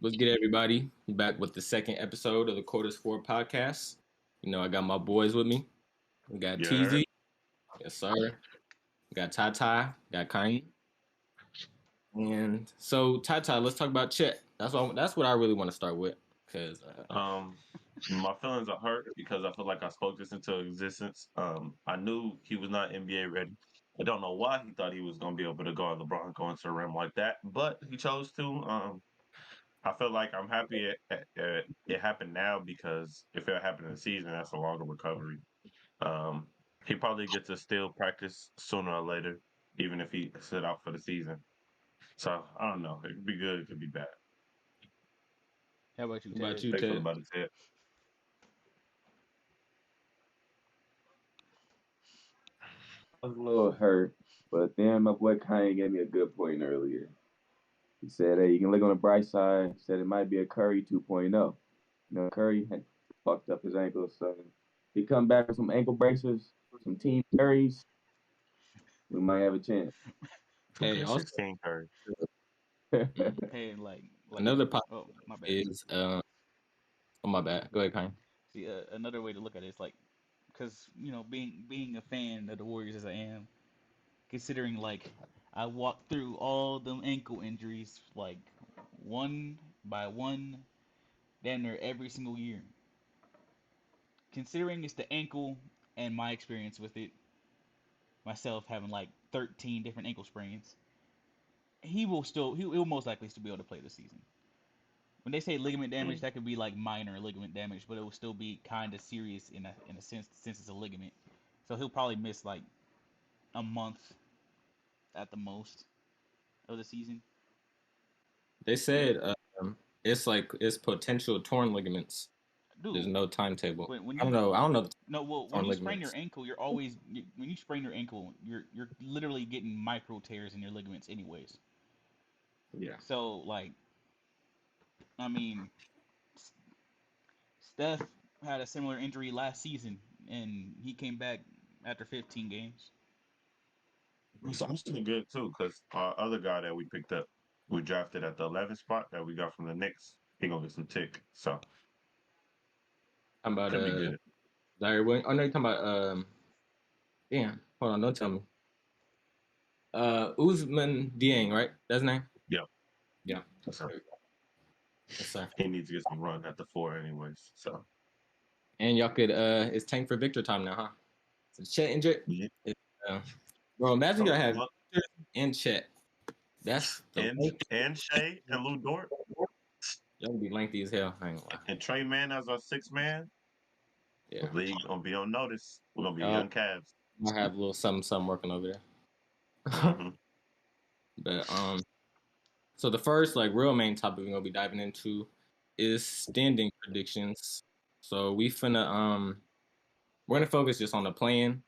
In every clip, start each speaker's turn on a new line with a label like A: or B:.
A: What's good, everybody? Back with the second episode of the Quarters 4 podcast. I got my boys with me. We got
B: You heard?
A: TZ. Yes, sir. We got Ty. Got Kain. And so, Ty, let's talk about Chet. That's what I really want to start with. Because,
B: My feelings are hurt because I feel like I spoke this into existence. I knew he was not NBA ready. I don't know why he thought he was going to be able to guard LeBron going to the rim like that, but he chose to. I feel like I'm happy it happened now because if it happened in the season, that's a longer recovery. Um, he probably gets to still practice sooner or later, even if he sit out for the season. So I don't know. It could be good. It could be bad.
C: How about you,
A: what about
C: Ted?
A: you,
B: They feel
A: Ted?
B: about it.
D: I was a little hurt, but then my boy Kanye gave me a good point earlier. He said, "Hey, you can look on the bright side." He said it might be a Curry 2.0. Curry had fucked up his ankles, so if he come back with some ankle braces, some Team Currys, we might have a chance.
A: Hey, also,
B: 2K16 Curry.
C: Hey, like,
A: another podcast
C: oh, my bad.
A: is, oh, my bad. Go ahead, Kain.
C: See, another way to look at it is like, because being a fan of the Warriors as I am, considering like I walked through all them ankle injuries like one by one, damn near every single year. Considering it's the ankle and my experience with it, myself having like 13 different ankle sprains, he will most likely still be able to play this season. When they say ligament damage,
B: Mm.
C: that could be like minor ligament damage, but it will still be kind of serious in a sense since it's a ligament. So he'll probably miss like a month at the most of the season.
A: They said it's potential torn ligaments. There's
C: Dude,
A: no timetable.
C: when
A: I don't
C: you
A: know. I don't know the
C: no well when
A: torn
C: you sprain your
A: ligaments.
C: ankle, when you sprain your ankle, you're literally getting micro tears in your ligaments anyways.
A: Yeah.
C: So like I mean, Steph had a similar injury last season, and he came back after 15 games.
B: So I'm still good too, because our other guy that we picked up, we drafted at the 11th spot that we got from the Knicks. He gonna get some tick, so
A: How about
B: could be good.
A: Larry Williams? Oh no, you're talking about damn. Hold on, don't tell me. Usman Dieng, right? That's his name?
B: Yeah,
A: Yeah.
B: so
A: Yes, sir.
B: he needs to get some run at the four, anyways. So
A: And y'all could it's tank for Victor time now, huh? So Chet injured.
B: yeah.
A: Uh, bro, imagine
B: So
A: y'all have
B: look,
A: Victor and Chet. That's the length.
B: and Shea and Lou Dort
A: Y'all gonna be lengthy as hell. I ain't gonna lie.
B: and Trey Man as our sixth man,
A: Yeah.
B: league gonna be on notice. We're gonna be
A: Y'all
B: young Cavs.
A: might have a little something working over there.
B: Hmm.
A: But so the first like real main topic we're gonna be diving into is standing predictions. So we're gonna focus just on the playing,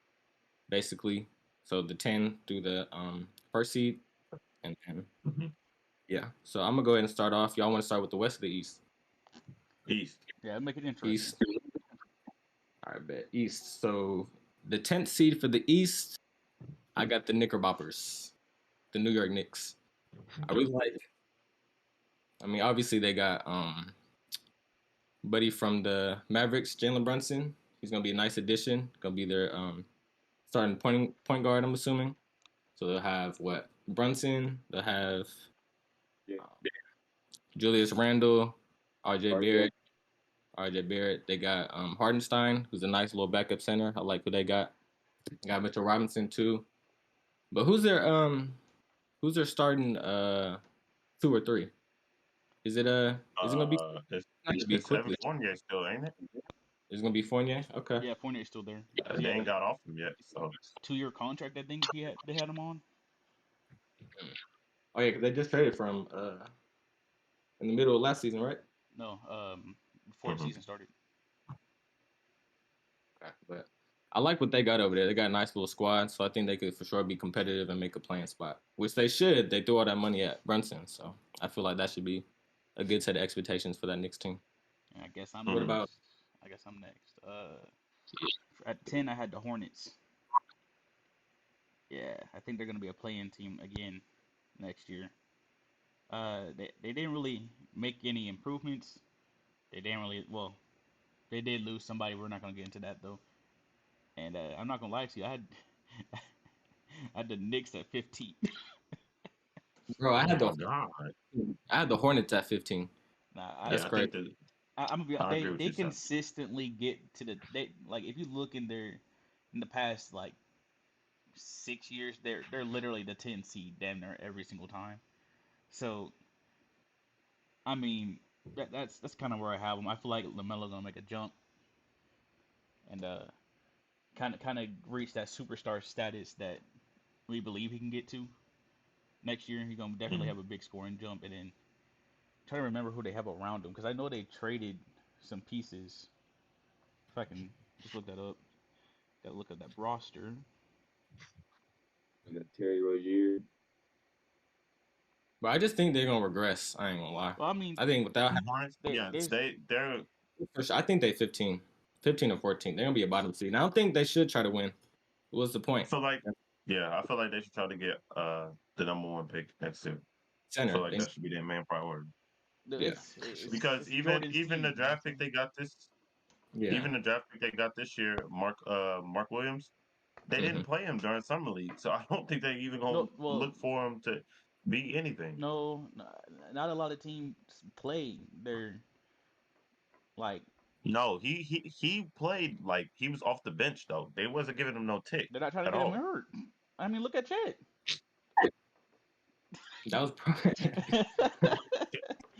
A: basically. So the 10 through the first seed, and then yeah. So I'm gonna go ahead and start off. Y'all want to start with the West or the East?
B: East.
C: Yeah, make it interesting.
A: East. All right, bet East. So the 10th seed for the East, I got the Knickerboppers, the New York Knicks. I really like. I mean, obviously they got buddy from the Mavericks, Jalen Brunson. He's gonna be a nice addition. Gonna be their starting point guard, I'm assuming. So they'll have what Brunson. They'll have
D: Yeah.
A: Julius Randle, R.J.
D: RJ.
A: Barrett. R.J. Barrett. They got Hardenstein, who's a nice little backup center. I like who they got. Got Mitchell Robinson too. But who's their starting 2 or 3? Is it gonna be not to be
B: It's Evan
A: quickly?
B: Fournier still, ain't it?
A: Is it gonna be Fournier? Okay.
C: Yeah, Fournier's still there.
B: They
C: He had
B: ain't
C: a
B: got off him yet, so
C: 2-year contract. I think they had him on.
A: Oh yeah, because they just traded from in the middle of last season, right?
C: No, before the
B: mhm.
C: season started.
A: Okay. But I like what they got over there. They got a nice little squad, so I think they could for sure be competitive and make a playing spot, which they should. They threw all that money at Brunson, so I feel like that should be a good set of expectations for that Knicks team.
C: And I guess I'm
A: What
B: Mhm.
A: about?
C: next. I guess I'm next. At 10, I had the Hornets. Yeah, I think they're gonna be a play-in team again next year. They didn't really make any improvements. They didn't really well. They did lose somebody. We're not gonna get into that though. And I'm not gonna lie to you. I had I had the Knicks at 15.
A: Bro,
B: Oh my god.
A: I had the Hornets at 15.
C: Nah,
A: That's
B: Yeah, I
A: crazy.
B: think that
C: I'm gonna be honest.
B: I agree with
C: They
B: you, son.
C: consistently get to they like if you look in the past like 6 years, they're literally the 10 seed damn near every single time. So I mean that's kind of where I have them. I feel like Lamelo gonna make a jump and kind of reach that superstar status that we believe he can get to next year. He's gonna definitely
B: Mhm.
C: have a big scoring jump, and then try to remember who they have around him because I know they traded some pieces. If I can just look that up, gotta look at that roster.
D: We got Terry Rozier.
A: But I just think they're gonna regress. I ain't gonna lie.
C: Well, I mean,
A: I think without
B: The Hornets, yeah,
C: there's
B: they're
A: for sure, I think they 15. 15 or 14. They're gonna be a bottom seed. And I don't think they should try to win. What's the
B: I
A: point?
B: feel like yeah, I feel like they should try to get the number one pick next year. I feel
A: Center.
B: like that should be their main priority.
A: Yeah.
B: Because
C: it's Jordan's
B: even the
C: team, you know what I'm
B: draft pick
C: saying?
B: they got this
A: Yeah.
B: even the draft pick they got this year, Mark Williams, they
A: Hmm.
B: didn't play him during summer league, so I don't think they even gonna
C: No, well,
B: look for him to be anything.
C: no, not a lot of teams play. They're like
B: No, he played like he was off the bench though. They wasn't giving him no tick
C: they're not trying to
B: at
C: get him
B: all.
C: hurt. I mean, look at Chet.
A: That was probably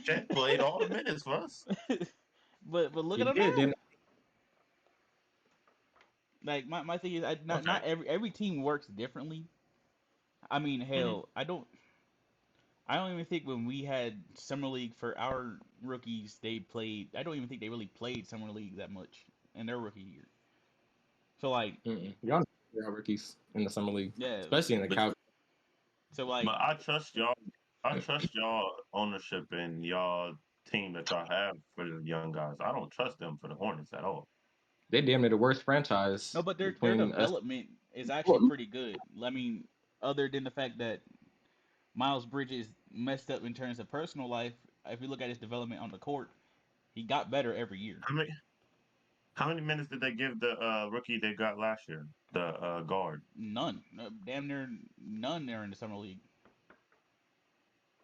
B: Chet played all the minutes for us.
C: but look
A: he
C: at him
A: did,
C: now.
A: didn't
C: Like my thing is,
B: Okay,
C: not every team works differently. I mean,
B: hmm
C: hell, I don't even think when we had summer league for our rookies, they played. I don't even think they really played summer league that much in their rookie year. So like,
A: he? Y'all know rookies in the summer league,
C: yeah.
A: especially in the
B: but
A: Cowboys.
C: So like,
B: but I trust y'all. I trust y'all ownership and y'all team that y'all have for the young guys. I don't trust them for the Hornets at all.
A: They damn near the worst
C: no,
A: franchise
C: but their
A: between us.
C: development is actually pretty good. I mean, other than the fact that Miles Bridges messed up in terms of personal life, if you look at his development on the court, he got better every year.
B: How many how many minutes did they give the rookie they got last year? The guard.
C: None, damn near none there in the summer league.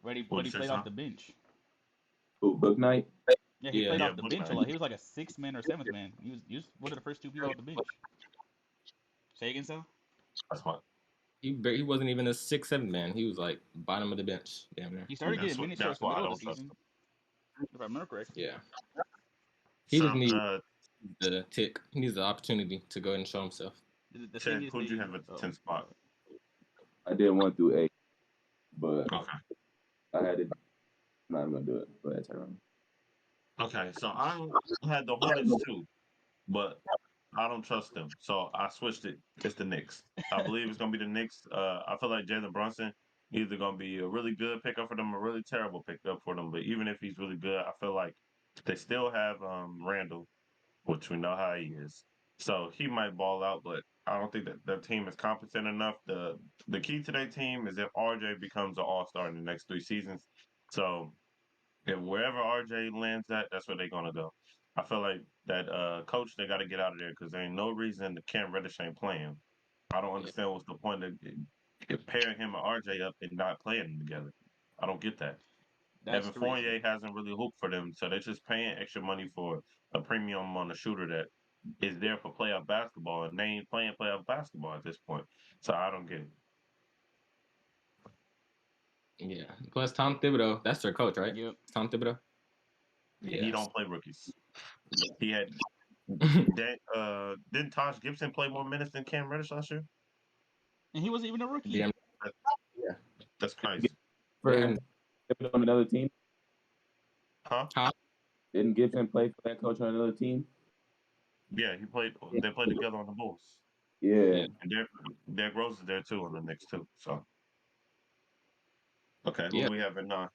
B: What
C: But he
B: did you
C: played
B: say,
C: off
B: son?
C: the bench.
D: Who, Book Night?
C: Yeah, he
A: Yeah,
C: played
B: Yeah,
C: off the bench a
B: Booknight.
C: lot. He was like a sixth man or seventh man. He was one of the first two people off the bench. Say again, so?
B: That's what.
A: he wasn't even a 6, 7 man. He was like bottom of the bench, damn near.
C: He started getting minutes towards
B: That's
C: the
B: why I
C: middle of the
B: don't trust
C: season,
B: them.
C: if I remember correctly.
A: Yeah, he just
B: So,
A: needs the tick. He needs the opportunity to go and show himself.
C: The thing
B: Ted,
C: is,
B: who'd you
C: they
B: have at the
C: oh
B: 10th
C: my
B: spot?
C: bad.
D: I did 1 through 8, but
B: Okay.
D: I had it. I'm not gonna do it. Go ahead, Tyrone.
B: Okay. So I had the Hornets too, but I don't trust them. So I switched it. It's the Knicks. I believe it's gonna be the Knicks. I feel like Jalen Brunson either gonna be a really good pickup for them, or a really terrible pickup for them. But even if he's really good, I feel like they still have Randall, which we know how he is. So he might ball out, but I don't think that their team is competent enough. The key to their team is if RJ becomes an all star in the next 3 seasons. So if wherever RJ lands at, that's where they're gonna go. I feel like that coach they got to get out of there because there ain't no reason the Cam Reddish ain't playing. I don't
A: Yeah,
B: understand what's the point of pairing him and RJ up and not playing them together. I don't get that.
C: That's
B: Evan
C: the reason.
B: Fournier hasn't really hooped for them, so they're just paying extra money for a premium on a shooter that is there for playoff basketball, and they ain't playing playoff basketball at this point. So I don't get it.
A: yeah. Plus Tom Thibodeau, that's their coach, right?
C: Yep.
A: Tom Thibodeau.
B: He
A: Yes.
B: don't play rookies. He had didn't Tosh Gibson play more minutes than Cam Reddish last year?
C: And he wasn't even a rookie.
A: Damn.
B: That-
A: Yeah.
B: That's crazy.
A: Yeah.
D: For Gibson on another team,
B: Huh?
A: Huh?
D: didn't Gibson play for that coach on another team?
B: Yeah, he played. They played together on the Bulls,
D: Yeah,
A: Yeah.
B: and Derrick Rose is there too on the Knicks too. So okay, who
A: Yeah.
B: we have in nine?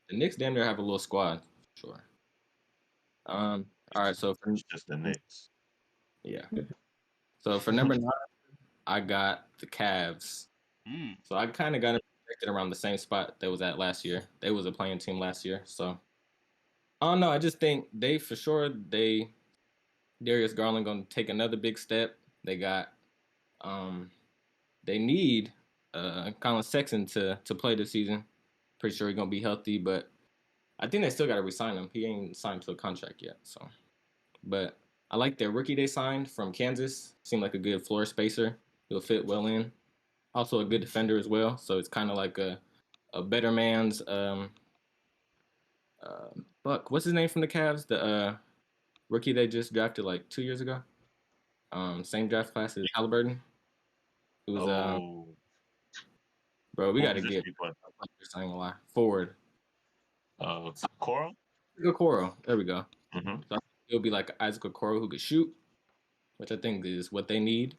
A: The Knicks damn near have a little squad. Sure. All right. So for
B: It's just the Knicks.
A: yeah. So for number 9, I got the Cavs.
C: Mm.
A: So I kind of got projected around the same spot they was at last year. They was a playing team last year, so I don't know. I just think they for sure Darius Garland going to take another big step. They got um they need Colin Sexton to play this season. Pretty sure he's gonna be healthy, but I think they still got to resign him. He ain't signed to a contract yet, so. But I like their rookie they signed from Kansas. Seemed like a good floor spacer. He'll fit well in. Also a good defender as well. So it's kind of like a better man's Buck. What's his name from the Cavs? The rookie they just drafted like 2 years ago. Same draft class as Halliburton. It was
B: Oh,
A: bro. We
B: what
A: got to
B: position
A: get
B: he play?
A: saying a lot forward.
B: Coral.
A: Okoro. There we go.
B: Mm-hmm.
A: So it'll be like Isaac Okoro who could shoot, which I think is what they need.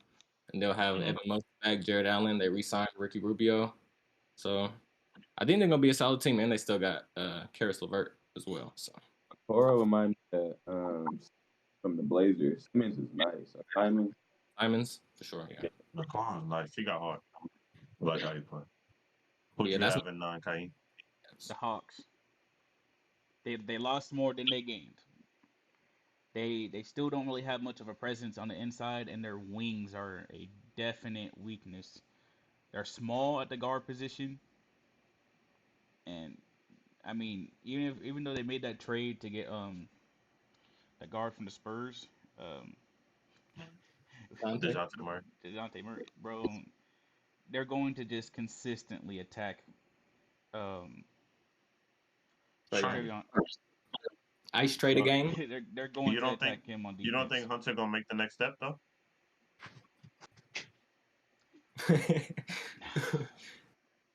A: And they'll have
B: Mm-hmm.
A: Evan Mobley back, Jared Allen. They re-signed Ricky Rubio. So I think they're gonna be a solid team, and they still got Karis LeVert as well. So
D: Cora remind me of from the Blazers. Simmons is nice. Simon.
A: Simons for sure, yeah.
B: McClung, nice. He got hard. I like how he play.
A: But
B: Who'd
A: yeah,
B: you
A: that's
B: have in nine, Kaim?
C: The Hawks. They lost more than they gained. They still don't really have much of a presence on the inside, and their wings are a definite weakness. They're small at the guard position, and I mean, even though they made that trade to get the guard from the Spurs, um,
A: Dante.
B: DeJounte Murray.
C: Dejounte Murray, bro, they're going to just consistently attack um
A: Young.
B: Trey.
C: Trevion.
A: Ice trade a game.
C: They're going
B: You
C: to
B: don't think
C: attack him on
B: you don't
C: defense.
B: think Hunter gonna make the next step though?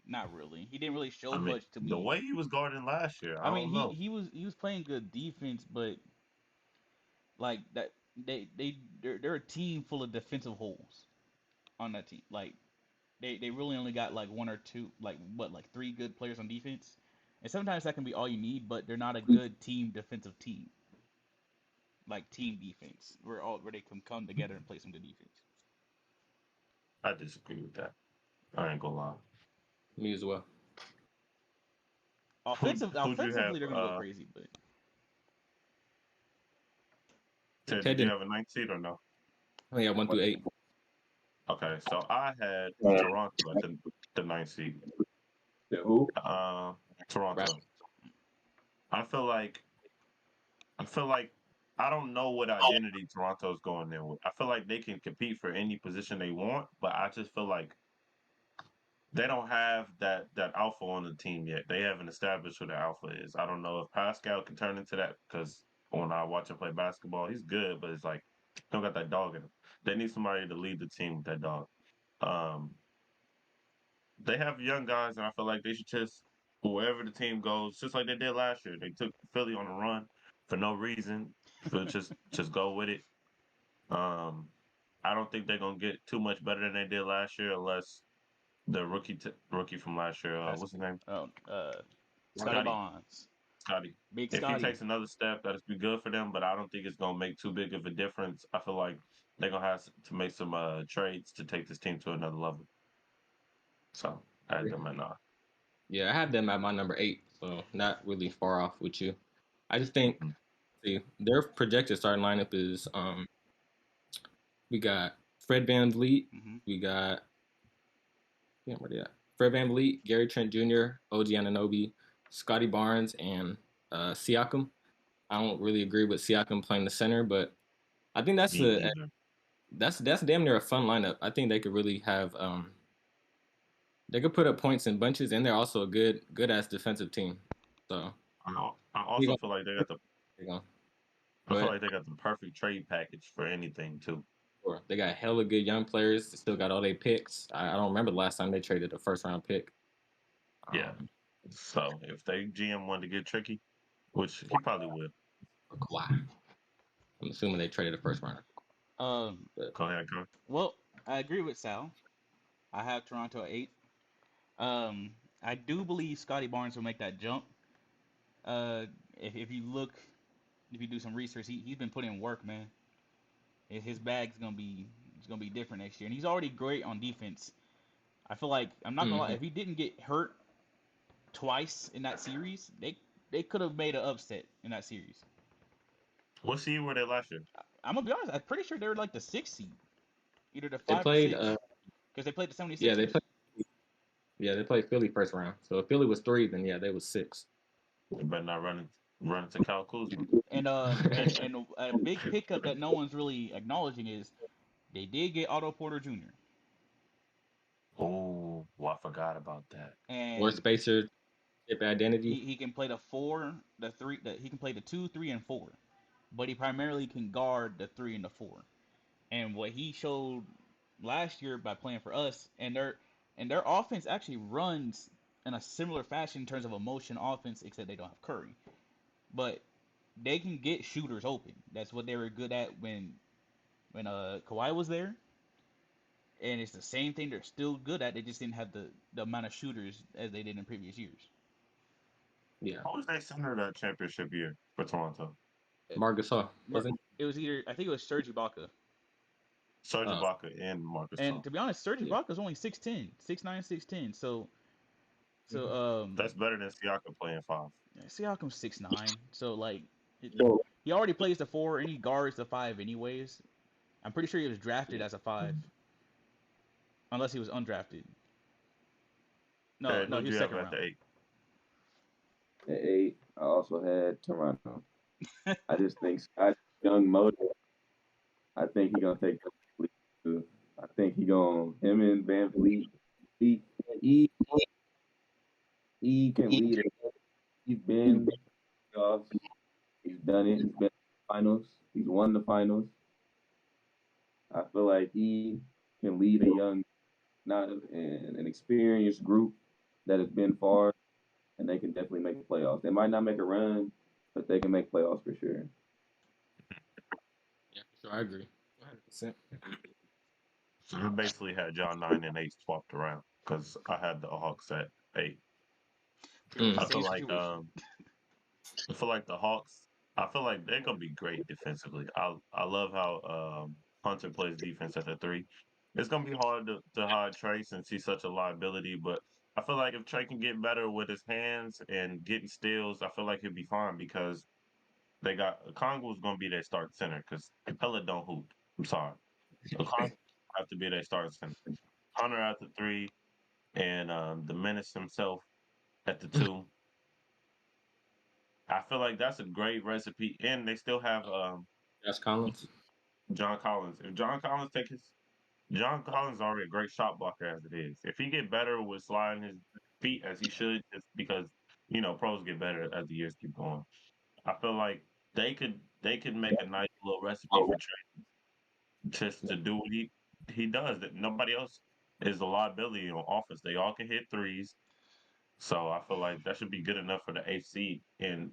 C: Not really. He didn't really show
B: I mean,
C: much to
B: the
C: me.
B: way he was guarding last year, I
C: I mean,
B: don't know.
C: he was playing good defense, but like that they're a team full of defensive holes on that team. Like they really only got like one or two, like three good players on defense, and sometimes that can be all you need. But they're not a good team defensive team, like team defense, where they can come together and play some good defense.
B: I disagree with that. I ain't gonna lie.
A: Me as well.
B: Who'd you have?
C: Offensively, they're gonna go crazy, but
B: Ted,
A: Ted
B: did you
A: didn't.
B: have a ninth seed or no?
A: I think I 1 through 8.
B: Okay, so I had Toronto at the ninth seed.
D: Who?
A: Right.
B: Toronto. I feel like I feel like I don't know what identity Toronto's going in with. I feel like they can compete for any position they want, but I just feel like they don't have that alpha on the team yet. They haven't established who the alpha is. I don't know if Pascal can turn into that because when I watch him play basketball, he's good, but it's like he don't got that dog in him. They need somebody to lead the team with that dog. Um, they have young guys, and I feel like they should just wherever the team goes, just like they did last year. They took Philly on a run for no reason, but just go with it. Um, I don't think they're gonna get too much better than they did last year, unless the rookie from last year,
C: that's
B: what's his name?
C: oh Scotty
B: Scotty.
C: Bonds,
B: Scotty.
C: Big
B: If he
C: Scotty.
B: takes another step, that'll be good for them. But I don't think it's gonna make too big of a difference. I feel like they're gonna have to make some trades to take this team to another level. So I had them at nine.
A: Yeah, I had them at my number 8, so not really far off with you. I just think
B: Mhm.
A: see their projected starting lineup is we got Fred Van Vliet,
C: Hmm.
A: we got yeah, where they at? Fred Van Vliet, Gary Trent Jr., OG Ananobi, Scotty Barnes, and Siakam. I don't really agree with Siakam playing the center, but I think
B: Me either.
A: that's damn near a fun lineup. I think they could really have they could put up points in bunches, and they're also a good ass defensive team. So
B: I
A: we
B: also
A: gonna
B: feel like they got the
A: you know
B: I
A: go
B: feel
A: ahead.
B: like they got the perfect trade package for anything too.
A: Sure. They got hella good young players. They still got all their picks. I don't remember the last time they traded a first round pick.
B: Yeah.
A: Um,
B: So if they GM wanted to get tricky, which he probably will.
A: for Kawhi. I'm assuming they traded a first rounder.
C: Um,
A: But
B: Go ahead, go.
C: well, I agree with Sal. I have Toronto at 8. I do believe Scotty Barnes will make that jump. Uh, if you look, if you do some research, he's been putting in work, man. His bag's gonna be it's gonna be different next year, and he's already great on defense. I feel like I'm not gonna lie.
A: Mm-hmm.
C: If he didn't get hurt twice in that series, they could have made an upset in that series.
B: What seed were they last year?
C: I'm gonna be honest. I'm pretty sure they were like the 6th seed, either the
A: They
C: 5 or
A: played.
C: 6, because they played the
A: Yeah,
C: 76ers.
A: they played Philly first round. So if Philly was 3, then yeah, they was 6.
B: They better not run into Cal Kuzma.
C: And a big pickup that no one's really acknowledging is they did get Otto Porter Jr.
B: Oh, I forgot about that.
A: Or
C: and
A: Spacer chip identity.
C: he can play the 4, the 3, he can play the 2, 3, and 4, but he primarily can guard the 3 and the 4. And what he showed last year by playing for us, and their offense actually runs in a similar fashion in terms of a motion offense, except they don't have Curry. But they can get shooters open. That's what they were good at when Kawhi was there. And it's the same thing they're still good at. They just didn't have the amount of shooters as they did in previous years.
A: Yeah,
B: What was they center that championship year for Toronto?
A: Marcus Gasol wasn't.
C: It was either, I think it was Serge Ibaka.
B: Serge
A: Uh,
B: Ibaka and Marcus
C: And
B: Gasol.
C: to be honest, Serge
A: yeah.
C: Ibaka is only 6'10", 6'9", 6'10". So
A: Mhm.
B: That's better than Siakam playing 5.
C: Siakam's 6'9". So like it, he already plays the 4 and he guards the 5 anyways. I'm pretty sure he was drafted
A: Yeah.
C: as a 5, unless he was undrafted. No, he
B: Who'd
C: was
B: you have
C: second
B: at
C: round.
B: the 8?
D: At 8, I also had Toronto. I just think Scott Young motive. I think he gonna take the lead too. I think him and Van Fleet. He he can lead it. He's been playoffs. He's done it. He's been to the finals. He's won the finals. I feel like he can lead a young, not an experienced group that has been far, and they can definitely make the playoffs. They might not make a run, but they can make playoffs for sure.
A: Yeah, for sure. I agree. 100%.
B: So you basically had John 9 and 8 swapped around because I had the Hawks at 8.
C: Pretty much the
B: I
A: Mm.
B: feel
C: same
B: like
C: situation.
B: I feel like the Hawks. I feel like they're gonna be great defensively. I love how Hunter plays defense at the 3. It's gonna be hard to hide Trey since he's such a liability, but I feel like if Trey can get better with his hands and getting steals, I feel like he'll be fine because they got Congo's gonna be their start center because Capella don't hoop. I'm sorry, so Congo have to be their start center. Hunter at the 3 and the menace himself at the 2. I feel like that's a great recipe, and they still have
A: Josh Collins.
B: John Collins. If John Collins is already a great shot blocker as it is. If he get better with sliding his feet as he should, just because pros get better as the years keep going. I feel like they could make a nice little recipe for Trey just to do what he does. That nobody else is a liability on offense. They all can hit threes, so I feel like that should be good enough for the AC. And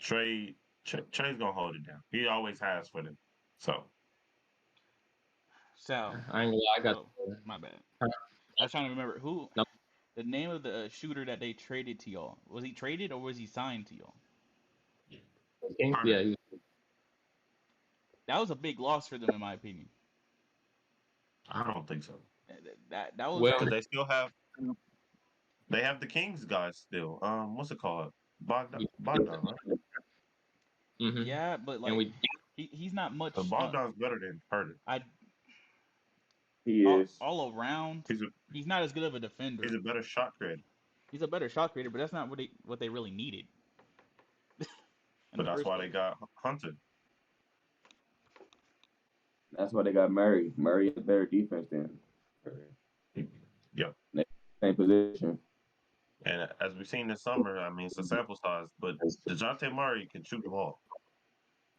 B: Trey's gonna hold it down. He always has for them. So
C: Sal.
A: I ain't gonna lie. I got
C: Oh, my bad. I was trying to remember who
A: no,
C: the name of the shooter that they traded to y'all. Was he traded or was he signed to y'all?
A: King.
B: Hunter,
A: Yeah,
C: That was a big loss for them, in my opinion.
B: I don't think so
C: That was
A: well,
B: because they have the Kings guys still. What's it called? Bogdan, right?
A: hmm
C: yeah, but
A: and
C: like
A: we
C: he's not much.
B: Bogdan's better than Herter.
C: I
D: He is.
C: all around,
B: He's a
C: he's not as good of a
B: he's
C: defender.
B: a better shot creator,
C: He's a better shot creator, but that's not what they really needed in
B: but
C: the
B: that's
C: first
B: why they
C: place.
B: got Hunter.
D: That's why they got Murray. Murray is better defense than
B: Yeah,
D: same position.
B: and as we've seen this summer, I mean it's a sample size, but Dejounte Murray can shoot the ball.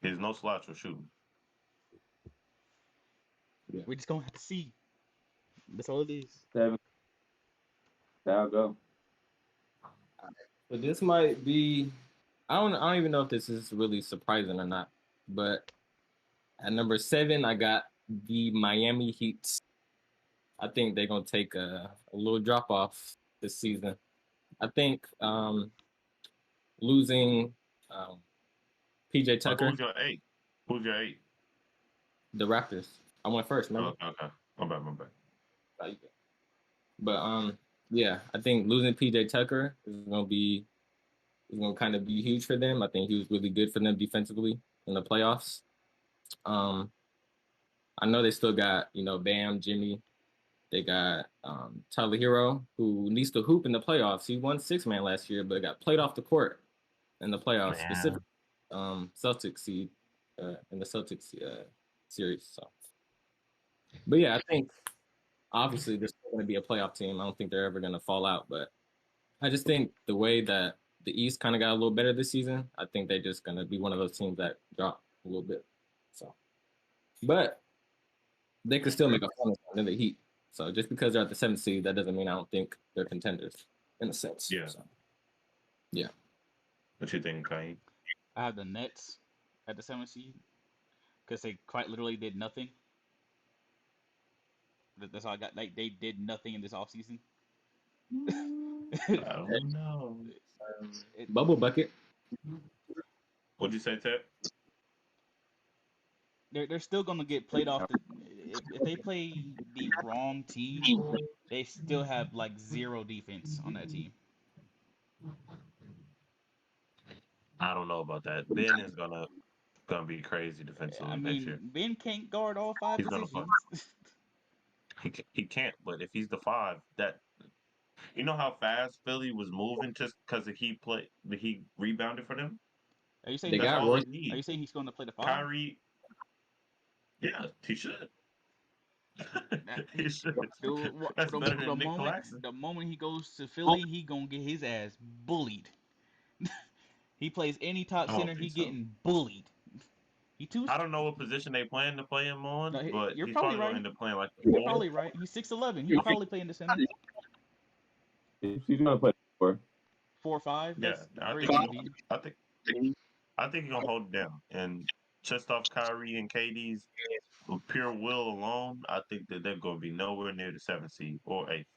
B: He's no slouch for shooting.
A: yeah.
C: We just gonna have to see. That's all it is.
D: 7. That'll go.
A: But this might be. I don't even know if this is really surprising or not. But at number 7, I got the Miami Heat. I think they're gonna take a little drop off this season. I think losing PJ
B: But
A: Tucker,
B: who's your 8? Who's your 8?
A: the Raptors. I went first,
B: Oh,
A: remember?
B: okay. My bad.
A: Oh, you good. But yeah, I think losing PJ Tucker is gonna kind of be huge for them. I think he was really good for them defensively in the playoffs. Um, I know they still got Bam, Jimmy. They got Tyler Hero, who needs to hoop in the playoffs. He won six man last year, but got played off the court in the playoffs,
B: Man,
A: specifically Celtics seed in the Celtics series. So, but yeah, I think obviously they're still going to be a playoff team. I don't think they're ever going to fall out, but I just think the way that the East kind of got a little better this season, I think they're just going to be one of those teams that drop a little bit. So, but they could still make a fun run in the Heat. So just because they're at the seventh seed, that doesn't mean I don't think they're contenders in a sense.
B: yeah.
A: So, yeah.
B: What you think, Kai?
C: I have the Nets at the 7th seed because they quite literally did nothing. That's all I got. Like they did nothing in this offseason.
B: I don't know.
C: it,
A: Bubble bucket.
B: What'd you say, Ted?
C: they're still gonna get played off the if they play the wrong team, they still have like zero defense on that team.
B: I don't know about that. Ben is gonna be crazy
C: I
B: defensively next
C: mean,
B: year.
C: Ben can't guard all five
B: He's gonna play.
C: positions.
B: He can't. But if he's the five, that you know how fast Philly was moving just because he rebounded for them.
C: Are you saying
A: They
C: he's
B: That's
A: got
B: all
A: Royce.
B: they
C: are
B: need.
C: you saying he's going to play the five?
B: Kyrie, yeah, he should.
C: That
B: He
C: he,
B: should.
C: dude,
B: That's better than Nick Claxton.
C: the moment he goes to Philly, he gonna get his ass bullied. He plays any top
B: I don't
C: center, he
B: think so.
C: getting bullied. He too.
B: I don't know what position they plan to play him on,
C: No,
B: but
C: you're
B: he's
C: probably
B: probably gonna
C: right.
B: end up playing like the
C: You're
B: four.
C: probably right. He's 6'11". He probably play in the center.
D: He's gonna play 4.
C: 4 or 5.
B: Yeah,
C: That's reasonably.
B: I think I think he's gonna hold it down. And just off Kyrie and KD's pure will alone, I think that they're gonna be nowhere near the seventh seed or eighth.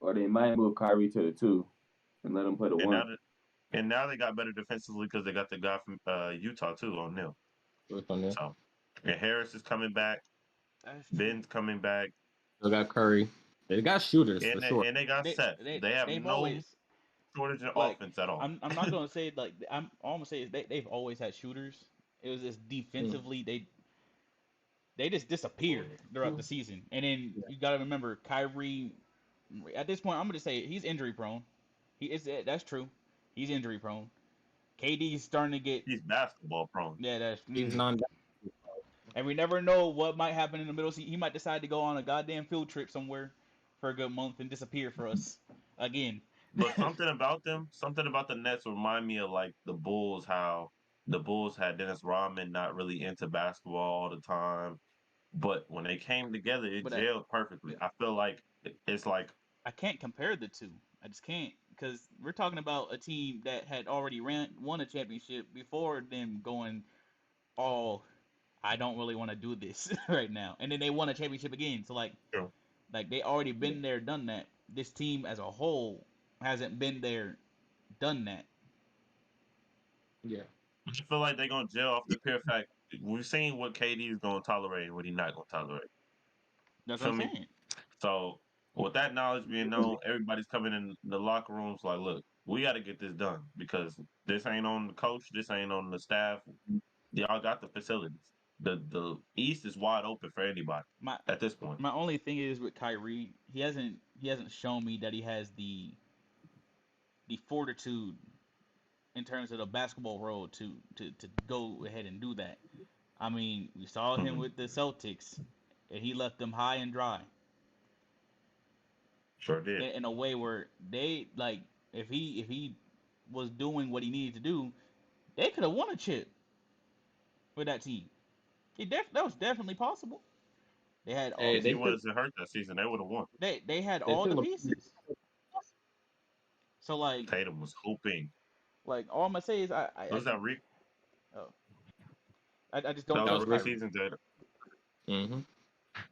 D: Or they might move Kyrie to the 2 and let him play the
B: And
D: 1.
B: now they got better defensively because they got the guy from Utah too on Nil.
A: On there.
B: So and Harris is coming back.
C: That's true.
B: Ben's coming back,
A: Still got Curry. They got shooters for
B: and
A: sure.
B: they got Seth. They have
C: They've
B: no
C: always
B: shortage of
C: like
B: offense at all.
C: I'm not gonna say like I'm all I'm gonna say is they've always had shooters. It was just
A: Mm.
C: defensively they just disappeared throughout the season. And then
A: Yeah.
C: you got to remember Kyrie. At this point, I'm gonna say he's injury prone. He is that's true. He's injury prone. KD's starting to get
B: He's basketball prone.
C: yeah. That's
A: He's non.
C: and we never know what might happen in the middle. He might decide to go on a goddamn field trip somewhere for a good month and disappear for us again.
B: But something about the Nets remind me of like the Bulls, how the Bulls had Dennis Rodman not really into basketball all the time. But when they came together, it
C: But
B: gelled perfectly. I feel like it's like
C: I can't compare the two. I just can't because we're talking about a team that had already won a championship before them going all. I don't really want to do this right now, and then they won a championship again. So
B: you know,
C: like they already been there, done that. This team as a whole hasn't been there, done that.
A: Yeah.
B: I feel like they're gonna gel off the pure fact we've seen what KD is gonna tolerate and what he's not gonna tolerate.
C: That's what
B: Feel
C: I'm
B: me?
C: saying.
B: So with that knowledge being known, everybody's coming in the locker rooms like, look, we got to get this done because this ain't on the coach, this ain't on the staff. Y'all got the facilities. The East is wide open for anybody
C: My
B: at this point.
C: my only thing is with Kyrie, he hasn't shown me that he has the fortitude in terms of the basketball road to go ahead and do that. I mean, we saw him
B: Hmm.
C: with the Celtics, and he left them high and dry
B: Sure did.
C: in a way where they like if he was doing what he needed to do, they could have won a chip with that team. That was definitely possible. They had all
A: Hey,
B: If he
A: they took
B: wasn't hurt that season, they would have won.
C: they had
A: they
C: all
A: took
C: the
A: them.
C: pieces. So
B: Tatum was hooping.
C: all I'm gonna say is
B: Was that Rick?
C: oh, I just
B: That
C: don't
B: was
A: That
B: the
A: was
C: trust
B: rookie
A: Rick.
C: Kyrie.
B: season, Tatum.
A: Mm-hmm.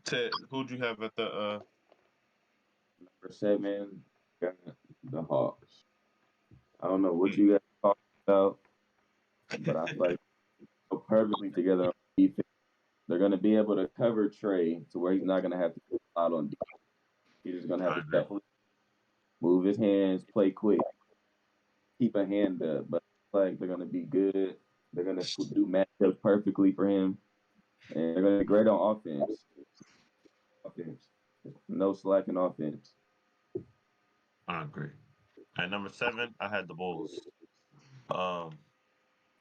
B: Ted, who'd you have at the?
D: Number 7, got the Hawks. I don't know what
B: Hmm,
D: you guys talking about, but I feel like they go perfectly together on defense. They're gonna be able to cover Trey to where he's not gonna have to put a lot on defense. He's just gonna have
B: I
D: to
B: agree.
D: definitely move his hands, play quick, keep a hand up. But like they're gonna be good. They're gonna do matchups perfectly for him, and they're gonna be great on offense. Offense, no slack in offense.
B: I agree. At number 7, I had the Bulls. Um,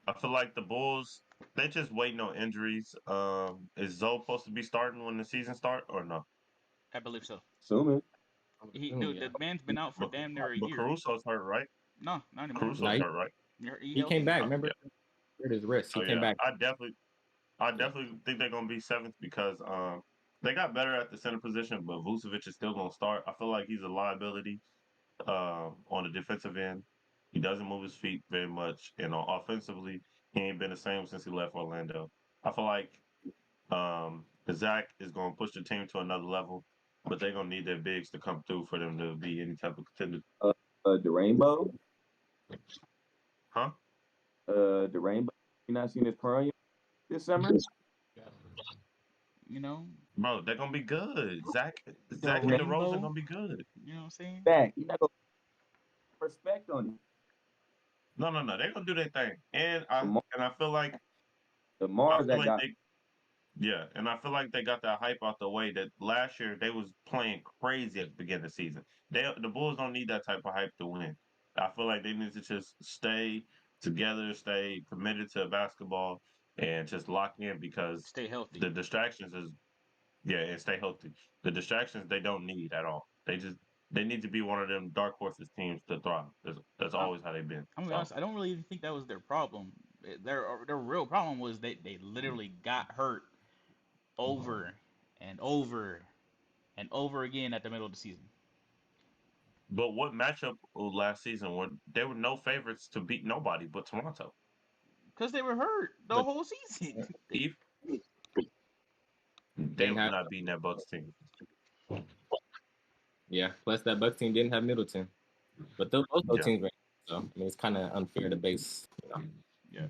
B: I feel like the Bulls, they just waiting on injuries. Is Zoe supposed to be starting when the season start or no?
C: I believe so.
D: Assuming
A: I'm
C: He,
A: assuming,
C: dude,
A: yeah.
C: the man's been out for
B: But,
C: damn near a
B: but
C: year.
B: Caruso's hurt, right?
C: No, not anymore.
A: No,
B: Caruso's hurt, right?
C: He
A: he came
C: healthy.
A: back.
B: Oh,
A: Remember,
B: yeah.
A: hurt his wrist. He
B: So
A: came
B: yeah,
A: back.
B: I
A: Yeah,
B: definitely think they're gonna be seventh because they got better at the center position, but Vucevic is still gonna start. I feel like he's a liability on the defensive end. He doesn't move his feet very much, and offensively, he ain't been the same since he left Orlando. I feel like Zach is gonna push the team to another level, but they're gonna need their bigs to come through for them to be any type of contender.
D: the rainbow,
B: Huh?
D: the rainbow. You not seen his prime this summer?
C: You know,
B: Bro, they're gonna be good.
C: the
B: Zach and DeRozan are
C: rainbow.
B: gonna be good.
C: You know what I'm saying?
D: Back, you not gonna respect on him.
B: No, no, no. They're gonna do their thing.
D: Lamar,
B: I feel like I
D: Lamar's
B: feel
D: that
B: like
D: guy.
B: they yeah, and I feel like they got that hype out the way that last year they was playing crazy at the beginning of the season. The Bulls don't need that type of hype to win. I feel like they need to just stay together, stay committed to basketball, and just lock in because
C: Stay healthy.
B: the distractions is yeah, and stay healthy. The distractions they don't need at all. They need to be one of them dark horses teams to thrive. That's
C: I'm,
B: always how they've been.
C: I'm gonna be
B: So,
C: honest. I don't really even think that was their problem. Their real problem was they literally got hurt over and over and over again at the middle of the season
B: but what matchup last season were there were no favorites to beat nobody but Toronto.
C: because they were hurt the
A: but
C: whole season.
B: If they
A: didn't
B: was
A: have.
B: not beating that Bucks team.
A: Yeah. Plus, that Bucks team didn't have Middleton, but both those
B: Yeah,
A: teams were. So I mean, it's kind of unfair to base.
C: Yeah,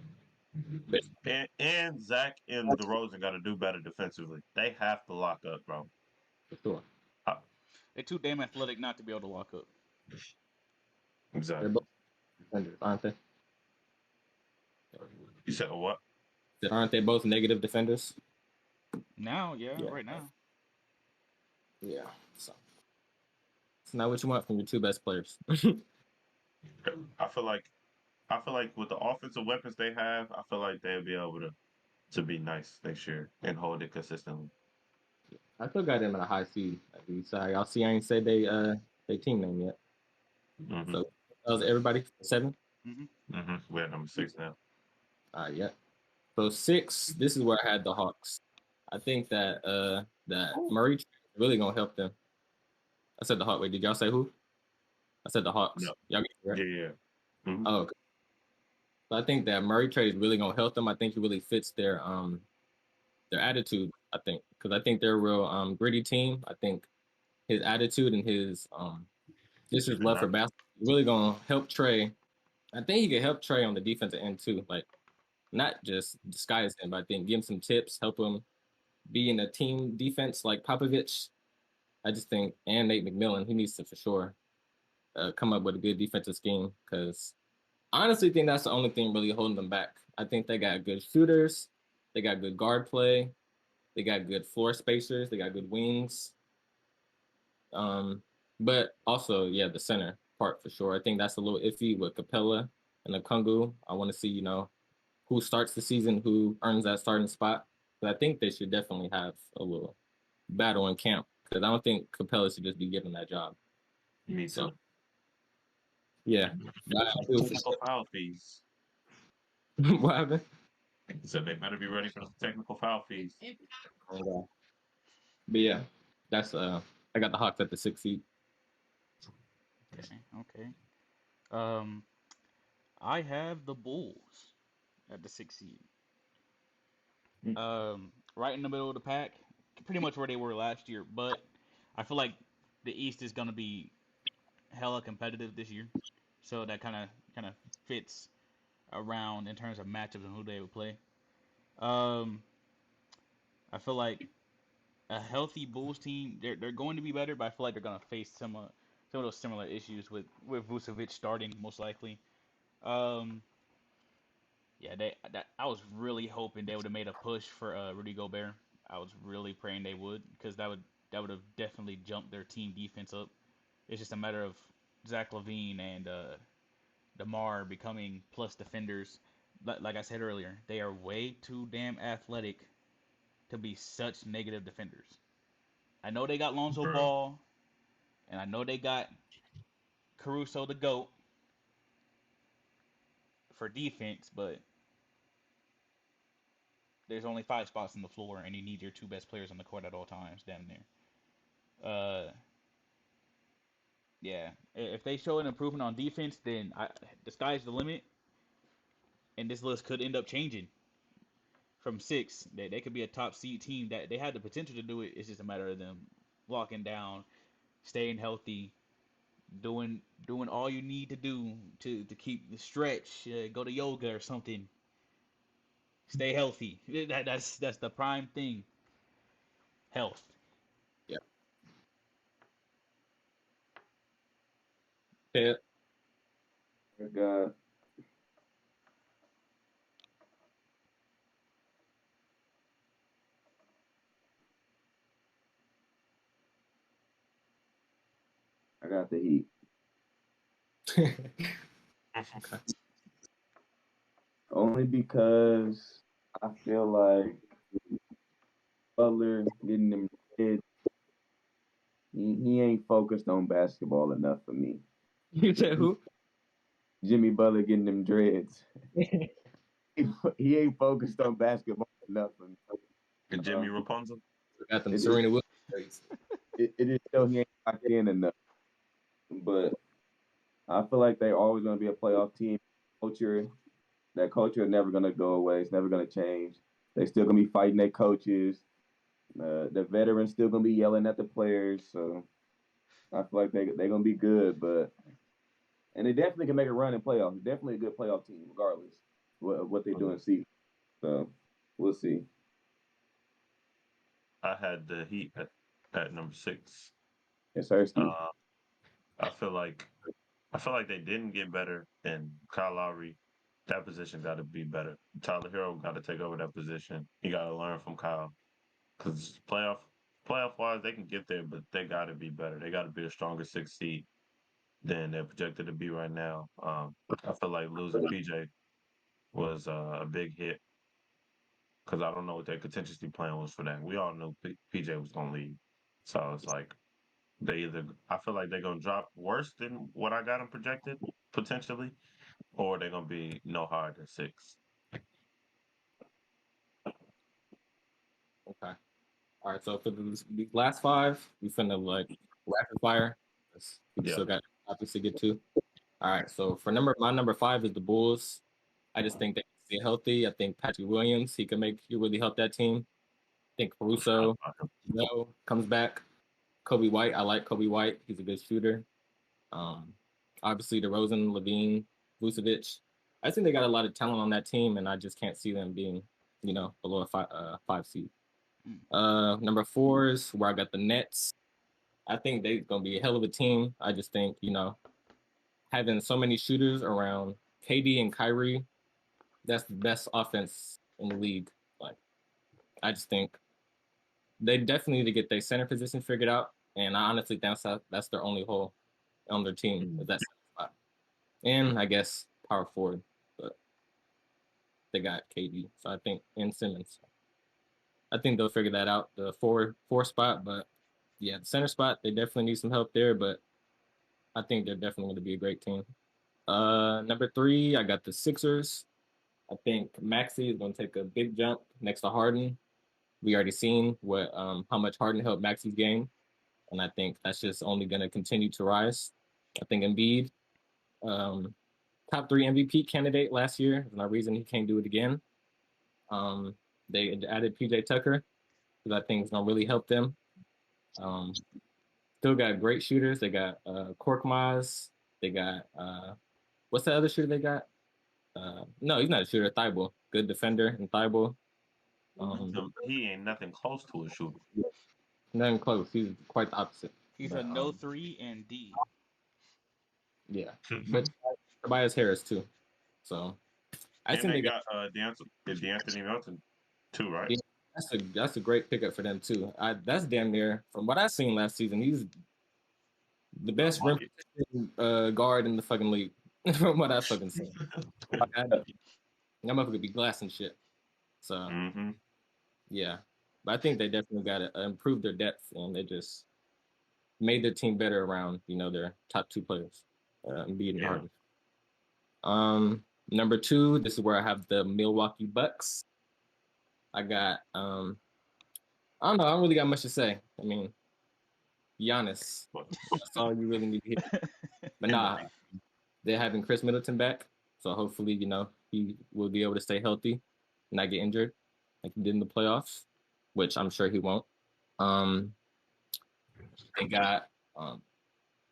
A: Base
B: and Zach and DeRozan got to do better defensively. They have to lock up, bro.
A: for sure.
B: Uh,
C: they're too damn athletic not to be able to lock up.
A: They're
B: exactly.
A: both defenders, aren't they?
B: You said what?
A: Aren't they both negative defenders?
C: Now, yeah,
A: Yeah.
C: right now.
A: Yeah. So it's not what you want from your two best players.
B: I feel like I feel like with the offensive weapons they have, I feel like they'll be able to be nice next year and hold it consistently.
A: I still got them in a high seed. At least y'all see, I ain't said they team name yet.
B: Hmm
A: So that was everybody 7.
C: Hmm.
B: We're at number 6 now.
A: Yeah. So 6. This is where I had the Hawks. I think that Murray is really gonna help them. I said the Hawks. Wait, did y'all say who? I said the Hawks.
B: No.
A: Y'all get it right?
B: Yeah, yeah. hmm
A: Oh, okay. So I think that Murray trade is really gonna help them. I think he really fits their attitude. I think because I think they're a real gritty team. I think his attitude and his just his love for basketball is really gonna help Trey. I think he could help Trey on the defensive end too. Like not just disguise him, but I think give him some tips, help him be in a team defense like Popovich. I just think and Nate McMillan, he needs to for sure come up with a good defensive scheme because I honestly think that's the only thing really holding them back. I think they got good shooters, they got good guard play, they got good floor spacers, they got good wings. Um, but also, yeah, the center part for sure. I think that's a little iffy with Capella and the Kungu. I want to see, who starts the season, who earns that starting spot. But I think they should definitely have a little battle in camp because I don't think Capella should just be given that job.
B: Me
A: So
B: too.
A: yeah, but I do for
B: Technical foul fees.
A: sure. What happened?
B: So they better be ready for the technical foul fees.
A: Oh, but yeah, that's I got the Hawks at the 6th seed.
C: Okay, okay. Um, I have the Bulls at the 6th seed. Right in the middle of the pack, pretty much where they were last year. But I feel like the East is gonna be hella competitive this year, so that kind of fits around in terms of matchups and who they would play. Um, I feel like a healthy Bulls team, they're going to be better, but I feel like they're gonna face some of those similar issues with Vucevic starting most likely. Um, yeah, I was really hoping they would have made a push for Rudy Gobert. I was really praying they would because that would have definitely jumped their team defense up. It's just a matter of Zach LaVine and DeMar becoming plus defenders. Like I said earlier, they are way too damn athletic to be such negative defenders. I know they got Lonzo
B: Bro.
C: Ball, and I know they got Caruso the GOAT for defense, but there's only 5 spots on the floor, and you need your 2 best players on the court at all times, damn near. Uh, yeah. If they show an improvement on defense, then the sky's the limit, and this list could end up changing from 6. They could be a top seed team that they had the potential to do it. It's just a matter of them locking down, staying healthy, doing all you need to do to keep the stretch, go to yoga or something. Stay healthy. That's the prime thing. Health.
A: Yeah. Yeah.
D: I got I got the Heat. Only because I feel like Butler getting them kids, he ain't focused on basketball enough for me.
A: You said who?
D: Jimmy Butler getting them dreads. He ain't focused on basketball enough for me.
B: And Jimmy Rapunzel.
A: Got them
D: It is
A: Serena Williams.
D: it is still he ain't locked in enough. But I feel like they're always going to be a playoff team. Culture, that culture is never going to go away. It's never going to change. They still going to be fighting their coaches. The veterans still going to be yelling at the players. So I feel like they're going to be good. And they definitely can make a run in playoffs. Definitely a good playoff team, regardless of what they do in season. So we'll see.
B: I had the Heat at number 6.
D: It's Hersky.
B: I feel like they didn't get better, and Kyle Lowry, that position got to be better. Tyler Hero got to take over that position. He got to learn from Kyle because playoff wise, they can get there, but they got to be better. They got to be a stronger 6 seed than they're projected to be right now. I feel like losing PJ was a big hit because I don't know what their contingency plan was for that. We all knew PJ was going to leave, so it's like I feel like they're gonna drop worse than what I got them projected potentially, or they're gonna be no higher than 6.
A: Okay. All right. So for the last 5, we finna like rapid fire. We
B: Yeah,
A: still got topics to get to. All right. So for my number 5 is the Bulls. I just think they can stay healthy. I think Patrick Williams, he really help that team. I think
B: I forgot
A: Caruso,
B: about him.
A: comes back. Kobe White, I like Kobe White. He's a good shooter. Um, Obviously DeRozan, Levine, Vucevic. I think they got a lot of talent on that team, and I just can't see them being, below a 5 seed.
C: Mm.
A: Number 4 is where I got the Nets. I think they're gonna be a hell of a team. I just think having so many shooters around KD and Kyrie, that's the best offense in the league. Like I just think they definitely need to get their center position figured out, and I honestly think that's their only hole on their team is that center spot. And I guess power forward, but they got KD, so I think and Simmons. I think they'll figure that out, the four spot. But yeah, the center spot they definitely need some help there. But I think they're definitely going to be a great team. Number 3, I got the Sixers. I think Maxey is going to take a big jump next to Harden. We already seen what how much Harden helped Maxey's game, and I think that's just only going to continue to rise. I think Embiid, um, top 3 MVP candidate last year. There's no reason he can't do it again. Um, they added PJ Tucker because I think it's gonna really help them. Um, Still got great shooters. They got Korkmaz. They got what's the other shooter they got? No, he's not a shooter. Thibault, good defender, and Thibault.
B: He ain't nothing close to a shooter.
A: Not even close. He's quite the opposite.
C: He's a
A: But
C: no 3 and D.
A: yeah. But Tobias Harris too. So I
B: And
A: think
B: they
A: they got
B: got D'Anthony Melton too, right?
A: yeah, that's a great pickup for them too. That's damn near from what I seen last season. He's the best rim
B: Bucket.
A: guard in the fucking league from what I fucking seen. Like, that motherfucker could be glassing shit. So
B: hmm
A: yeah, but I think they definitely got to improve their depth, and they just made their team better around their top two players, Embiid and
B: Yeah.
A: Harden. Number two, this is where I have the Milwaukee Bucks. I got I don't know. I don't really got much to say. I mean, Giannis.
B: But
A: That's all you really need to hear. But
B: him
A: nah, they're having Chris Middleton back, so hopefully, he will be able to stay healthy, and not get injured like he did in the playoffs, which I'm sure he won't. Um, they got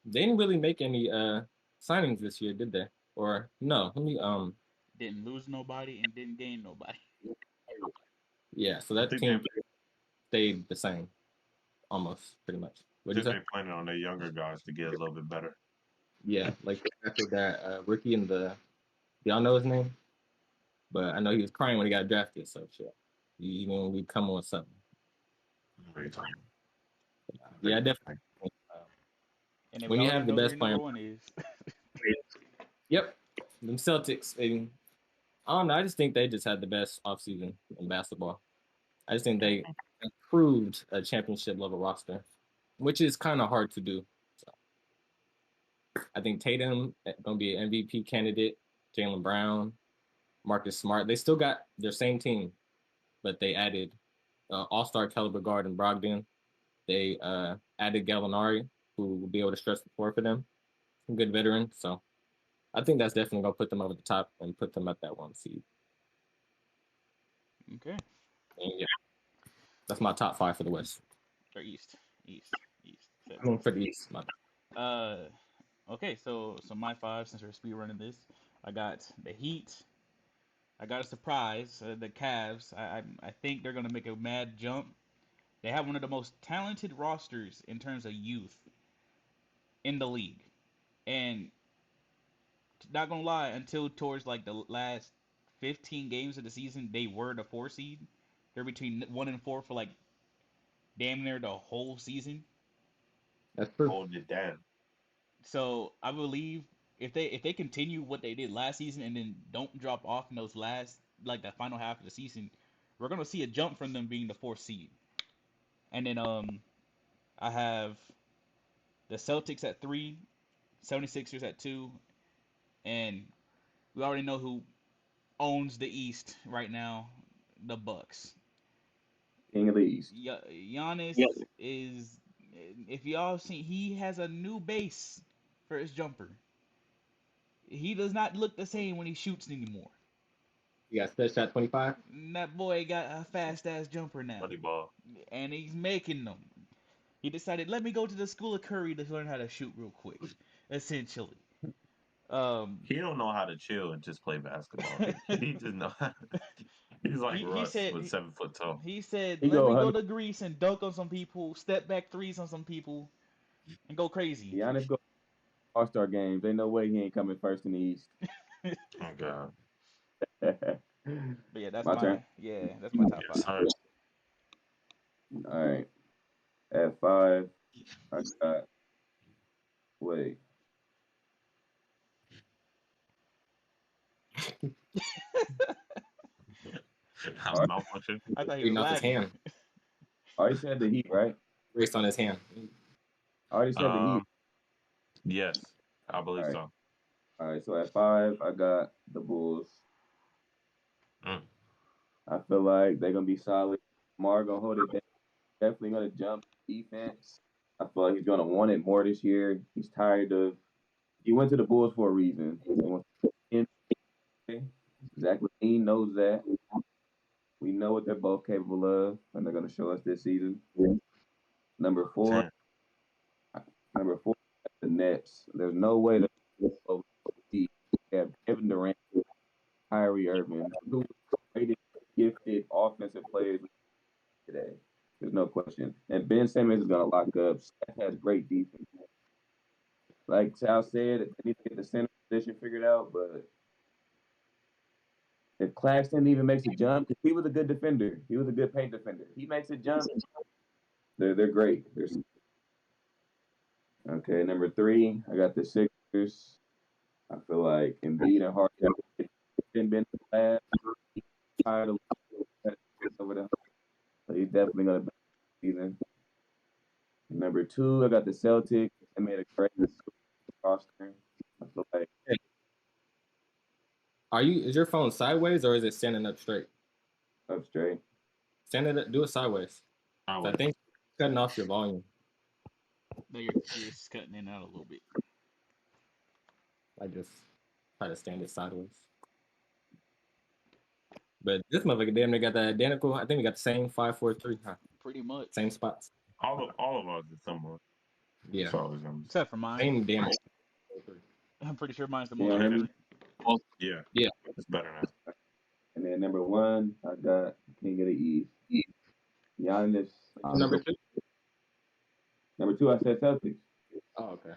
A: they didn't really make any signings this year, did they? Or no? Let me
C: Didn't lose nobody and didn't gain nobody.
A: yeah. So
B: I
A: that
B: think
A: team stayed the same, almost pretty much.
B: I
A: What'd
B: think
A: you say?
B: they're planning on their younger guys to get a little bit better.
A: Yeah, like after that rookie in the. Do y'all know his name? But I know he was crying when he got drafted. So shit, even when we come on something.
B: What are you talking
A: Yeah, I
B: about?
A: definitely. Uh,
C: And then we
A: when you
C: already
A: have the
C: know who your
A: best player,
C: number one is.
A: yep, them Celtics. I don't know. I just think they just had the best offseason in basketball. I just think they improved a championship level roster, which is kind of hard to do. So I think Tatum gonna be an MVP candidate. Jaylen Brown, Marcus Smart. They still got their same team, but they added All-Star caliber guard in Brogdon. They added Gallinari, who will be able to stretch the floor for them. A good veteran. So I think that's definitely gonna put them over the top and put them at that one seed.
C: Okay.
A: And yeah, that's my top five for the West.
C: Or East. Said
A: I mean,
C: West.
A: for the East, my
C: Uh, okay. So my five, since we're speed running this, I got the Heat. I got a surprise. The Cavs. I think they're gonna make a mad jump. They have one of the most talented rosters in terms of youth in the league, and not gonna lie, until towards like the last 15 games of the season, they were the 4 seed. They're between 1 and 4 for like damn near the whole season.
A: that's true.
B: Hold it down.
C: So I believe if they continue what they did last season and then don't drop off in those last like the final half of the season, we're gonna see a jump from them being the 4th seed. And then I have the Celtics at 3, 76ers at 2, and we already know who owns the East right now, the Bucks.
D: King of the East.
C: Giannis is, if y'all seen, he has a new base for his jumper. He does not look the same when he shoots anymore.
A: You got Stretch at 25.
C: That boy got a fast ass jumper now,
B: Buddy ball.
C: and he's making them. He decided, let me go to the school of Curry to learn how to shoot real quick. Essentially, um,
B: He don't know how to chill and just play basketball. He just know. He's like
C: he
B: Russ,
C: said
B: but 7 foot tall.
C: he said,
D: He
C: let
D: go
C: me go
D: 100.
C: to Greece and dunk on some people, step back threes on some people, and go crazy.
D: Giannis go All Star games. Ain't no way he ain't coming first in the East.
B: Oh God.
C: But yeah, that's
D: My turn.
C: my top
B: Yes,
C: five.
B: sir.
D: All right. At five, I got wait.
B: How's
D: All right.
B: malfunction?
C: I thought he was
A: Reading off his
C: lagging.
A: hand,
D: I already said the Heat, right?
A: based on his hand.
D: I already said the Heat.
B: Um, yes, I
D: All
B: believe
D: right.
B: so.
D: All right. So at five, I got the Bulls.
B: Mm.
D: I feel like they're gonna be solid. Mar gonna hold it down. Definitely gonna jump defense. I feel like he's gonna want it more this year. He's tired of. He went to the Bulls for a reason. He wants to win. Zach Levine knows that. We know what they're both capable of, and they're gonna show us this season. Number four,
B: 10.
D: number four, the Nets. There's no way that they have Kevin Durant, Kyrie Irving, who are the greatest gifted offensive players today. There's no question. And Ben Simmons is gonna lock up. Steph has great defense. Like Sal said, they need to get the center position figured out. But if Claxton even makes a jump, because he was a good defender, he was a good paint defender. He makes a jump, they're great. Okay. Number three, I got the Sixers. I feel like Embiid and Harden been in the last tired of over the. So he's definitely gonna be season. Number two, I got the Celtics. They made a great roster. I feel like
A: Hey, is your phone sideways or is it standing up straight?
D: up straight.
A: Stand it up, do it sideways.
B: I
A: So I
B: would.
A: think cutting off your volume.
C: No, you're just cutting in and out a little bit.
A: I just try to stand it sideways. But this motherfucker damn near got the identical. I think we got the same 5-4-3, huh?
C: Pretty much.
A: Same spots.
B: All of ours is similar.
A: Yeah.
B: So it's
C: Except for mine.
A: Same damn.
C: I'm pretty sure mine's the
D: You
C: most
D: know what I mean?
C: different.
B: yeah,
A: Yeah.
B: it's better now.
D: And then number one, I got King of the East. Giannis.
A: Number two.
D: Number two, I said Celtics.
A: Oh, okay.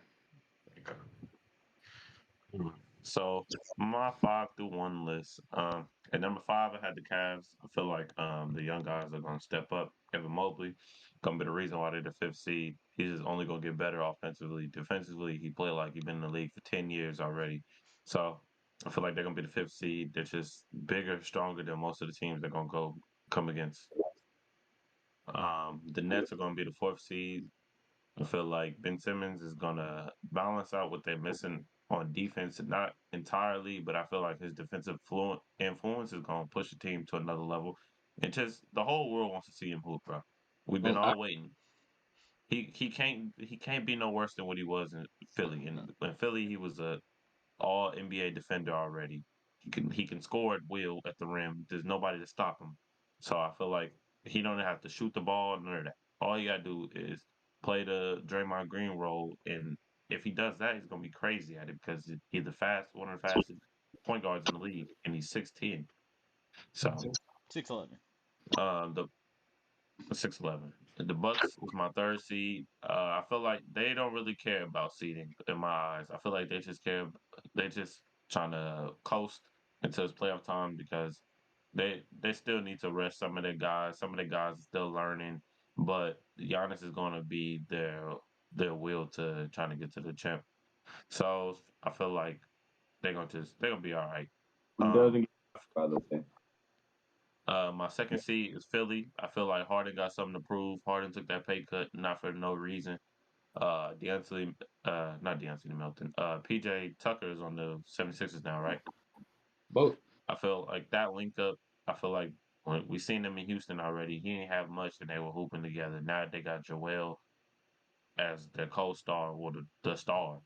B: So my 5-1 list. At number five, I had the Cavs. I feel like the young guys are gonna step up. Evan Mobley gonna be the reason why they're the fifth seed. He's just only gonna get better offensively. Defensively, he played like he's been in the league for 10 years already. So I feel like they're gonna be the fifth seed. They're just bigger, stronger than most of the teams they're gonna go come against. The Nets are gonna be the fourth seed. I feel like Ben Simmons is gonna balance out what they're missing on defense, not entirely, but I feel like his defensive influence is gonna push the team to another level. And just the whole world wants to see him hoop, bro. We've been
A: Oh,
B: all waiting. He can't be no worse than what he was in Philly.
C: No.
B: And in Philly, he was a all NBA defender already. He can score at will at the rim. There's nobody to stop him. So I feel like he don't have to shoot the ball, none of that. All he gotta do is play the Draymond Green role, and if he does that, he's gonna be crazy at it because he's one of the fastest point guards in the league, and he's 6'10". So
C: 6'11".
B: the 6'11". The Bucks was my third seed. I feel like they don't really care about seeding in my eyes. I feel like they just trying to coast until it's playoff time because they still need to rest some of their guys. Some of their guys are still learning, but Giannis is going to be their will to trying to get to the champ. So I feel like they're gonna be all right.
D: Who
B: Um,
D: doesn't get by the way?
B: my second seed is Philly. I feel like Harden got something to prove. Harden took that pay cut not for no reason. Deontay, not Deontay Melton. PJ Tucker is on the 76ers now, right?
A: both.
B: I feel like that link up. I feel like when we seen them in Houston already, he didn't have much and they were hooping together. Now they got Joel as their co-star or the star,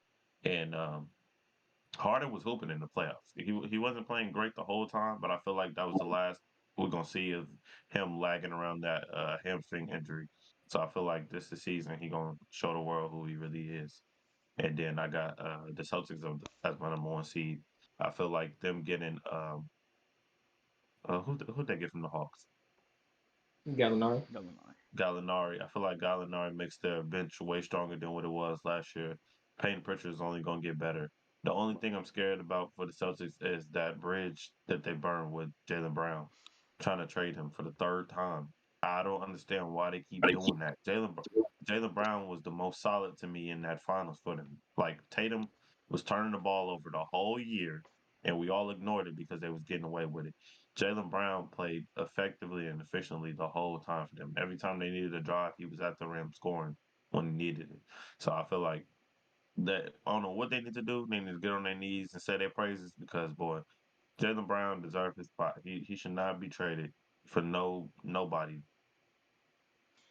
B: and Harden was hooping in the playoffs. He wasn't playing great the whole time, but I feel like that was the last we're gonna see of him lagging around that hamstring injury. So I feel like this is the season he gonna show the world who he really is. And then I got the Celtics as my number one seed. I feel like them getting who they get from the Hawks?
A: Gallinari.
C: Gallinari.
B: Gallinari. I feel like Gallinari makes their bench way stronger than what it was last year. Payton Pritchard is only going to get better. The only thing I'm scared about for the Celtics is that bridge that they burned with Jaylen Brown, trying to trade him for the third time. I don't understand why they keep doing that. Jaylen Brown was the most solid to me in that finals for them. Like Tatum was turning the ball over the whole year, and we all ignored it because they was getting away with it. Jaylen Brown played effectively and efficiently the whole time for them. Every time they needed a drive, he was at the rim scoring when he needed it. So I feel like that I don't know what they need to do. They need to get on their knees and say their praises because boy, Jaylen Brown deserves his spot. He should not be traded for nobody.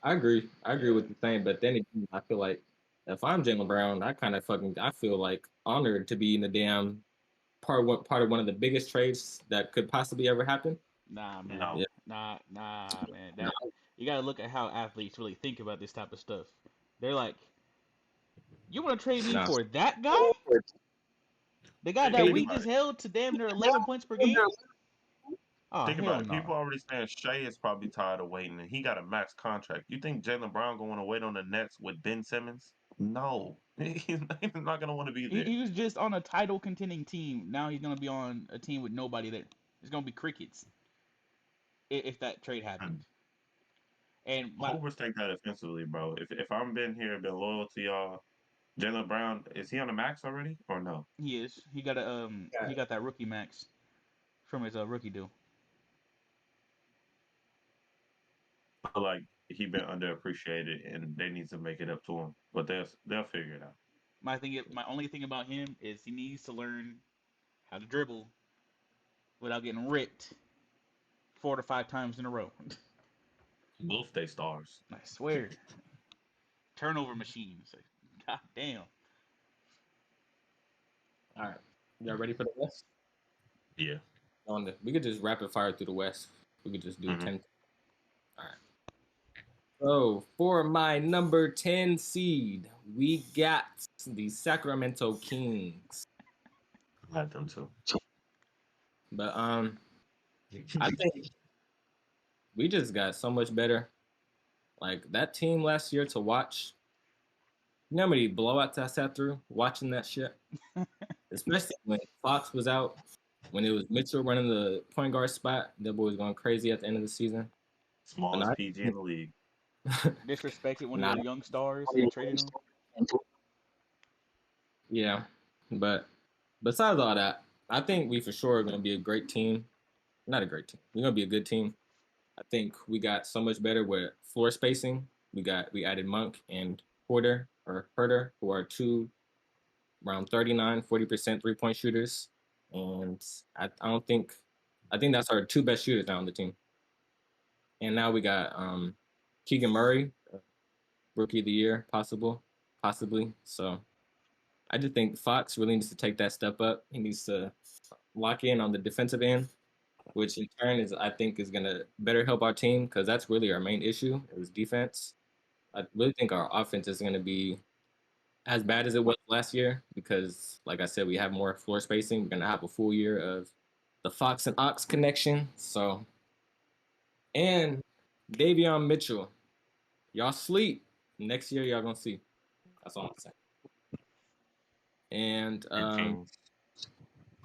A: I agree. I agree
C: Yeah.
A: with the saying, but then again, I feel like if I'm Jalen Brown, I feel like honored to be in the damn part of one of the biggest trades that could possibly ever happen.
C: Nah, man.
B: No,
A: Yeah.
C: Nah, man. That you gotta look at how athletes really think about this type of stuff. They're like, you want to trade me
A: Nah.
C: for that guy? The guy
B: they
C: that
B: think
C: we
A: KD.
B: about
C: just
B: it.
C: held to damn near 11 points per game? Oh
B: Think about
C: hell
B: it. People
C: no.
B: already saying Shea is probably tired of waiting, and he got a max contract. You think Jalen Brown going to wait on the Nets with Ben Simmons? No, he's not going to want to be
C: He,
B: there.
C: he was just on a title contending team. Now he's gonna be on a team with nobody that is gonna be crickets if that trade happens. And my
B: Overthink that offensively, bro. If I'm been here, been loyal to y'all, Jalen Brown is he on the max already or no?
C: he got that rookie max from his rookie deal.
B: I feel like he been underappreciated, and they need to make it up to him. But they'll figure it out.
C: My only thing about him is he needs to learn how to dribble without getting ripped 4 to 5 times in a row.
B: Both they stars.
C: I swear, turnover machines. Like, God damn.
A: All right, y'all ready for the West?
B: Yeah.
A: We could just rapid fire through the West. We could just do
B: Hmm.
A: 10. All right. So for my number 10 seed, we got the Sacramento Kings.
B: I had them too.
A: But I think we just got so much better. Like that team last year to watch. You know how many blowouts I sat through watching that shit? Especially when Fox was out, when it was Mitchell running the point guard spot, that boy was going crazy at the end of the season. But
B: Smallest
A: not,
B: PG in the league.
C: Disrespected one of their
A: not
C: young stars and traded him.
A: yeah. But besides all that, I think we for sure are going to be a great team. Not a great team. We're going to be a good team. I think we got so much better with floor spacing. We added Monk and Herder, who are two around 39-40% 3-point shooters. And I don't think I think that's our two best shooters now on the team. And now we got Keegan Murray, rookie of the year, possibly. So I just think Fox really needs to take that step up. He needs to lock in on the defensive end, which in turn is I think is gonna better help our team because that's really our main issue is defense. I really think our offense is gonna be as bad as it was last year because, like I said, we have more floor spacing. We're gonna have a full year of the Fox and Ox connection. So and Davion Mitchell, y'all sleep. Next year, y'all gonna see. That's all I'm saying. And
B: Your Kings.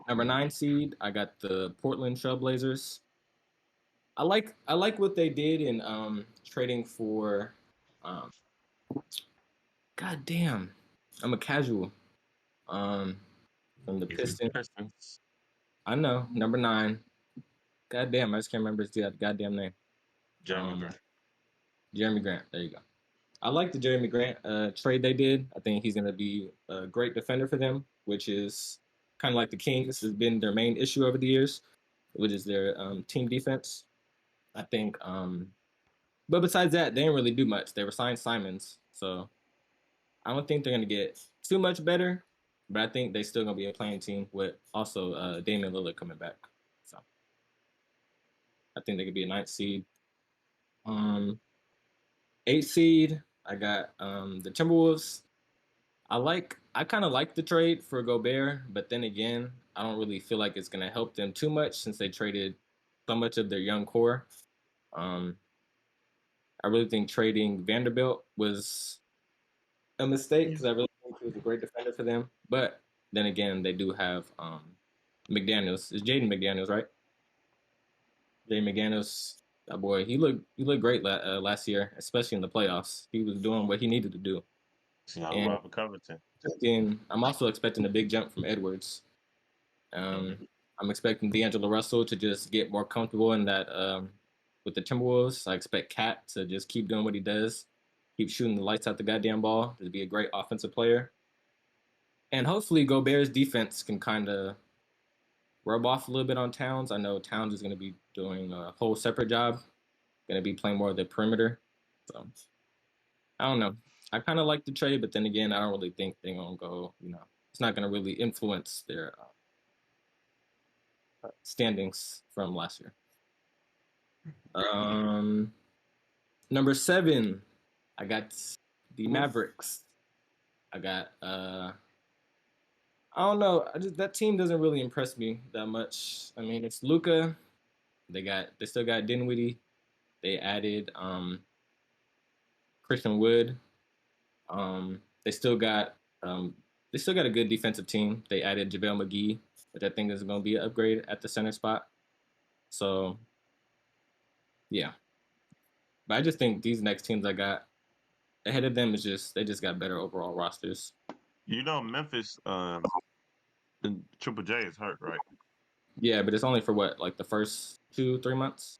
A: number 9 seed, I got the Portland Trailblazers. I like what they did in trading for. Um, God damn, I'm a casual. Um, from the
B: He's
A: Pistons.
B: Pistons.
A: I know number 9. God damn, I just can't remember his goddamn name.
B: Jeremy
A: Um,
B: Grant.
A: Jeremy Grant. There you go. I like the Jeremy Grant trade they did. I think he's going to be a great defender for them, which is kind of like the Kings has been their main issue over the years, which is their team defense. I think, but besides that, they didn't really do much. They were signed Simons, so I don't think they're going to get too much better. But I think they're still going to be a playing team with also Damian Lillard coming back. So I think they could be a 9th seed. Um, 8th seed, I got the Timberwolves. I kind of like the trade for Gobert, but then again, I don't really feel like it's gonna help them too much since they traded so much of their young core. Um, I really think trading Vanderbilt was a mistake because I really think he was a great defender for them. But then again, they do have McDaniels. It's Jaden McDaniels, right? Jaden McDaniels, that boy, he looked great last year, especially in the playoffs. He was doing what he needed to do.
B: It's young
A: And
B: Robert Covington.
A: I'm also expecting a big jump from Edwards.
B: Mhm.
A: I'm expecting D'Angelo Russell to just get more comfortable in that with the Timberwolves. I expect Cat to just keep doing what he does, keep shooting the lights out the goddamn ball, to be a great offensive player. And hopefully Gobert's defense can kind of rub off a little bit on Towns. I know Towns is going to be doing a whole separate job, going to be playing more of the perimeter. So I don't know. I kind of like the trade, but then again, I don't really think they're going to go, it's not going to really influence their standings from last year. Um, Number 7, I got the Mavericks. I got I don't know. That team doesn't really impress me that much. I mean, it's Luca. They still got Dinwiddie. They added Christian Wood. They still got um, they still got a good defensive team. They added JaVale McGee, which I think is going to be an upgrade at the center spot. So yeah, but I just think these next teams I got ahead of them is just they just got better overall rosters.
B: Memphis, Triple J is hurt, right?
A: Yeah, but it's only for what like the first 2-3 months.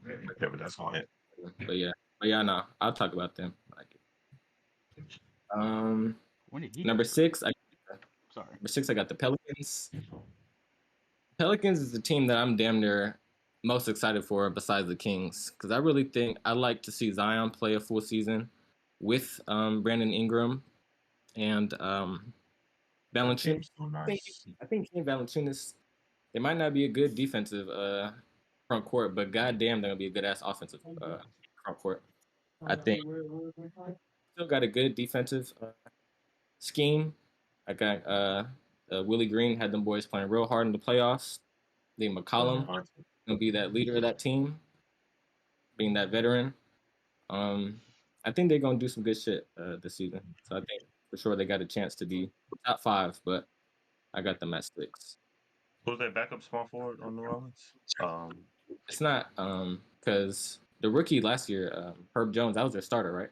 B: Yeah, but that's fine.
A: But yeah, no, I'll talk about them. Like,
C: When did he
A: number
C: get hurt?
A: 6,
C: Sorry.
A: number 6, I got the Pelicans. Pelicans is the team that I'm damn near most excited for besides the Kings because I really think I like to see Zion play a full season with Brandon Ingram and
B: That
A: Valanciunas.
B: team's so
A: I think
B: nice.
A: I think he and Valanciunas they might not be a good defensive front court, but goddamn, they're gonna be a good ass offensive front court. I think still got a good defensive scheme. I got Willie Green had them boys playing real hard in the playoffs. I think McCollum gonna be that leader of that team, being that veteran. Um, I think they're gonna do some good shit this season. So I think for sure they got a chance to be top 5, but I got them at 6.
B: Who's their backup small forward on New Orleans?
A: It's not because the rookie last year, Herb Jones, that was their starter, right?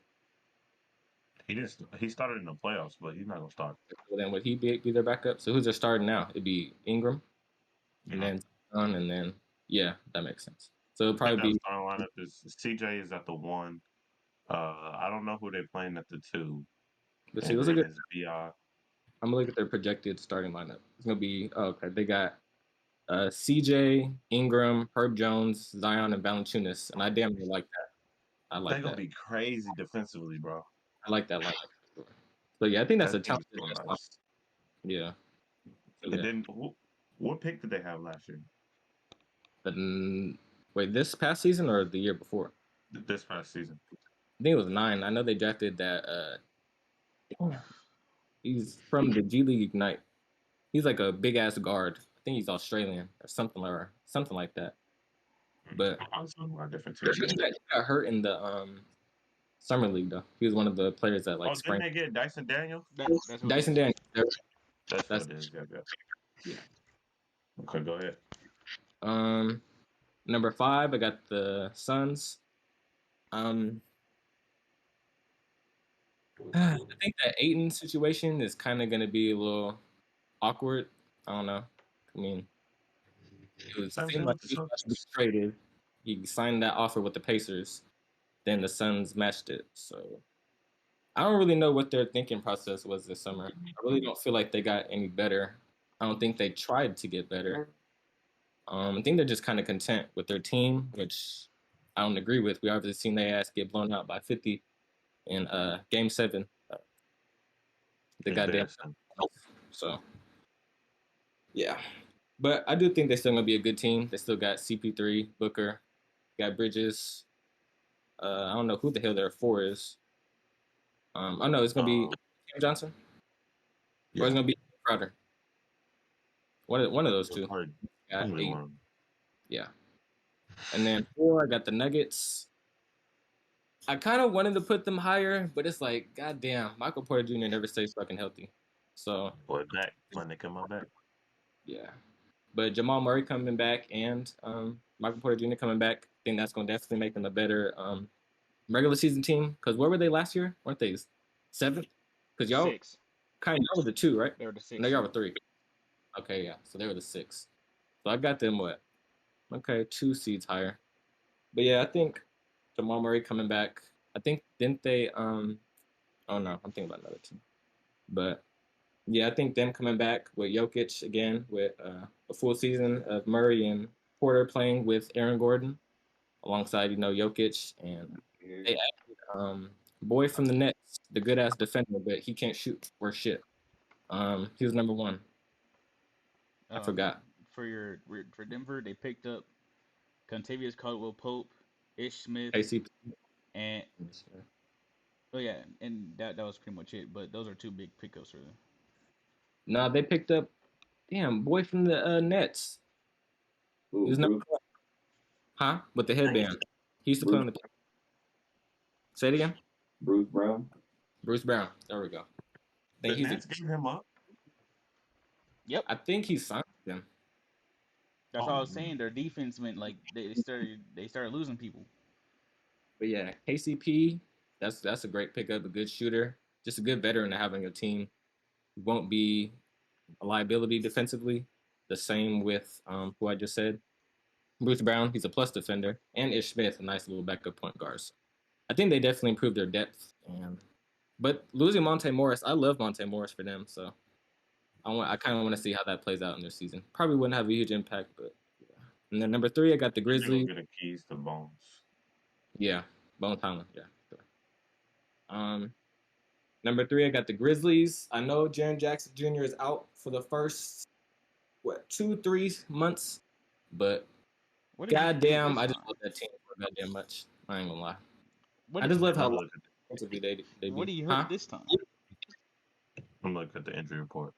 B: He started in the playoffs, but he's not gonna start.
A: So then would he be their backup? So who's their starter now? It'd be Ingram, and
B: Yeah.
A: then Zion, and then yeah, that makes sense. So it'll
B: I think
A: probably
B: that
A: be.
B: starting lineup is CJ is at the 1. I don't know who they're playing at the 2,
A: Let's see.
B: and
A: Let's look
B: then
A: at.
B: it's BI.
A: I'm gonna look at their projected starting lineup. It's gonna be okay. They got CJ, Ingram, Herb Jones, Zion, and Valanciunas, and I damn near like that. I
B: They're
A: like
B: gonna
A: that.
B: be crazy defensively, bro.
A: I like that lineup. So yeah, I think that's a
B: That team is
A: talented
B: so
A: ass lineup.
B: nice.
A: Yeah. So
B: And
A: yeah.
B: then what pick did they have last year?
A: But wait, this past season or the year before?
B: This past season?
A: I think it was 9. I know they drafted that. He's from the G League Ignite. He's like a big ass guard. I think he's Australian or something like that. But
B: I was talking about a different
A: he
B: team then.
A: got hurt in the summer league though. He was one of the players that like
B: Oh, didn't
A: sprained.
B: they get Dyson Daniels?
C: That's who it
A: Dyson
C: is.
A: Daniels.
B: That's
A: That's
B: what it is. Yeah, yeah.
A: yeah.
B: Okay, go ahead.
A: Um, number 5, I got the Suns. Um, I think that Aiton situation is kind of going to be a little awkward. I don't know. I mean,
B: Same
A: seemed
B: thing
A: like
B: with the
A: he was about to be
B: Celtics.
A: traded. He signed that offer with the Pacers. Then the Suns matched it. So I don't really know what their thinking process was this summer. I really don't feel like they got any better. I don't think they tried to get better. I think they're just kind of content with their team, which I don't agree with. We obviously seen their ass get blown out by 50 in Game 7. The goddamn.
B: Embarrassing.
A: So yeah, but I do think they're still gonna be a good team. They still got CP3, Booker, got Bridges. I don't know who the hell their 4 is. I know it's gonna be
B: Um,
A: Cam Johnson or it's
B: yeah,
A: gonna be Crowder. One of those
B: it's
A: two.
B: hard.
A: Got
B: Probably
A: 8.
B: one.
A: Yeah, and then 4, I got the Nuggets. I kind of wanted to put them higher, but it's like, goddamn, Michael Porter Jr. never stays fucking healthy. So
B: Boy, back when they come out back.
A: yeah, but Jamal Murray coming back and Michael Porter Jr. coming back, I think that's gonna definitely make them a better regular season team. Because where were they last year? Weren't they 7th? Because y'all
C: 6.
A: kind of y'all were the 2, right?
C: They were the 6.
A: No, y'all were 3. Okay, yeah. So they were the 6. So I got them what? Okay, 2 seeds higher. But yeah, I think Jamal Murray coming back. I think didn't they? Oh no, I'm thinking about another team. But yeah, I think them coming back with Jokic again with a full season of Murray and Porter playing with Aaron Gordon alongside Jokic and they added boy from the Nets, the good ass defender, but he can't shoot or shit. He was number 1. I forgot.
C: For Denver, they picked up Contavious Caldwell Pope, Ish Smith,
A: KC.
C: and oh yeah, and that was pretty much it. But those are 2 big pickups for them.
A: Nah, they picked up damn boy from the Nets. He
D: Ooh,
A: was number
D: Bruce,
A: one, huh? With the headband. He used to play
D: Bruce,
A: on the. Say it again.
D: Bruce Brown.
A: Bruce Brown. There we go. I
B: The
A: think he's a.
B: Nets gave him up.
C: Yep.
A: I think he's signed with them.
C: That's all I
B: Oh,
C: was saying. Their defense went like they started losing people.
A: But yeah, KCP. That's a great pickup. A good shooter. Just a good veteran to have on your team. Won't be a liability defensively. The same with who I just said. Bruce Brown. He's a plus defender, and Ish Smith, a nice little backup point guard. So I think they definitely improved their depth. And but losing Monte Morris, I love Monte Morris for them. So I kind of want to see how that plays out in their season. Probably wouldn't have a huge impact, but yeah. And then number three, I got the
B: they're gonna
A: Grizzlies.
B: get the keys to Bones.
A: Yeah, Bone Tomlin. Yeah. Sure. Um, Number three, I got the Grizzlies. I know Jaren Jackson Jr. is out for the first 2-3 months, but
C: What did he do
A: goddamn,
C: this
A: I just
C: time?
A: love that team so goddamn much. I ain't gonna lie.
C: What
A: I
C: did
A: just
C: he
A: love
B: I'm
A: how
C: hurt?
B: gonna look at
A: offensively they
C: What
A: be.
C: did he
A: Huh?
C: hurt this time?
B: I'm looking at the injury report.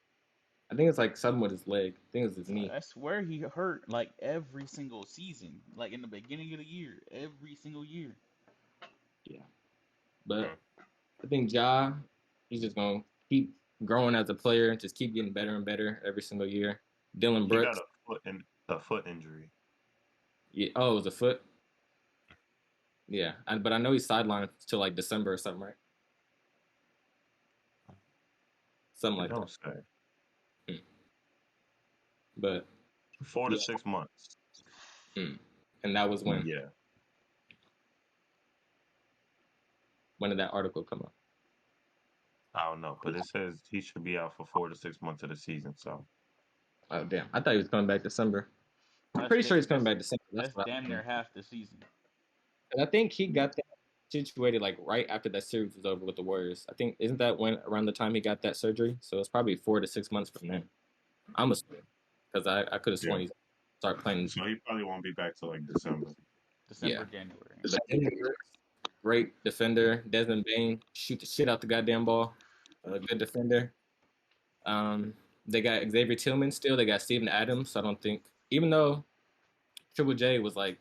A: I think it's like something with his leg. I think it's his knee.
C: I swear he hurt like every single season, like in the beginning of the year, every single year.
A: Yeah, but
B: Hmm.
A: I think Ja, he's just gonna keep growing as a player, just keep getting better and better every single year. Dylan
B: He got
A: Brooks,
B: a foot injury.
A: yeah, oh, it was a foot. Yeah, but I know he's sidelined till like December or something, right? Something
B: It
A: like that.
B: don't say.
A: Hmm. But
B: 4 to
A: yeah,
B: 6 months.
A: hmm. And that was
B: Yeah,
A: when did that article come up?
B: I don't know, but it says he should be out for 4 to 6 months of the season. So
A: Oh damn, I thought he was coming back December. I'm
C: That's
A: pretty
C: da-
A: sure he's coming
C: that's
A: back December. That's
C: that's
A: what
C: damn
A: I.
C: near half the season.
A: And I think he got that situated like right after that series was over with the Warriors. I think isn't that when around the time he got that surgery? So it's probably 4 to 6 months from then. I'm assuming because I could have
B: yeah,
A: sworn he started playing.
B: so he probably won't be back till like December.
A: Yeah,
C: December, January.
A: but great defender. Desmond Bain shoot the shit out the goddamn ball. A good defender. Um, they got Xavier Tillman still. They got Steven Adams. So I don't think even though Triple J was like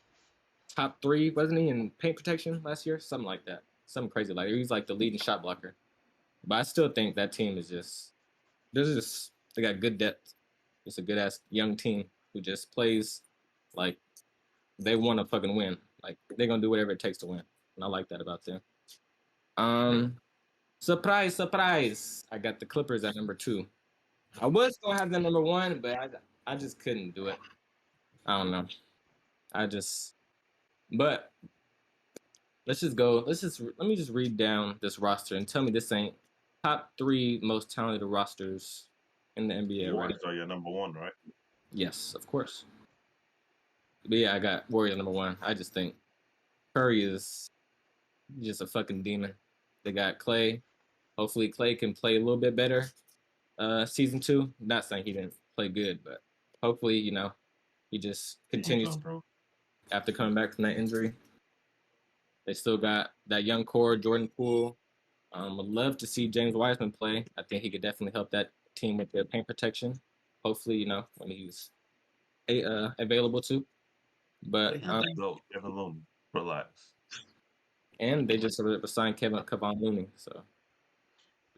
A: top three, wasn't he, in paint protection last year? Something like that. Something crazy like he's like the leading shot blocker. But I still think that team is just there's just they got good depth. It's a good ass young team who just plays like they want to fucking win. Like they're gonna do whatever it takes to win, and I like that about them.
B: Hmm.
A: Um, Surprise, surprise! I got the Clippers at number two. I was gonna have them number one, but I just couldn't do it. I don't know. I just but let's just go. Let me just read down this roster and tell me this ain't top three most talented rosters in the NBA already.
B: Warriors are your number one, right?
A: Yes, of course. But yeah, I got Warriors number one. I just think Curry is just a fucking demon. They got Clay. Hopefully Clay can play a little bit better. Season two. Not saying he didn't play good, but hopefully, he just
B: What's
A: continues
B: up, bro?
A: after coming back from that injury. They still got that young core, Jordan Poole. Would love to see James Wiseman play. I think he could definitely help that team with their paint protection. Hopefully, when he's available to.
B: They
A: But
B: got the goat, Kevin Looney. Relax.
A: and they just signed Kevon Looney. So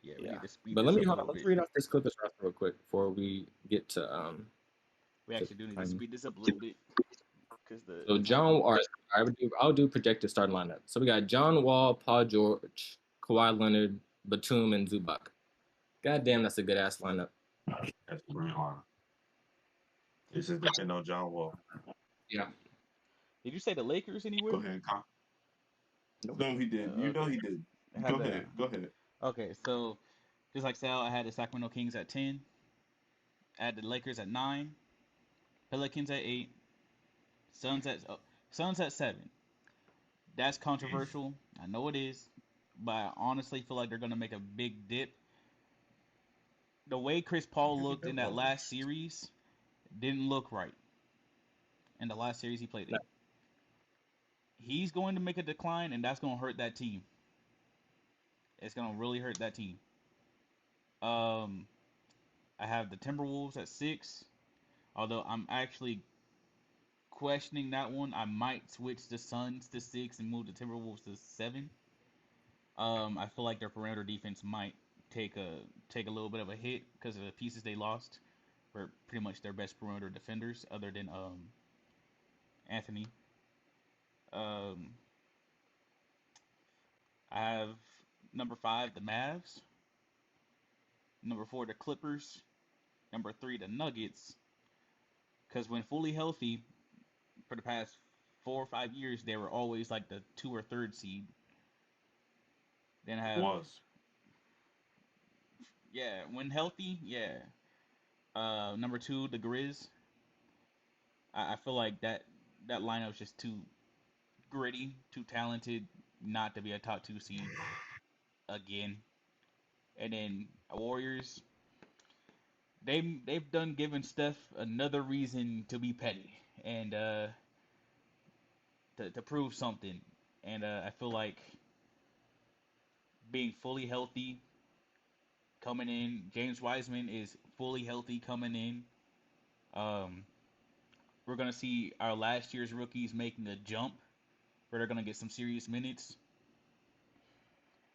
C: Yeah, we
A: yeah.
C: need to speed
A: But let
C: this
A: me
C: up a
A: hold on.
C: little
A: Let's
C: bit.
A: read off this Clippers roster real quick before we get
C: We
A: to
C: actually do need to
A: time.
C: speed this up a little bit because
A: So
C: the time.
A: I'll do projected starting lineup. So we got John Wall, Paul George, Kawhi Leonard, Batum, and Zubac. God damn, that's a good ass lineup.
B: That's a great line. This is depending on John Wall.
A: Yeah.
C: Did you say the Lakers
B: Go
C: anywhere?
B: ahead, Con. No, he did. You know
C: Okay.
B: he did.
C: I
B: Go
C: had the
B: ahead. Go ahead.
C: okay. So just like Sal, I had the Sacramento Kings at 10. I had the Lakers at 9. Pelicans at 8. Suns at 7. That's
B: Jeez.
C: controversial. I know it is, but I honestly feel like they're gonna make a big dip. The way Chris Paul
B: Give me
C: looked
B: that
C: in that
B: ball.
C: last series didn't look right in the last series he played
A: No.
C: in. He's going to make a decline, and that's going to hurt that team. It's going to really hurt that team. Um, I have the Timberwolves at 6, although I'm actually questioning that one. I might switch the Suns to 6 and move the Timberwolves to 7. I feel like their perimeter defense might take a little bit of a hit because of the pieces they lost. Were pretty much their best perimeter defenders, other than Anthony. Um, I have number 5 the Mavs, number 4 the Clippers, number 3 the Nuggets. Because when fully healthy, for the past 4 or 5 years, they were always like the 2 or 3 seed. Then I have,
B: Was.
C: yeah, when healthy, yeah. Number 2 the Grizz. I feel like that lineup's just too gritty, too talented, not to be a top 2 seed again. And then Warriors, they've done given Steph another reason to be petty and to prove something. And I feel like being fully healthy coming in, James Wiseman is fully healthy coming in. Um, we're gonna see our last year's rookies making a jump where they're gonna get some serious minutes.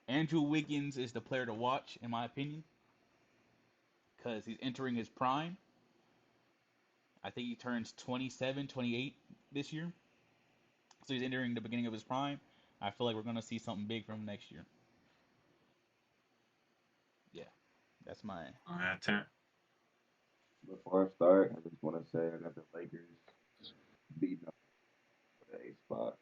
C: Andrew Wiggins is the player to watch, in my opinion, because he's entering his prime. I think he turns 27, 28 this year. So he's entering the beginning of his prime. I feel like we're going to see something big from him next year. Yeah, that's my.
B: All right, Terrence.
D: Before I start, I just want to say I got the Lakers beating up for the 8th spot.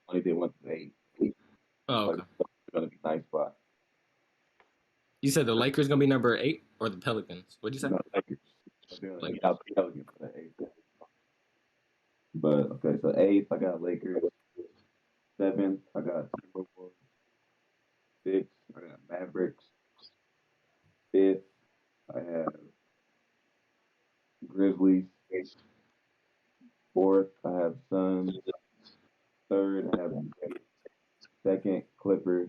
D: Only they went to the 8th.
A: Oh,
D: Like,
A: okay.
D: it's going to be 9th spot.
A: You said the Lakers gonna be number 8 or the Pelicans? What'd you say?
D: No, Lakers. They're going to
A: Lakers.
D: beat out the Pelicans for the 8th. But, okay, so 8th, I got Lakers. 7th, I got Timberwolves. 6th, I got Mavericks. 5th, I have Grizzlies. 4th, I have Suns. 3rd, I have Nuggets. 2nd, Clippers.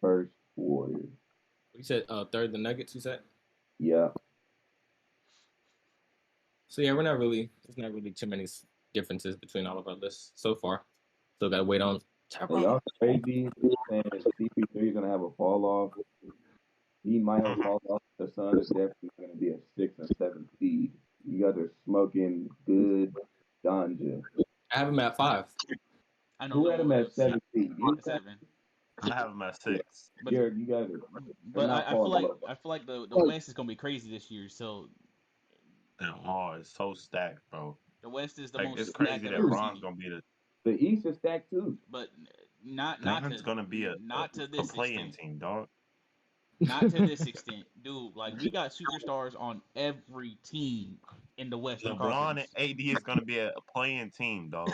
D: 1st, Warriors.
A: You said third the Nuggets. You said.
D: Yeah.
A: So yeah, there's not really too many differences between all of our lists so far. Still gotta wait on
D: And
A: Tyrone.
D: y'all crazy saying CP3 is going to have a fall off. He might have a fall off. The Sun is definitely going to be a 6th and 7th seed. You guys are smoking good ganja.
A: I have him at 5.
C: I know
D: Who had him at
C: it's
D: 7th seed? You?
C: 7,
B: I have him at 6.
C: but
D: You guys are
C: but
D: not
C: I feel
D: falling
C: like
D: off.
C: the West is gonna be crazy this year. So
B: It's so stacked, bro.
C: the West is the
B: Like,
C: most
B: it's
C: stacked
B: crazy
C: I've
B: that
C: ever
B: Bron's
C: seen it.
B: gonna be the
D: The East is stacked too.
C: But
B: Bron's gonna be
C: not to
B: a
C: this
B: play-in
C: extent.
B: team, dog.
C: Not to this extent, dude. Like we got superstars on every team in the Western
B: LeBron and
C: Conference.
B: AD is gonna be a playing team, dog.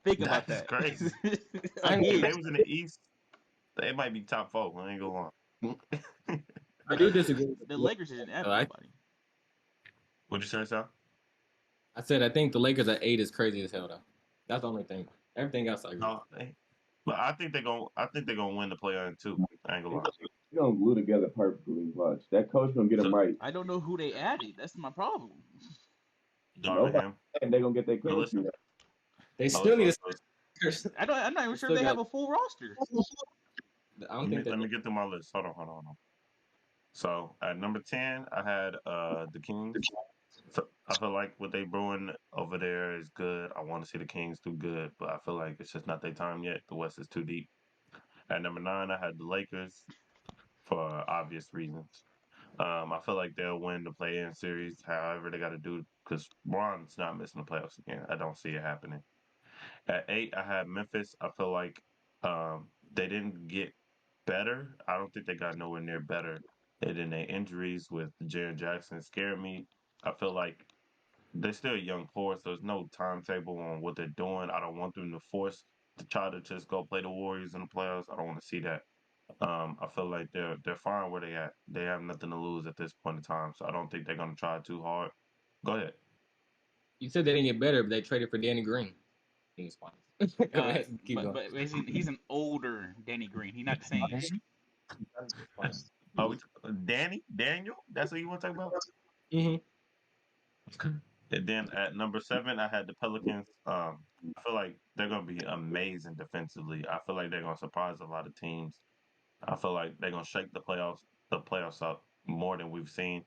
C: Think about
B: That is
C: that.
B: crazy.
A: I ain't
B: If
A: gonna
C: Again,
B: they was in the East, they might be top 4. I ain't gonna lie.
A: I do disagree with
C: the
A: the
C: Lakers didn't have
A: so
C: nobody.
B: What'd you say, Sal?
A: I said I think the Lakers at 8 is crazy as hell though. That's the only thing. Everything else I agree.
B: No, but I think they're gonna win the play-in too. I ain't gonna lie.
D: They're going to glue together perfectly. Watch. That coach going to get them
B: So
D: right.
C: I don't know who they added. That's my problem.
D: Nobody.
B: Darvingham.
D: And they're going to get their
B: But
D: chemistry
B: listen,
D: right.
A: They
B: but
A: still
B: listen,
A: need
B: listen,
A: a.
C: I'm not even
A: They
C: sure if
A: still
C: they have
A: got.
C: a full roster.
A: I don't
B: let me
A: think they
B: let
A: do.
B: me get through my list. Hold on. So at number 10, I had the Kings. So I feel like what they brewing over there is good. I want to see the Kings do good, but I feel like it's just not their time yet. The West is too deep. At number 9, I had the Lakers for obvious reasons. I feel like they'll win the play-in series. However, they got to do because Bron's not missing the playoffs again. I don't see it happening. At 8, I had Memphis. I feel like they didn't get better. I don't think they got nowhere near better. And then their injuries with Jaren Jackson scared me. I feel like they're still a young core, so there's no timetable on what they're doing. I don't want them to force to try to just go play the Warriors in the playoffs. I don't want to see that. I feel like they're fine where they at. They have nothing to lose at this point in time, so I don't think they're gonna try too hard. Go ahead.
A: You said they didn't get better, but they traded for Danny Green. He's fine. Go ahead, keep going.
C: But he's an older Danny Green. He's not the same.
A: That's fine.
B: Oh, Daniel? That's what you want to talk about?
A: Mm-hmm.
B: And then at number 7, I had the Pelicans. I feel like they're gonna be amazing defensively. I feel like they're gonna surprise a lot of teams. I feel like they're gonna shake the playoffs up more than we've seen,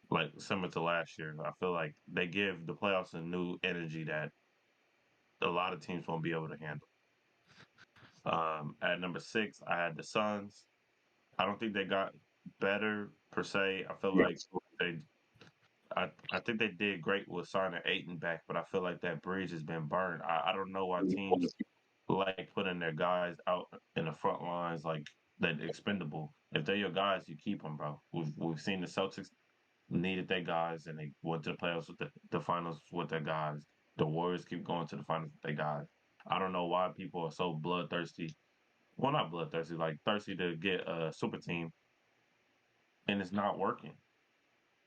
B: like similar to last year. I feel like they give the playoffs a new energy that a lot of teams won't be able to handle. At number 6, I had the Suns. I don't think they got better per se. I feel like they I think they did great with signing Aiton back, but I feel like that bridge has been burned. I don't know why teams like putting their guys out in the front lines like that expendable. If they're your guys, you keep them, bro. We've seen the Celtics needed their guys and they went to the playoffs with the finals with their guys. The Warriors keep going to the finals with their guys. I don't know why people are so bloodthirsty. Well, not bloodthirsty, like thirsty to get a super team, and it's not working.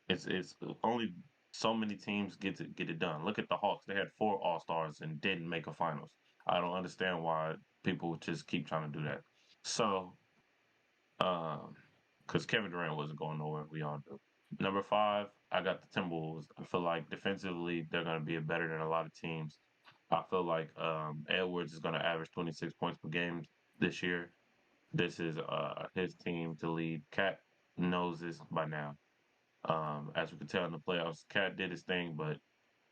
B: It's only so many teams get it done. Look at the Hawks; they had 4 All-Stars and didn't make a finals. I don't understand why people just keep trying to do that. So, um, because Kevin Durant wasn't going nowhere, we all do. Number 5, I got the Timberwolves. I feel like defensively they're going to be better than a lot of teams. I feel like Edwards is going to average 26 points per game this year. This is his team to lead. Cat knows this by now. As we could tell in the playoffs, Cat did his thing, but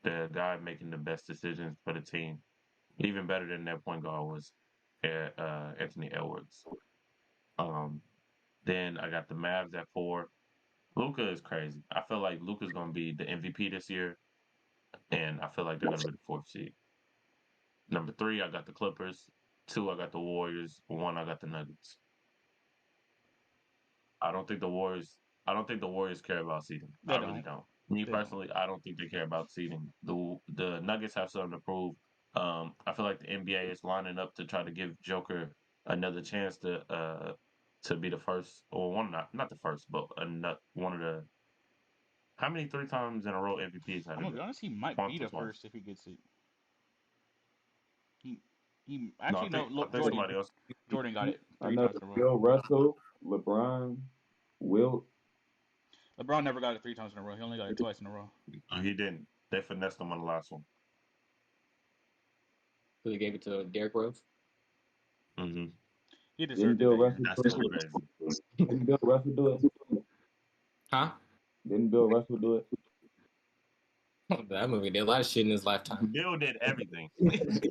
B: the guy making the best decisions for the team, even better than that point guard was Anthony Edwards. Um, then I got the Mavs at 4. Luca is crazy. I feel like Luca's going to be the MVP this year, and I feel like they're going to be the 4th seed. Number 3, I got the Clippers. 2, I got the Warriors. 1, I got the Nuggets. I don't think the Warriors. I don't think the Warriors care about seeding.
C: They
B: I really
C: don't.
B: don't. Me
C: They don't.
B: personally, I don't think they care about seeding. The Nuggets have something to prove. I feel like the NBA is lining up to try to give Joker another chance to be the first, or one not the first, but one of the how many 3 times in a row MVPs had
C: I'm
B: it
C: gonna be
B: been?
C: honest. He might
B: Once
C: be
B: or
C: the
B: twice?
C: first if he gets it. He he
B: No,
C: actually no.
B: I think
C: Jordan
B: somebody else.
C: Jordan got it
D: I
C: three
D: know
C: times in a row.
D: Bill Russell, LeBron, Wilt.
C: LeBron never got it 3 times in a row. He only got it twice in a row.
B: He didn't. They finessed him on the last one.
A: So they gave it to Derrick Rose.
B: Hmm
C: He
D: Didn't
C: deserved it
D: Bill
C: that year.
D: Russell
B: That's
D: do
B: still
D: it?
B: crazy.
D: Didn't Bill Russell do it?
A: Huh?
D: Didn't Bill Russell do it?
A: That movie did a lot of shit in his lifetime.
B: Bill did everything. Did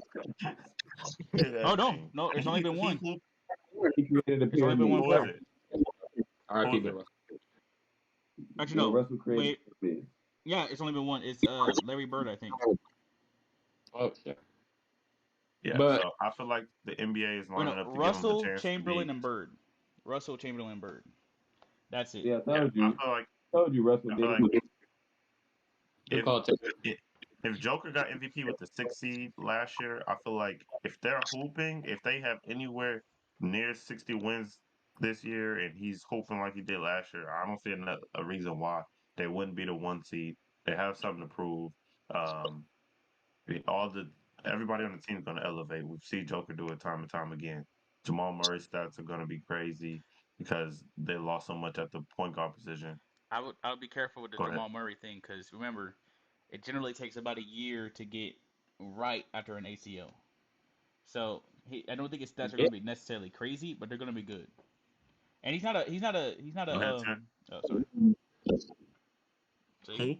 C: Oh no,
B: everything.
C: no. It's only
B: He
C: been
B: he
C: one.
B: who
D: He created the
C: It's only been one
B: who
D: pyramid.
B: was
C: player.
B: it? Who
A: R.I.P.
B: was
A: Bill
B: it?
A: Russell.
C: Actually,
D: Bill
C: no.
D: Russell created
C: Wait.
D: the pyramid.
C: Yeah, it's only been one. It's Larry Bird, I think.
A: Oh yeah.
B: Yeah,
A: But
B: so I feel like the NBA is
C: Or no,
B: lining up to give him a
C: Russell,
B: chance to
C: Chamberlain,
B: be.
C: and Bird. Russell, Chamberlain, Bird. That's it.
D: Yeah, I
B: Yeah,
D: told you. Russell
B: I
D: did
B: feel
D: it.
B: like
A: good
B: if
A: call too.
B: if if Joker got MVP with the 6th seed last year, I feel like if they're hooping, if they have anywhere near 60 wins this year, and he's hooping like he did last year, I don't see a reason why they wouldn't be the 1 seed. They have something to prove. Um, all the everybody on the team is going to elevate. We've seen Joker do it time and time again. Jamal Murray's stats are going to be crazy because they lost so much at the point guard position.
C: I would be careful with the
B: Go ahead.
C: Jamal Murray thing because remember, it generally takes about a year to get right after an ACL. So I don't think his stats are
A: Yeah.
C: going to be necessarily crazy, but they're going to be good. And he's not a
B: Go ahead, Ted.
C: oh sorry. See,
B: Who?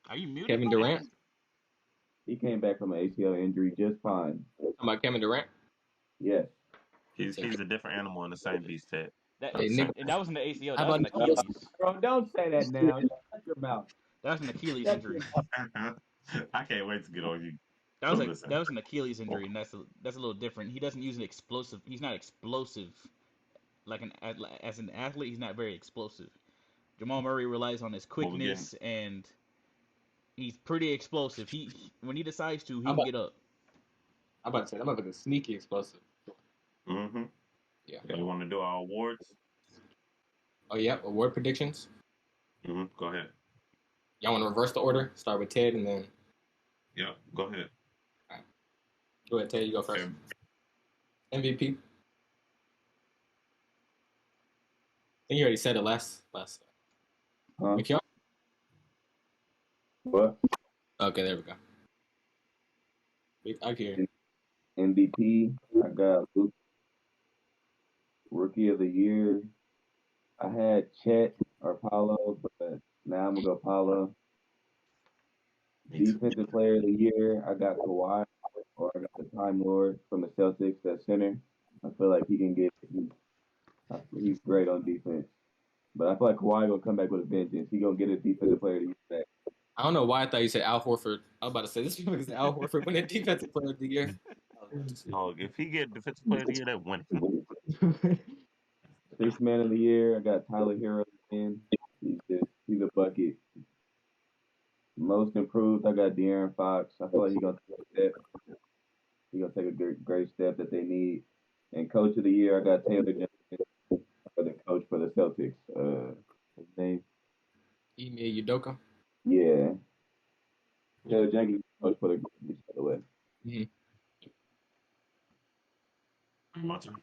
C: are you muted,
A: Kevin
C: buddy?
A: Durant.
D: He came back from an ACL injury just fine.
A: Talking about Kevin Durant.
D: Yes.
B: He's a different animal in the same beast, Ted.
C: That
B: Not
A: Hey
B: the
A: Nick,
B: same
C: and that
B: person.
C: was an ACL.
A: how
C: That was
A: about
C: an Achilles.
D: Bro, don't say that now. Shut your mouth.
C: That was an Achilles
D: Shut your
C: injury.
B: I can't wait to get on you.
C: That was
B: But
C: a
B: listen,
C: that was an Achilles injury, and that's a little different. He doesn't use an explosive. He's not explosive like as an athlete. He's not very explosive. Jamal Murray relies on his
B: what we getting?
C: quickness, and he's pretty explosive. When he decides to, he
A: I'm
C: can
A: about,
C: get up.
A: I'm about to say that motherfucker's sneaky explosive.
B: Mm-hmm.
A: Yeah.
B: So you want to do our awards?
A: Oh yeah. Award predictions.
B: Mm-hmm. Go ahead.
A: Y'all want to reverse the order? Start with Ted and then.
B: Yeah, go ahead.
A: All right. Go ahead, Ted. You go first.
B: Okay.
A: MVP. I think you already said it last.
D: Huh?
A: McKeon?
D: What?
A: Okay, there we go. I can hear.
D: MVP. I got Luke, Rookie of the Year. I had Chet or Paulo, but now I'm gonna go Paulo.
B: Me too.
D: Defensive Player of the Year. I got Kawhi, or I got the Time Lord from the Celtics at center. I feel like he can get. He's great on defense, but I feel like Kawhi gonna come back with a vengeance. He gonna get a Defensive Player of the Year back.
A: I don't know why I thought you said Al Horford. I was about to say this because Al Horford winning defensive player of the year.
B: No, if he get defensive player of the year, that win.
D: Sixth Man of the Year. I got Tyler Hero again. He's a bucket. Most improved. I got De'Aaron Fox. I feel like he's gonna take a step. He's gonna take a great step that they need. And Coach of the Year, I got Taylor Johnson, the coach for the Celtics. His name?
A: Ime Udoka.
D: Yeah, Taylor Jenkins, coach for the Grizzlies, by the way.
A: Mm-hmm.
B: My turn.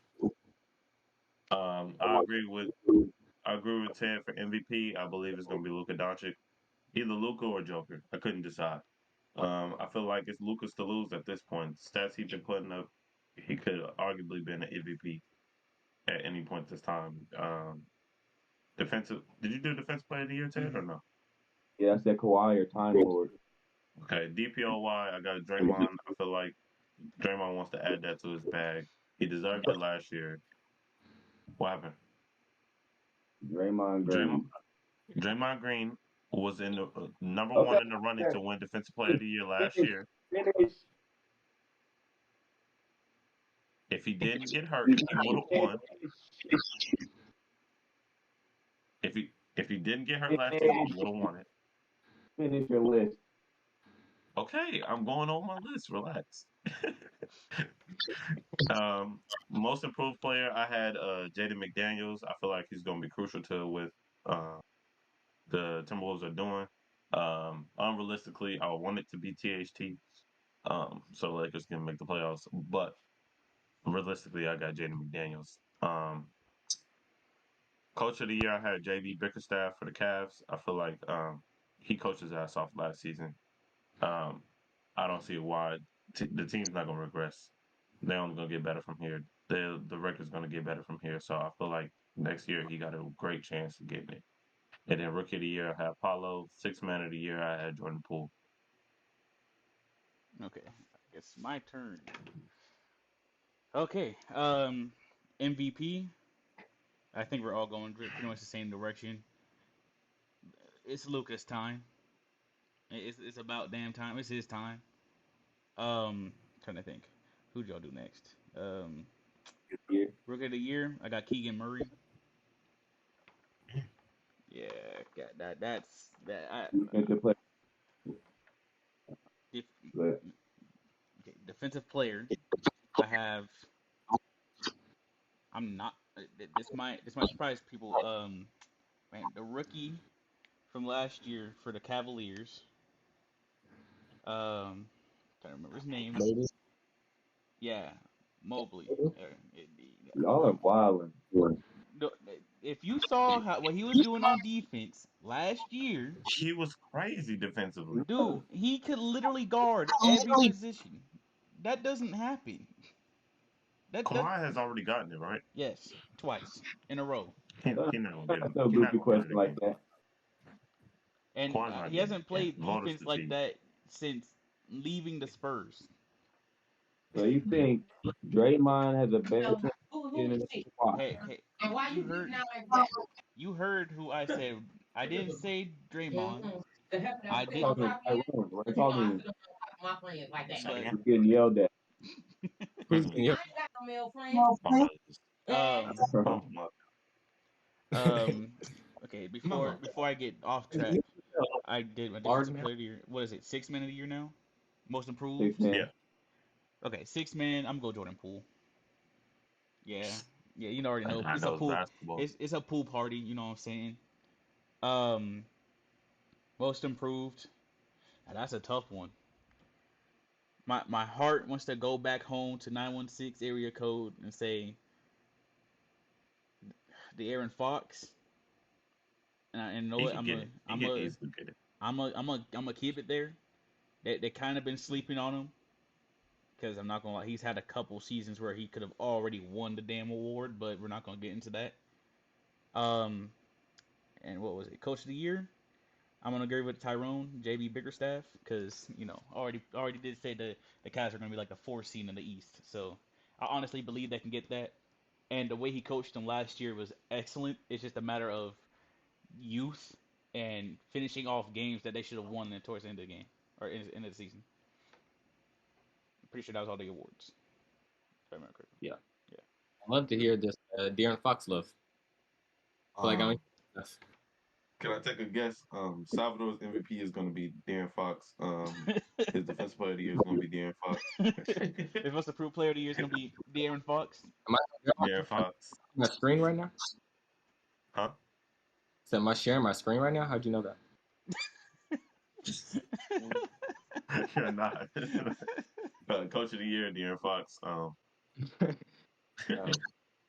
B: I agree with Ted for MVP. I believe it's gonna be Luka Doncic, either Luka or Joker. I couldn't decide. I feel like it's Luka's to lose at this point. Stats he's been putting up, he could have arguably been an MVP at any point this time. Defensive. Did you do defensive player of the year, Ted, or no?
D: Yeah, I said Kawhi or Time Lord.
B: Okay, DPOY. I got Draymond. I feel like Draymond wants to add that to his bag. He deserved it last year. What happened?
D: Draymond
B: Draymond,
D: Green.
B: Draymond Green was in the number
D: Okay,
B: one in the running to win Defensive Player of the Year last
D: finish,
B: year.
D: finish,
B: If he didn't get hurt, he would have won. If he didn't get hurt last year, he
D: finish,
B: would have won it.
D: finish your list.
B: Okay, I'm going on my list. Relax. um, Most improved player, I had Jaden McDaniels. I feel like he's going to be crucial to with uh, the Timberwolves are doing. Unrealistically, I want it to be THT. So the Lakers can make the playoffs, but realistically, I got Jaden McDaniels. Coach of the year, I had JB Bickerstaff for the Cavs. I feel like he coached his ass off last season. Um, I don't see why the team's not going to regress. They're only going to get better from here. The record's going to get better from here. So I feel like next year he got a great chance of getting it. And then rookie of the year, I had Paulo. Sixth man of the year, I had Jordan Poole.
C: Okay, I guess my turn. Okay, MVP. I think we're all going pretty much the same direction. It's Lucas' time. It's about damn time. It's his time. Trying to think. Who'd y'all do next?
D: Yeah,
C: Rookie of the year. I got Keegan Murray. Yeah, got that. That's that.
D: defensive player.
C: Def,
D: But
C: okay, defensive player. I have. I'm not. This might surprise people. Man, the rookie from last year for the Cavaliers. Can't remember his name.
A: Maybe.
C: Yeah, Mobley.
D: y'all are wilding.
C: No, if you saw what he was doing on defense last year,
B: He was crazy defensively.
C: dude, he could literally guard every position. That doesn't happen. That
B: Kawhi has already gotten it, right?
C: yes, twice in a row,
B: He's not gonna get
D: That's
B: him.
D: no
B: He's not
D: goofy
B: gonna get
D: question
B: it
D: like
B: again.
D: that.
C: and
B: Kawhi's not
C: he
B: getting
C: hasn't
B: it again.
C: played
B: Voters
C: defense like
B: fatigue.
C: that since leaving the Spurs.
D: So you think Draymond has a better chance of getting in the squad?
C: Hey, you heard who I said. I didn't say Draymond. I didn't.
D: Talking to Tyrone. We're talking.
B: Say it
C: But
B: again.
D: He's getting yelled at.
A: Who's getting yelled?
C: um
B: Oh my.
C: um okay,
B: No.
C: before I get off track, I did my
A: Large
C: defensive
A: man.
C: player of the year. What is it? Six man of the year now? Most
D: Six
C: improved?
B: Yeah.
D: man.
C: Okay, six man, I'm going Jordan Poole. Yeah. Yeah, you already know.
B: I
C: It's a
B: know it's
C: pool
B: basketball.
C: it's a pool party, you know what I'm saying? Um Most improved. Now, that's a tough one. My heart wants to go back home to 916 area code and say the Aaron Fox. and you know
B: He
C: what?
B: can get it. He can easily get it.
C: I'm gonna keep it there. They kind of been sleeping on him because I'm not gonna lie, he's had a couple seasons where he could have already won the damn award, but we're not gonna get into that. Um, and what was it? Coach of the year? I'm gonna agree with Tyrone, JB Biggerstaff, because already did say the Cavs are gonna be like the fourth seed in the East. So I honestly believe they can get that. And the way he coached them last year was excellent. It's just a matter of youth and finishing off games that they should have won towards the end of the game or end of the season. I'm pretty sure that was all the awards. If I remember correctly.
A: Yeah.
C: Yeah.
A: I love to hear this De'Aaron Fox love. I feel like I'm.
B: Um, can I take a guess? Salvador's MVP is going to be Darren Fox. His defensive player of the year is going to be Darren Fox.
C: If most approved player of the year is gonna be De'Aaron Fox.
A: Am I
B: Darren
A: on
B: Fox.
A: my screen right now?
B: Huh?
A: So am I sharing my screen right now? How'd you know that?
B: You're not. Coach of the year, Darren Fox.
A: Um,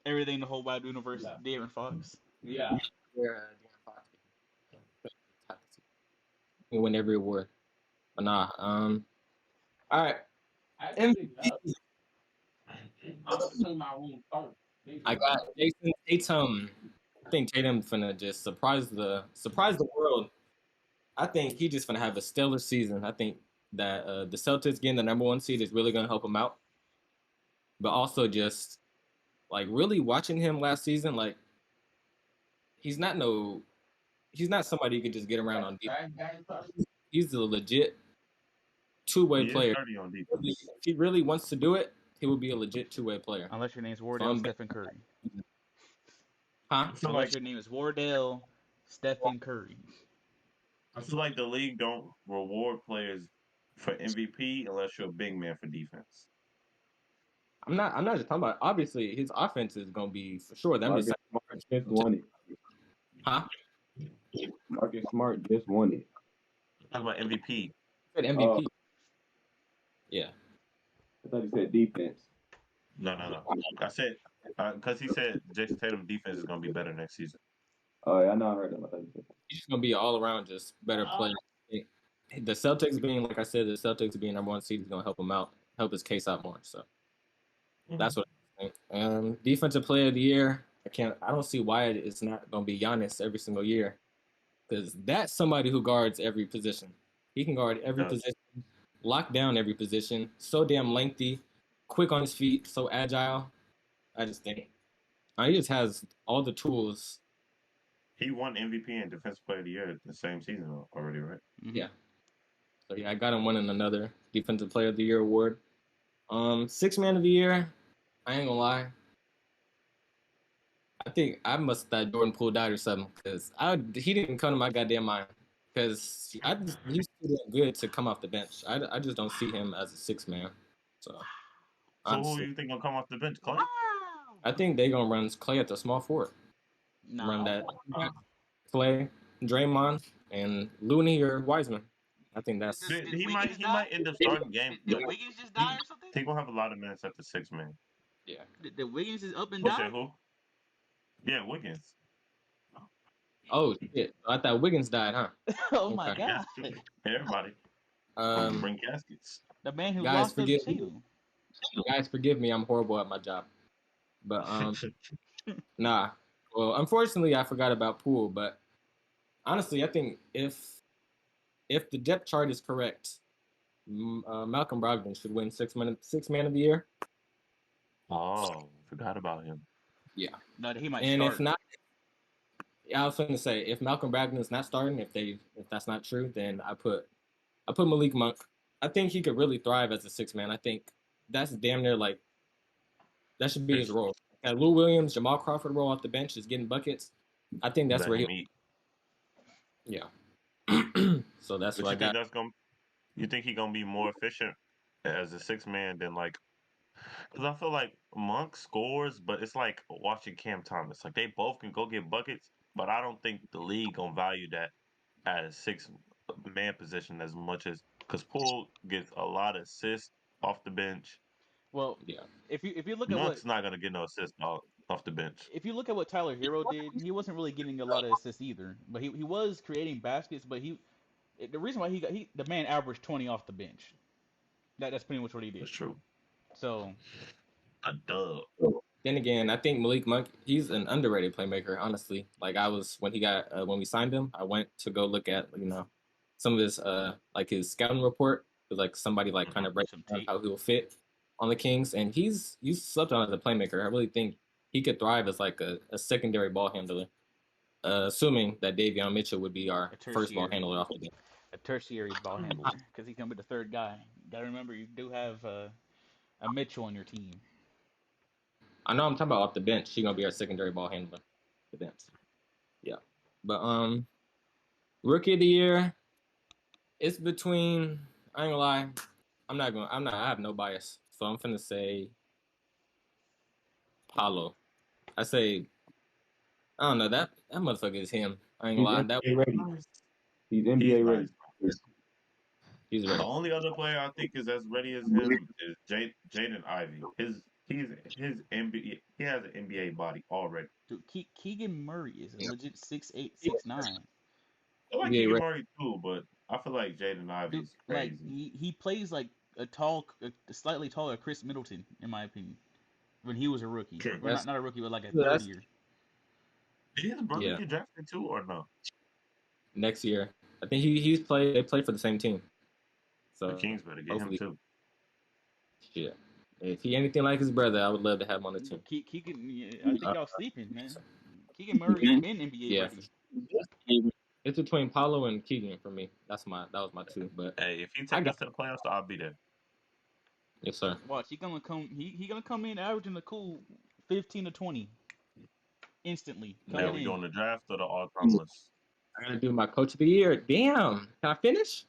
C: Everything in the whole wide universe, De'Aaron Fox.
A: yeah, De'Aaron Fox. We win every award. But nah. All right. MVP. I got Jason Tatum. I think Tatum finna just surprise the world. I think he just finna have a stellar season. I think that the Celtics getting the number one seed is really gonna help him out. But also just like really watching him last season, like he's not no he's not somebody you can just get around on defense. He's a legit two-way
B: He is
A: player.
B: 30 on
A: If
B: defense.
A: he really wants to do it, he will be a legit two-way player.
C: Unless your name's
A: So
C: Wardell Stephen Curry.
A: Huh?
B: I feel
C: Unless
B: like
C: your name is Wardell Stephen Curry.
B: the league don't reward players for MVP unless you're a big man for defense.
A: I'm not just talking about obviously his offense is gonna be for sure. I'm just
D: Marcus
A: saying,
D: Smart just won it.
A: huh?
D: Marcus Smart just won it.
B: Talking about MVP.
A: Said
D: Oh,
A: MVP. Yeah.
D: I thought you said defense.
B: No. I said because he said Jason Tatum defense is going to be better next season.
D: Oh, yeah, I know I heard him. I thought you said that.
A: He's just gonna be all around just better player. The Celtics being, like I said, the Celtics being number one seed is gonna help him out, help his case out more. So that's what I think. Defensive player of the year, I don't see why it's not gonna be Giannis every single year because that's somebody who guards every position. He can guard every position, lock down every position. So damn lengthy, quick on his feet, so agile. I just think he just has all the tools.
B: He won MVP and Defensive Player of the Year the same season already, right?
C: Mm-hmm.
A: Yeah. So yeah, I got him winning another Defensive Player of the Year award. Six Man of the Year. I ain't gonna lie. I think I must have thought Jordan Poole died or something because he didn't come to my goddamn mind because he's too damn good to come off the bench. I just don't see him as a six man. So
B: So
A: honestly,
B: who do you think gonna come off the bench, Clay?
A: I think they gonna run Clay at the small forward.
C: Nah.
A: Run that Clay, Draymond, and Looney or Wiseman. I think that's
C: Did
B: He
C: Wiggins
B: might
C: die?
B: end up starting games.
C: Did Wiggins just die or something?
B: He gonna have a lot of minutes at the six man.
A: yeah.
C: Did Wiggins is up and
B: Who said
C: die?
B: who? Yeah, Wiggins.
A: Oh shit! I thought Wiggins died, huh?
C: Oh my
A: Okay.
C: god.
B: Yes, everybody.
A: Um,
B: Bring caskets.
C: The man who
A: guys,
C: lost every
A: forgive me.
C: single.
A: Guys, forgive me. I'm horrible at my job. But nah. Well, unfortunately, I forgot about Poole. But honestly, I think if the depth chart is correct, Malcolm Brogdon should win six man of the year.
B: Oh, forgot about him.
A: Yeah.
C: No, he might
A: And
C: start.
A: if not, I was going to say if Malcolm Brogdon is not starting, if that's not true, then I put Malik Monk. I think he could really thrive as a six man. I think that's damn near like that should be his role. Lou Williams, Jamal Crawford role off the bench is getting buckets. I think that's
B: Let
A: where
B: him eat.
A: yeah. So that's
B: But
A: what I
B: you think
A: got.
B: that's gonna? You think he gonna be more efficient as a six man than like? Because I feel like Monk scores, but it's like watching Cam Thomas. Like they both can go get buckets, but I don't think the league gonna value that as six man position as much as because Poole gets a lot of assists off the bench.
C: Well,
A: Yeah.
C: if you look at what
B: Monk's not gonna get no assists, dog. off the bench.
C: If you look at what Tyler Hero did, he wasn't really getting a lot of assists either, but he was creating baskets. But the reason why the man averaged 20 off the bench. That's pretty much what he did.
B: That's true.
C: So
B: A dub.
A: Then again, I think Malik Monk, he's an underrated playmaker, honestly. Like when we signed him, I went to go look at, some of his like his scouting report. It was like somebody like kind of breaking down how he will fit on the Kings, and he's slept on as a playmaker. I really think he could thrive as like a secondary ball handler, assuming that Davion Mitchell would be our first ball handler off the bench.
C: A tertiary ball handler, because he's gonna be the third guy. Gotta remember, you do have a Mitchell on your team.
A: I know I'm talking about off the bench. He's gonna be our secondary ball handler. The bench. Yeah. But rookie of the year, it's between, I ain't gonna lie, I have no bias. So I'm finna say Paulo. I don't know, that motherfucker is him. I ain't gonna lie.
D: He's NBA ready.
A: He's ready.
B: The only other player I think is as ready as him is Jaden Ivey. His NBA, he has an NBA body already.
C: Dude, Keegan Murray is a legit 6'8", 6'9".
B: I like Keegan Murray too, but I feel like Jaden Ivey is crazy.
C: Like he plays like a slightly taller Chris Middleton, in my opinion, when he was a rookie. Or not a rookie, but like a third year.
B: Did his brother get drafted too, or no?
A: Next year, I think they played for the same team. So
B: the Kings better get him too.
A: Yeah. If he anything like his brother, I would love to have him on the team.
C: Keegan, I think y'all sleeping, man. Keegan Murray's been NBA ready.
A: It's between Paulo and Keegan for me. That was my two. But
B: hey, if he takes us to the playoffs, I'll be there.
A: Yes, sir.
C: Watch, he gonna come in averaging a cool 15 to 20 instantly.
B: Now we doing the draft or the all-time list?
A: I gotta do my coach of the year. Damn, can I finish?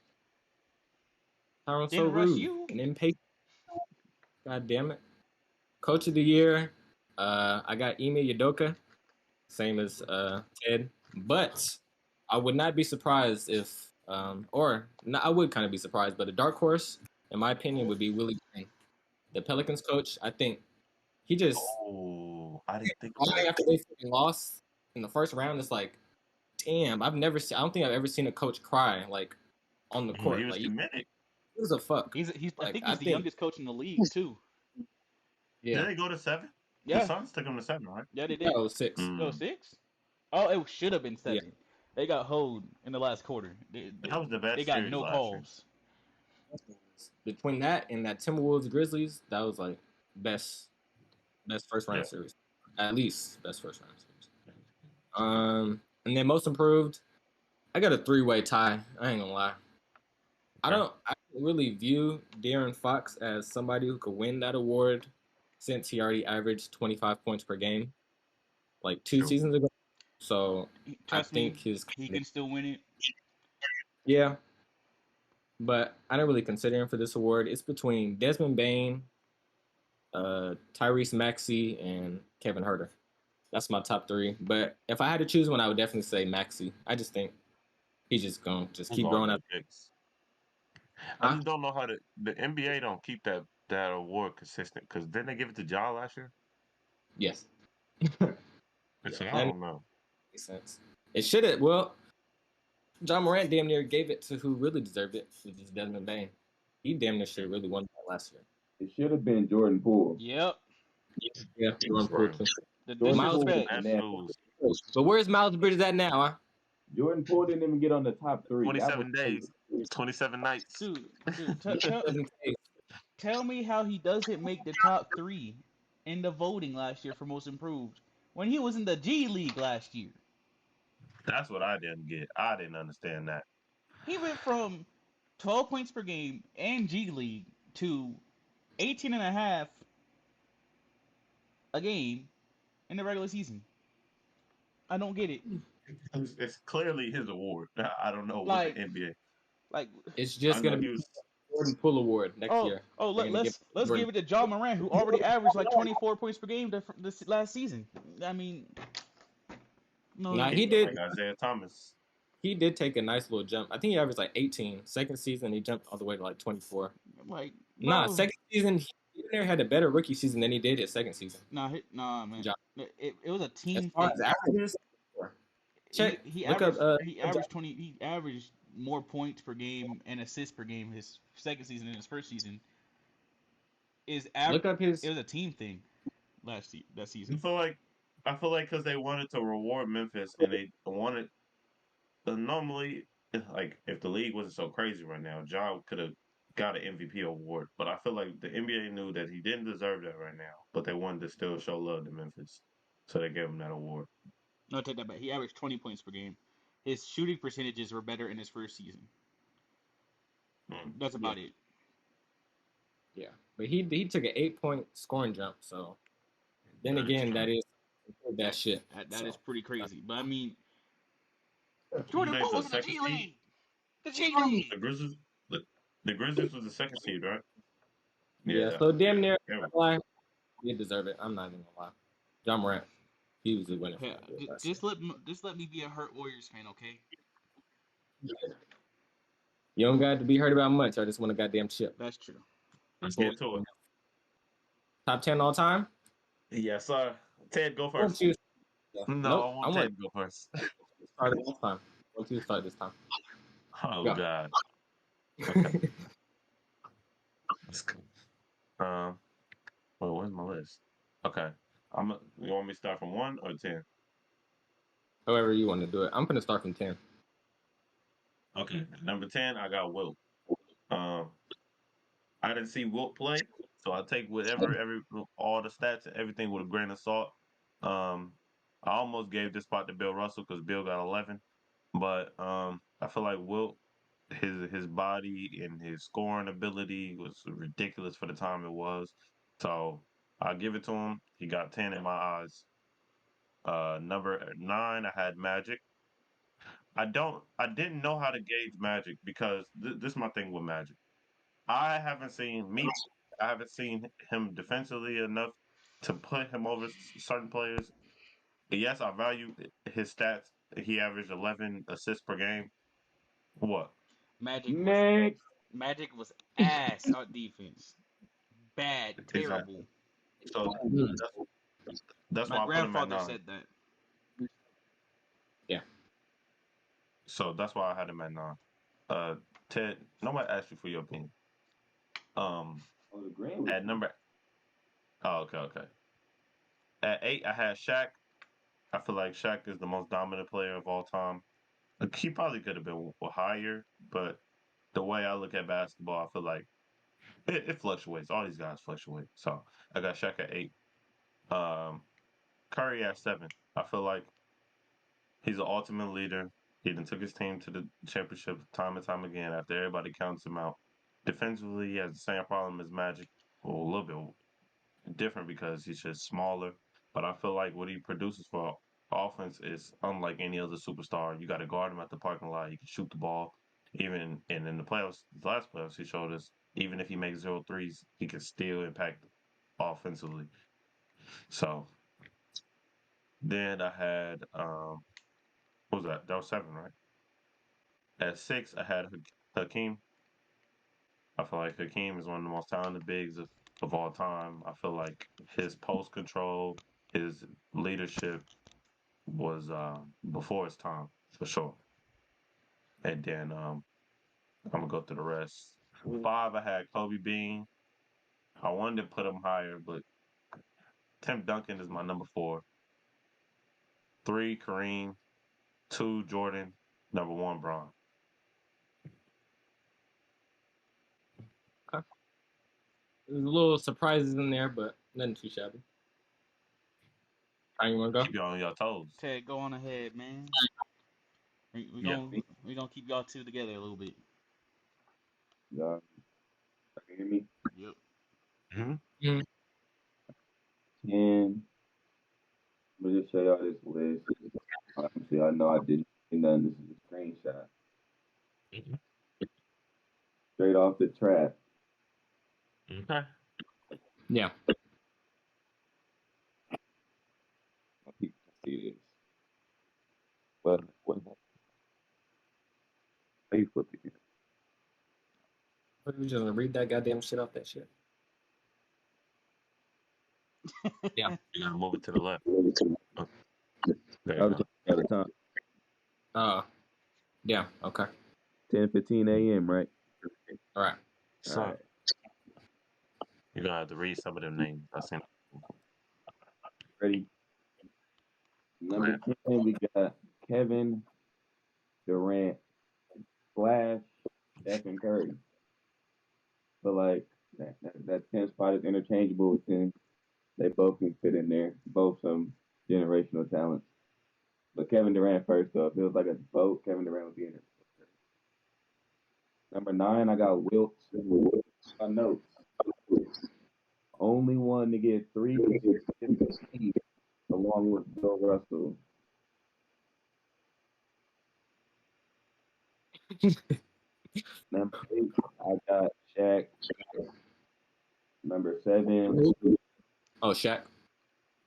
A: Tyron's so rude and impatient. God damn it. Coach of the year, I got Ime Udoka, same as Ted. But I would not be surprised if, I would kind of be surprised, but a dark horse, in my opinion, would be Willie Green, the Pelicans coach. I think he just.
B: Oh, I didn't think.
A: After they lost in the first round, it's like, damn, I don't think I've ever seen a coach cry like on the court.
B: He was committed.
A: He was a fuck.
C: I think he's the youngest coach in the league too.
B: Yeah. Did they go to 7?
C: Yeah.
B: The Suns took them to 7, right?
C: Yeah, they did.
A: Yeah, it was 6.
C: Oh, 6? Oh, it should have been 7. Yeah. They got hoed in the last quarter.
B: That was the best.
C: They got no calls.
A: Between that and that Timberwolves Grizzlies, that was like best first round series. At least best first round series. And then most improved, I got a 3-way tie. I ain't gonna lie. I don't really view De'Aaron Fox as somebody who could win that award since he already averaged 25 points per game like 2 seasons ago. So I think he
C: can still win it.
A: Yeah. But I don't really consider him for this award. It's between Desmond Bane, Tyrese Maxey, and Kevin Huerter. That's my top 3. But if I had to choose one, I would definitely say Maxey. I just think he's just going to keep growing up.
B: I just don't know how the NBA don't keep that award consistent, because didn't they give it to Ja last year?
A: Yes.
B: So I don't know.
A: Makes sense. It should have. Well, John Morant damn near gave it to who really deserved it, which is Desmond Bane. He damn near should have really won that last year.
D: It should have been Jordan Poole.
C: Yep.
A: Yeah, Jordan Poole too.
C: Miles
A: But where's Miles Bridges at now, huh?
D: Jordan Poole didn't even get on the top 3.
B: 27 days. 27 nights.
C: Dude, tell me how he doesn't make the top 3 in the voting last year for most improved when he was in the G League last year.
B: That's what I didn't get. I didn't understand that.
C: He went from 12 points per game and G League to 18.5 a game in the regular season. I don't get it.
B: It's clearly his award. I don't know what the NBA.
A: It's just gonna be Jordan Poole award next year.
C: Oh, let's give it to Ja Morant, who already averaged like 24 points per game this last season. I mean, no,
A: he did.
B: Like Isaiah Thomas.
A: He did take a nice little jump. I think he averaged like 18. Second season, he jumped all the way to like 24.
C: Like,
A: second season he There had a better rookie season than he did his second season.
C: Nah, man.
A: Ja.
C: It was a
A: As
C: team
A: far
C: thing.
A: as averages, check.
C: He
A: Look up.
C: averaged he averaged 20. He averaged more points per game and assists per game his second season than his first season.
A: Look up
C: It
A: his.
C: was a team thing that
B: I
C: season.
B: feel like because they wanted to reward Memphis and they wanted normally like if the league wasn't so crazy right now, Ja could have got an MVP award. But I feel like the NBA knew that he didn't deserve that right now, but they wanted to still show love to Memphis, so they gave him that award.
C: No, take that back. He averaged 20 points per game. His shooting percentages were better in his first season.
B: Mm.
C: That's
A: Yeah,
C: about it.
A: yeah. But he took an 8 point scoring jump. So then
B: That is
A: again,
B: true.
A: that is that shit.
C: That is
A: So
C: pretty crazy. But I mean,
B: Who
C: Jordan
B: made the
C: Poole's in the
B: second
C: G
B: seed?
C: League. The G League.
B: The Grizzlies. The Grizzlies was the second seed, right?
A: yeah.
B: Yeah.
A: So damn near.
B: They were-
A: Lie, he deserve it. I'm not even gonna lie. John Morant, he was the winner for
C: Yeah,
A: that dude last year.
C: just let me be a hurt Warriors fan, okay?
A: You don't got to be hurt about much. I just want a goddamn chip.
C: That's true.
B: Let's
A: Cool.
B: get to it.
A: Top 10 all time.
B: Yes, sir. Ted, go
A: One,
B: first.
A: two. Yeah.
B: No,
A: Nope.
B: I
A: I
B: want
A: want
B: Ted to go first.
A: to start it this time. One, two, start this time.
B: Oh
A: Go.
B: God. Okay. Let's go. Well, where's my list? Okay. You want me to start from 1 or 10?
A: However you want to do it. I'm gonna start from 10.
B: Okay. Number 10, I got Wilt. Um, I didn't see Wilt play, so I take whatever all the stats and everything with a grain of salt. Um, I almost gave this spot to Bill Russell because Bill got 11, but I feel like Wilt, his body and his scoring ability was ridiculous for the time it was. So I'll give it to him. He got 10 in my eyes. Number 9, I had Magic. I didn't know how to gauge Magic because this is my thing with Magic. I haven't seen me. I haven't seen him defensively enough to put him over certain players. Yes, I value his stats. He averaged 11 assists per game. What?
C: Magic was
D: Next.
C: Magic was ass on defense. Bad,
B: Exactly.
C: terrible.
B: So that's
C: My
B: why I put him at
C: grandfather
B: 9.
C: said that.
A: Yeah.
B: So that's why I had him at 9. Uh, Ted, nobody asked you for your opinion. Um,
D: I was agreeing with
B: at
D: you.
B: number. Oh, okay, okay. At 8, I had Shaq. I feel like Shaq is the most dominant player of all time. Like, he probably could have been higher, but the way I look at basketball, I feel like it fluctuates. All these guys fluctuate. So I got Shaq at 8. Um, Curry at 7. I feel like he's an ultimate leader. He then took his team to the championship time and time again after everybody counts him out. Defensively, he has the same problem as Magic. Well, a little bit different because he's just smaller. But I feel like what he produces for offense is unlike any other superstar. You got to guard him at the parking lot. You can shoot the ball. Even and in the playoffs, the last playoffs, he showed us even if he makes 0 threes, he can still impact offensively. So then I had what was that? That was 7, right? At 6, I had Hakeem. I feel like Hakeem is one of the most talented bigs of all time. I feel like his post control, his leadership was before his time for sure. And then I'm gonna go through the rest. 5, I had Kobe Bean. I wanted to put him higher, but Tim Duncan is my number 4. 3, Kareem. 2, Jordan. Number 1, Braun.
A: Okay. There's a little surprises in there, but nothing too shabby. How you wanna go?
B: Keep you on your toes.
C: Ted, go on ahead, man. We
B: Yeah.
C: gonna we gonna keep y'all two together a little bit.
D: Y'all can hear me?
C: Yep.
B: Mm-hmm.
A: Mm-hmm.
D: 10. I'm gonna just show y'all this list. Obviously, I know I didn't see none. This is a screenshot. Straight off the trap.
B: Okay.
A: Yeah.
D: People can see this. But what Facebook again?
A: But we just gonna read that goddamn shit off that shit. Yeah.
B: You gotta move it to the left. Oh, there you
D: Other
B: go.
D: other time.
A: Yeah. Okay.
D: 10:15 a.m. Right.
A: All right.
D: All
B: So
D: right.
B: you're gonna have to read some of them names. I seen.
D: Ready. Number 10, we got Kevin Durant slash Stephen Curry. But like that 10 spot is interchangeable with 10. They both can fit in there. Both some generational talents. But Kevin Durant first though. If it was like a vote, Kevin Durant would be in it. Number 9, I got Wilt. My notes. Only one to get 3 consecutive teams along with Bill Russell. Number 8, I got Shaq. Number 7,
A: Oh, Shaq.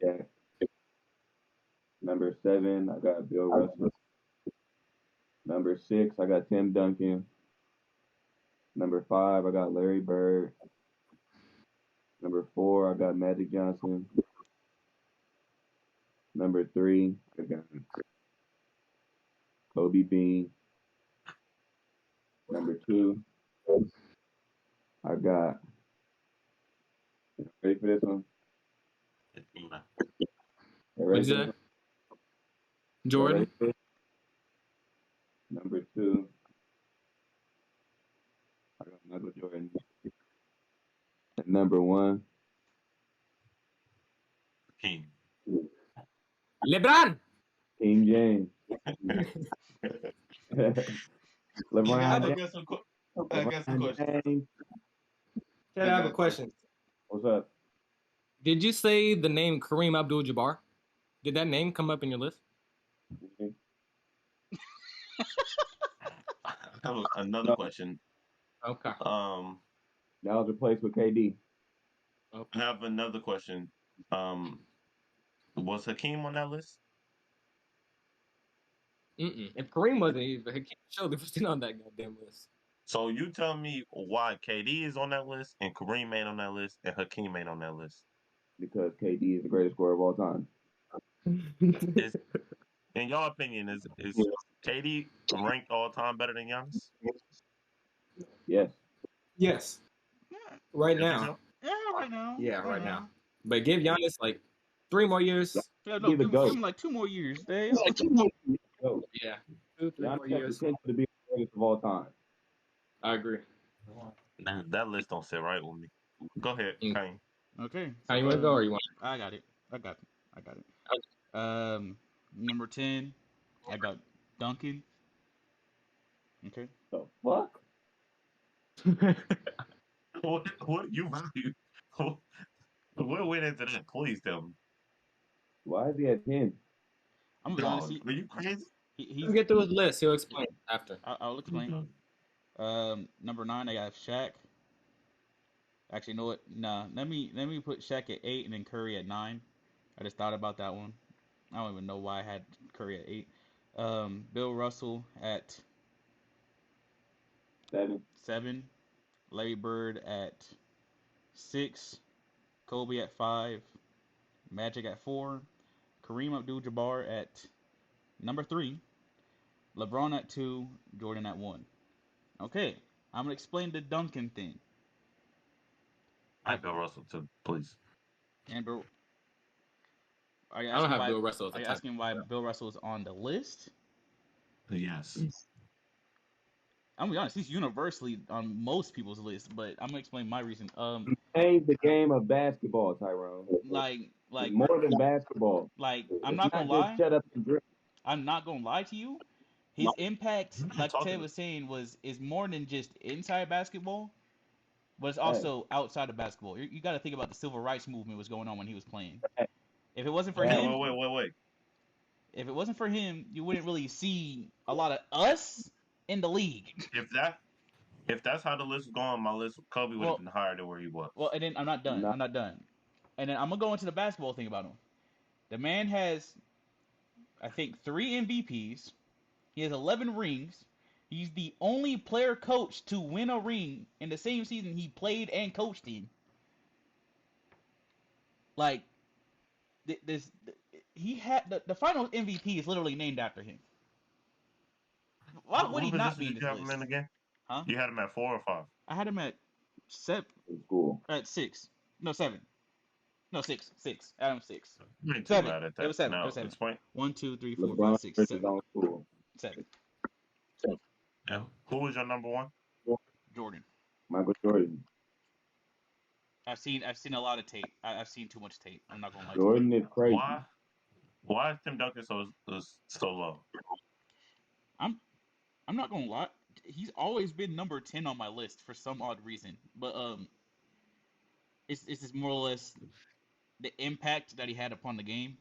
D: Shaq. Number 7, I got Bill Russell. Number 6, I got Tim Duncan. Number 5, I got Larry Bird. Number 4, I got Magic Johnson. Number 3, I got Kobe Bean. Number 2, I got. Ready for this one?
A: What'd you say? Jordan.
D: Number 2, I got Michael Jordan. And number 1,
B: King.
A: LeBron.
D: King James. LeBron James.
B: I got some questions.
D: James.
A: Chad, I have a question.
D: What's up?
A: Did you say the name Kareem Abdul-Jabbar? Did that name come up in your list?
B: I have another
D: No.
B: question.
A: Okay.
D: That was replaced with KD.
B: I have another question. Was Hakeem on that list?
A: If Kareem wasn't, he surely was still on that goddamn list.
B: So you tell me why KD is on that list and Kareem ain't on that list and Hakeem ain't on that list.
D: Because KD is the greatest scorer of all time.
B: Is in your opinion, is KD ranked all time better than Giannis?
D: Yes.
A: Yes.
C: Yeah,
A: Right
B: You think
A: now.
B: so?
C: yeah, right now.
A: Yeah, right now. But give Giannis like 3 more years.
C: Yeah,
D: Be
C: no,
D: the
C: give
D: GOAT.
C: him like 2 more years, Dave.
D: GOAT.
A: Yeah. 2, 3
D: Giannis
A: more
D: has
A: years.
D: potential to be the greatest of all time.
A: I agree.
B: That list don't sit right with me. Go ahead,
A: Mm.
B: Kane.
C: Okay.
A: How
C: So,
A: you want to go or you want
C: I got it. I got it. Number 10, I got Duncan. Okay.
D: The fuck?
A: to?
B: What you what went into that? Please tell me.
D: Why is he at 10?
C: I'm gonna be honest.
B: Dog, are you crazy?
C: He's.
A: Get through his list. He'll explain after.
C: I'll explain. Number 9, I got Shaq. Actually, you know what? Nah. Let me put Shaq at 8 and then Curry at 9. I just thought about that one. I don't even know why I had Curry at 8. Bill Russell at
D: 7.
C: 7. Larry Bird at 6. Kobe at 5. Magic at 4. Kareem Abdul-Jabbar at number 3. LeBron at 2. Jordan at 1. Okay, I'm gonna explain the Duncan thing.
B: I Bill Russell too, please.
C: Amber, are you
A: I don't
C: asking
A: have
C: why?
A: Bill Russell as
C: Are
A: a
C: you
A: type.
C: asking why Bill Russell is on the list?
B: Yes.
C: I'm gonna be honest, he's universally on most people's list, but I'm gonna explain my reason.
D: He changed the game of basketball, Tyrone.
C: Like,
D: It's more than basketball.
C: I'm
D: It's
C: not gonna
D: not just
C: lie.
D: shut up and dribble.
C: I'm not gonna lie to you. His impact,
B: What are you
C: like Ted
B: talking
C: was saying, is more than just inside basketball, but it's
D: Hey,
C: also outside of basketball. You got to think about the civil rights movement was going on when he was playing.
D: hey,
C: If it wasn't for
B: Okay,
D: hey.
C: him,
B: wait.
C: if it wasn't for him, you wouldn't really see a lot of us in the league.
B: If that's how the list was going, my list Kobe would have
C: Well,
B: been higher than where he was.
C: and then I'm not done.
D: Nah,
C: I'm not done. And then I'm gonna go into the basketball thing about him. The man has, I think, 3 MVPs. He has 11 rings. He's the only player coach to win a ring in the same season he played and coached in. Like, he had the Finals MVP is literally named after him. Why would he
B: What
C: not
B: position
C: be in
B: did
C: this
B: you have him
C: list?
B: in again?
C: Huh?
B: You had him at 4 or 5.
C: I had him at
D: Cool.
C: 6. No, 7. No, 6. 6. Adam 6.
B: You ain't too
C: 7.
B: bad at
C: It
B: that.
C: was 7. It was
B: Now
C: 7.
B: explain.
C: 1, 2, 3, 4, 5,
D: LeBron
C: 6,
D: versus
C: 7.
D: on school.
C: 7.
B: Yeah. Who was your number 1?
C: Jordan.
D: Michael Jordan.
C: I've seen a lot of tape. I've seen too much tape. I'm not gonna lie to you.
D: Jordan is crazy.
B: Why is Tim Duncan so low?
C: I'm not gonna lie. He's always been number 10 on my list for some odd reason. But it's just more or less the impact that he had upon the game.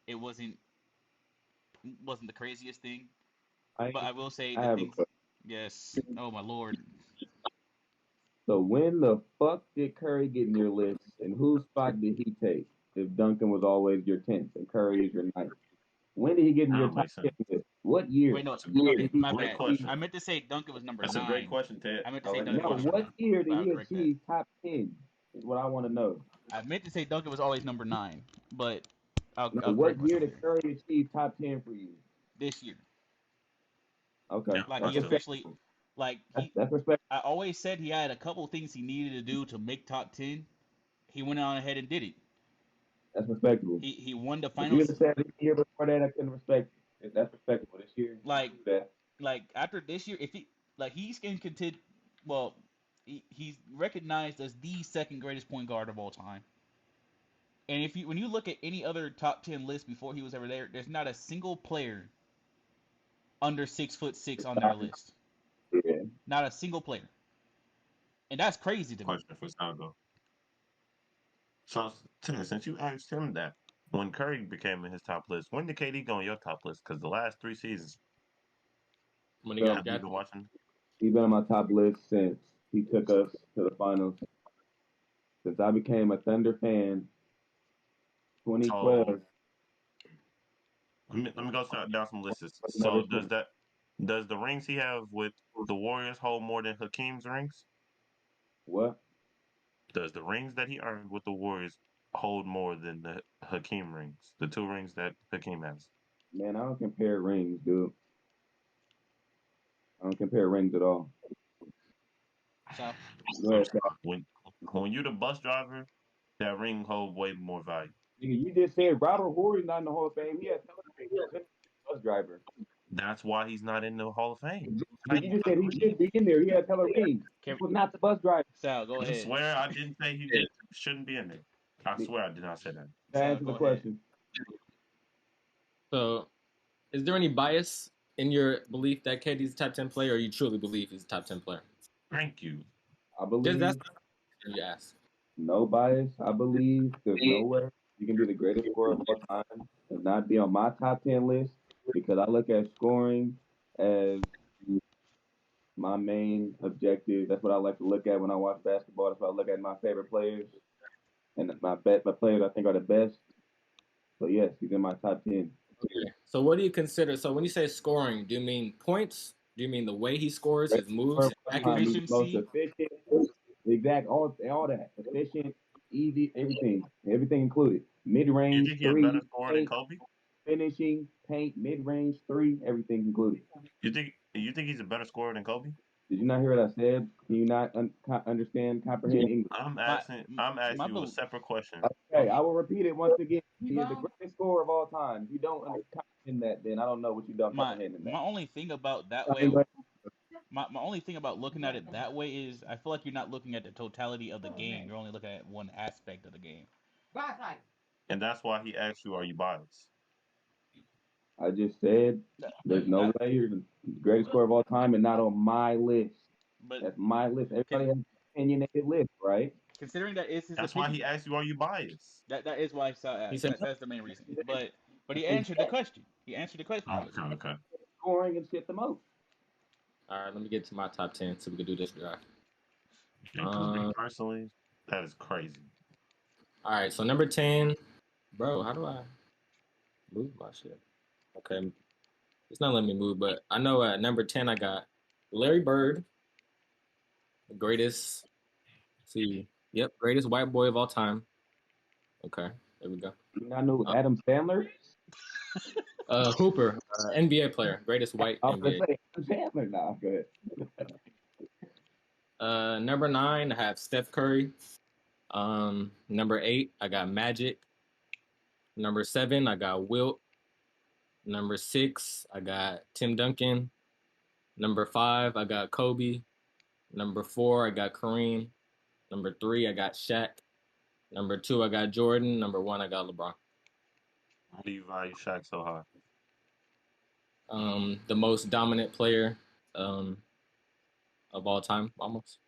C: It wasn't the craziest thing. But I will say
D: I
C: the
D: have a
C: things.
D: question.
C: Yes. Oh my lord.
D: So when the fuck did Curry get in your list, and whose spot did he take? If Duncan was always your 10th and Curry is your 9th, when did he get in
B: That
D: your
B: don't
D: top
B: make sense.
D: 10 list? What year?
C: Wait, no.
B: That's a
C: Okay,
D: Did he
C: my
B: great
C: bad.
D: achieve?
B: question.
C: I meant to say Duncan was number
B: That's a great
C: 9.
B: question, Ted.
C: I meant to
B: I'll
C: say
B: let you
C: Duncan
D: No,
C: was
B: answer
C: number
B: it.
D: what
C: 9.
D: year did
C: I'll
D: he
C: correct that.
D: achieve top 10? Is what I want to know.
C: I meant to say Duncan was always number 9, but
D: No,
C: I'll
D: what
C: correct
D: year
C: myself
D: did
C: here.
D: Curry achieve top 10 for you?
C: This year,
D: Okay,
B: Yeah,
C: like
D: that's
C: he
B: that's true.
C: officially,
D: respectable.
C: like
D: That's respectable.
C: I always said he had a couple things he needed to do to make top 10. He went on ahead and did it.
D: That's respectable.
C: He won the
D: If you
C: finals.
D: had said the year before that, I couldn't respect it. That's respectable. This year,
C: Like
D: do that.
C: after this year, if he he's in contend, well, he's recognized as the second greatest point guard of all time. And if you when you look at any other top 10 list before he was ever there, there's not a single player under 6'6" on their list.
D: Yeah.
C: Not a single player, and that's crazy to me.
B: Question for Salgo. So, since you asked him that, when Curry became in his top list, when did KD go on your top list? Because the last 3 seasons,
A: When he
D: So
A: got
B: have you been
A: drafted.
B: watching?
D: he's been on my top list since he took us to the finals. Since I became a Thunder fan, 2012,
B: So let me go down some lists.
D: never
B: So
D: since.
B: does the rings he have with the Warriors hold more than Hakeem's rings?
D: What?
B: Does the rings that he earned with the Warriors hold more than the Hakeem rings, the 2 rings that Hakeem has?
D: Man, I don't compare rings, dude. I don't compare rings at all.
C: So
D: Go ahead, Sal.
B: When you're the bus driver, that ring hold way more value.
D: Nigga, you just said Robert Horry's not in the Hall of Fame. He has television. Bus driver.
B: That's why he's not in the Hall of Fame.
D: But
B: I
D: you just said he
B: agree.
D: should be in there. He had hella rings. He
C: Kim,
D: was not the bus driver.
C: Sal, go
B: I
C: ahead.
B: swear I didn't say he shouldn't be in there. I swear I did not say that.
D: To
C: Sal,
D: answer
C: go
D: the
C: ahead.
D: question,
A: So, is there any bias in your belief that KD's a top 10 player, or you truly believe he's a top 10 player?
B: Thank you.
D: I
A: Just that's
D: believe
A: you ask.
D: no bias. I believe there's no way you can be the greatest scorer of all time and not be on my top 10 list because I look at scoring as my main objective. That's what I like to look at when I watch basketball. That's what I look at my favorite players and my players I think are the best. So yes, he's in my top 10.
A: Okay. So, what do you consider? So, when you say scoring, do you mean points? Do you mean the way he scores, his
D: Greatest scorer
A: moves,
D: of all time.
A: accuracy?
D: He's the most
C: Efficiency.
D: efficient, exact, all that. Efficient, easy, everything included. Mid
B: You
D: range,
B: think he's a better
D: three,
B: scorer than
D: paint,
B: Kobe?
D: finishing, paint, mid range, three, everything included.
B: You think he's a better scorer than Kobe?
D: Did you not hear what I said? Can you not understand, comprehend English?
B: I'm
C: My
B: asking I'm asking
C: my
B: you a
C: bel
B: separate question.
D: Okay, I will repeat it once again. He is the greatest scorer of all time. If you don't comprehend that, then I don't know what you don't comprehend in
C: my
D: that.
C: only thing about that
D: I
C: way
D: mean, go
C: my only thing about looking at it that way is I feel like you're not looking at the totality of the game. You're only looking at one aspect of the game.
B: And that's why he asked you, are you biased?
D: I just said there's no
C: I,
D: way you're the greatest scorer of all time and not on my list.
C: but
D: That's my list.
C: can,
D: Everybody has an opinionated list, right?
C: considering that is his
B: That's why
C: opinion,
B: he asked you, are you biased?
C: that is why Sal
A: He
C: asked.
A: said,
C: That's the main reason. But he
D: It's
C: answered the question. He answered the question
B: Oh,
C: already.
B: okay, okay.
D: scoring and shit the most.
A: all right, let me get to my top 10 so we can do this draft.
B: Because me personally, that is crazy.
A: All right, so number 10, bro, how do I move my shit? Okay, it's not letting me move, but I know at number 10, I got Larry Bird, the greatest, let's see, yep, greatest white boy of all time. Okay, there we go.
D: You not know Adam Sandler?
A: Hooper, NBA player, greatest white
D: I was gonna
A: NBA.
D: say Adam Sandler. Nah, go ahead.
A: Number 9, I have Steph Curry. Number 8, I got Magic. Number 7, I got Wilt. Number 6, I got Tim Duncan. Number 5, I got Kobe. Number 4, I got Kareem. Number 3, I got Shaq. Number 2, I got Jordan. Number 1, I got LeBron.
B: Why do you value Shaq so high?
A: The most dominant player um, of all time, almost.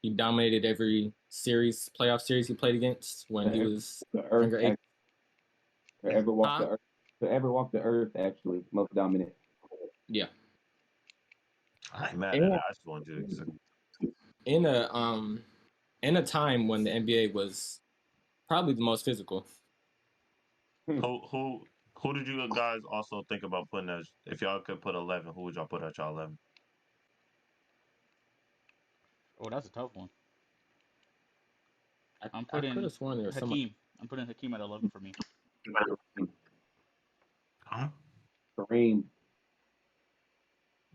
A: He dominated every playoff series he played against when he was
D: The Earth
A: younger age.
D: to ever walk
A: Huh?
D: the Earth. To ever walk the Earth, actually, most dominant.
A: Yeah.
B: I ain't mad at
A: And
B: that. I just wanted you to.
A: in a time when the NBA was probably the most physical.
B: Who did you guys also think about putting as if y'all could put 11? Who would y'all put at y'all 11?
C: Oh, that's a tough one. I'm
A: I could
C: putting
A: have sworn there was somebody.
C: Hakeem. I'm putting Hakeem at 11 for me.
B: Huh?
D: Kareem.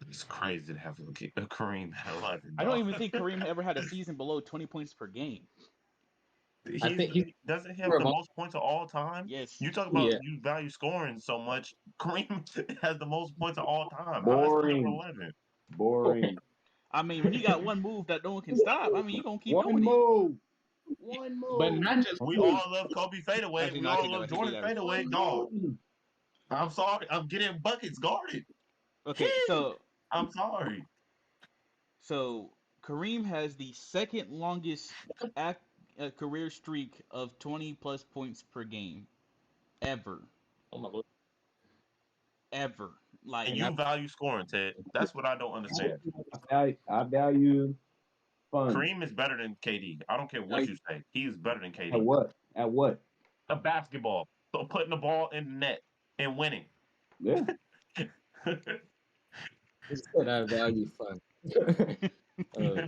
B: It's crazy to have a Kareem at 11.
C: I don't
B: Dog.
C: even think Kareem ever had a season below 20 points per game.
A: I think he
B: Doesn't he have the most points of all time?
C: Yes.
B: You talk about
A: yeah.
B: you value scoring so much. Kareem has the most points of all time. How is he number
D: Boring.
B: 11?
D: Boring.
C: I mean, when you got one move that no one can stop, I mean, you gonna keep
D: One
C: doing it.
D: move. One
A: But
D: move.
A: not just
B: We
A: moves.
B: all love Kobe fadeaway.
C: Actually,
B: We
C: no, I
B: all
C: take that
B: love
C: back. I take
B: Jordan
C: that back.
B: fadeaway.
D: One
B: Dog.
D: move.
B: I'm sorry. I'm getting buckets guarded.
C: Okay,
B: I'm sorry.
C: so Kareem has the second longest career streak of 20 plus points per game ever,
A: Oh my lord.
C: ever. Like,
B: And
A: And I
B: you value scoring, Ted. That's what I don't understand.
D: I value fun.
B: Kareem is better than KD. I don't care what
A: value,
B: you say. He is better than
D: At
B: KD.
D: what? At what?
B: A basketball. So putting the ball in the net and winning.
D: Yeah.
A: said I value fun. uh,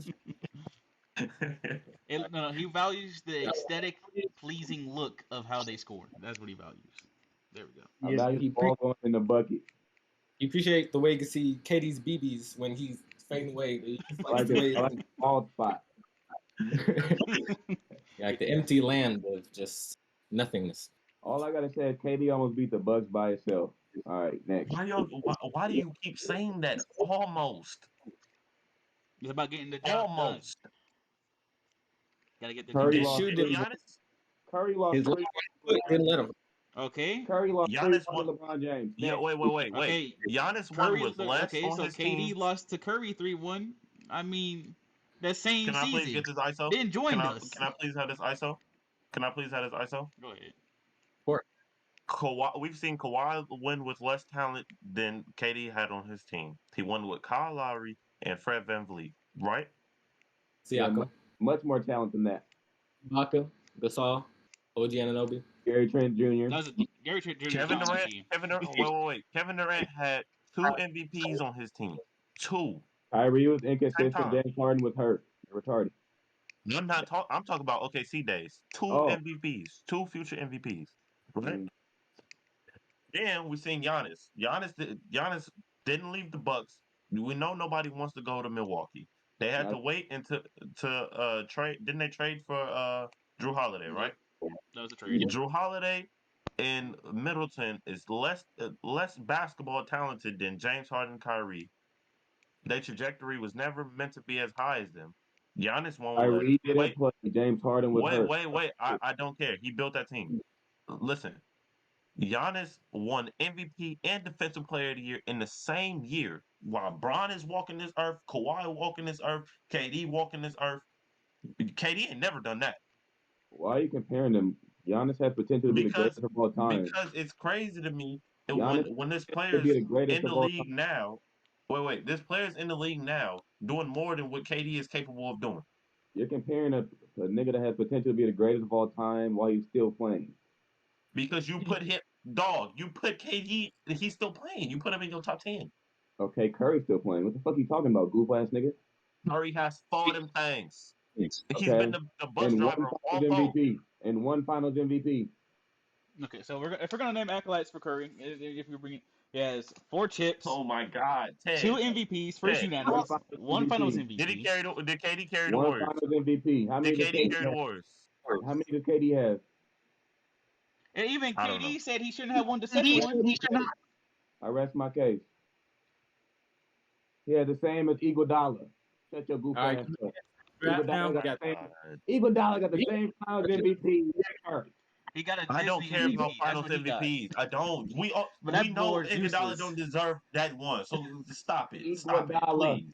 C: no, he values the aesthetic, pleasing look of how they score. That's what he values. There we go.
D: I value the ball going in the bucket.
A: you appreciate the way you can see Katie's BBs when he's fading away. He just
D: I
A: likes
D: like
A: the
D: this.
A: way
D: I like the ball spot.
A: like the empty land of just nothingness.
D: All I gotta say is KD almost beat the Bucks by itself. All right, next.
B: Why do you keep saying that? Almost.
C: It's about getting the job done.
B: Almost.
C: Gotta get the
D: Curry
C: job
A: His
C: done.
D: lost
A: shoe
B: Didn't
A: didn't.
D: three.
B: Giannis?
D: Curry lost
A: His left
D: 3.
A: foot didn't let him.
C: Okay.
D: Curry lost
B: Giannis
D: 3-1
B: won.
D: to LeBron James.
B: Yeah,
D: Next.
B: wait.
C: Okay.
B: Giannis won
C: Curry.
B: with less
C: Okay,
B: on
C: so
B: his team.
C: KD lost to Curry 3-1. I mean, that same
B: Can I please
C: season.
B: get this ISO?
C: Then joined us.
B: Can I please have this ISO? Can I please have this ISO?
C: Go ahead.
A: Poor
B: We've seen Kawhi win with less talent than KD had on his team. He won with Kyle Lowry and Fred VanVleet, right?
D: Yeah,
A: Siakam,
D: much more talent than that.
A: Ibaka, Gasol, OG Anunoby.
D: Gary Trent Jr.
C: That was Gary Trent Jr. is
B: Kevin
C: not on that
B: Durant.
C: team.
B: Wait. Kevin Durant had 2 MVPs on his team. 2.
D: Kyrie was
B: Same
D: inconsistent.
B: time.
D: James Harden was hurt. Retarded.
B: I'm talking about OKC days. 2
D: Oh.
B: MVPs. 2 future MVPs. Right?
D: Mm,
B: Then we seen Giannis. Giannis didn't leave the Bucks. We know nobody wants to go to Milwaukee. They had to
D: not,
B: wait until to trade. Didn't they trade for Drew Holiday? Right.
C: Yep. That was a trade.
B: Drew Holiday in Middleton is less basketball talented than James Harden, and Kyrie. Their trajectory was never meant to be as high as them. Giannis won with less.
D: Kyrie didn't
B: Wait,
D: play. James Harden was hurt.
B: wait. I don't care. He built that team. Listen, Giannis won MVP and Defensive Player of the Year in the same year. While Bron is walking this earth, Kawhi walking this earth, KD walking this earth. KD ain't never done that
D: Why are you comparing them? Giannis has potential to be the
B: because
D: greatest of all time.
B: it's crazy to me
D: Giannis
B: when this
D: could be
B: player's
D: the greatest
B: in the
D: of all time.
B: league now. This player's in the league now doing more than what KD is capable of doing.
D: You're comparing a nigga that has potential to be the greatest of all time while he's still playing.
B: Because you put him, dog, you put KD, he's still playing. You put him in your top 10.
D: Okay, Curry's still playing. What the fuck are you talking about, goof ass nigga?
B: Curry has 4 them things. He's been
D: Okay,
B: the bus
D: and one
B: driver of
D: Finals
B: all 4.
D: MVP, and one Finals MVP.
C: Okay, so if we're gonna name acolytes for Curry, if we're bringing, he has 4 chips,
B: Oh my God,
C: 2
B: Ted,
C: MVPs, first
B: Ted.
D: One
C: unanimous,
D: Finals
C: 1 Finals
D: MVP.
B: Did he
C: MVP.
B: carry the? Did KD carry the
D: One
B: Warriors?
D: Finals MVP. How
B: Did
D: many does
B: KD
D: KD
B: carry the
D: have?
B: Warriors?
D: How many does KD have?
C: And even
B: I don't know.
C: KD said he shouldn't have won the second one.
D: I rest my case. Yeah, the same as Iguodala. Shut your goof
A: All right,
D: ass up.
A: draft now.
D: Iguodala
A: We
D: got
A: got
D: the same. Iguodala got the
A: we
D: same Finals MVP.
C: He got a
B: I don't
C: Disney
B: care about
C: MVP. That's
B: Finals
C: what he got.
B: MVPs. I don't.
C: But
B: We
C: that
B: know
C: award's
B: Iguodala don't
C: useless.
B: deserve that one. So stop it. Stop it,
D: Iguodala.
B: please.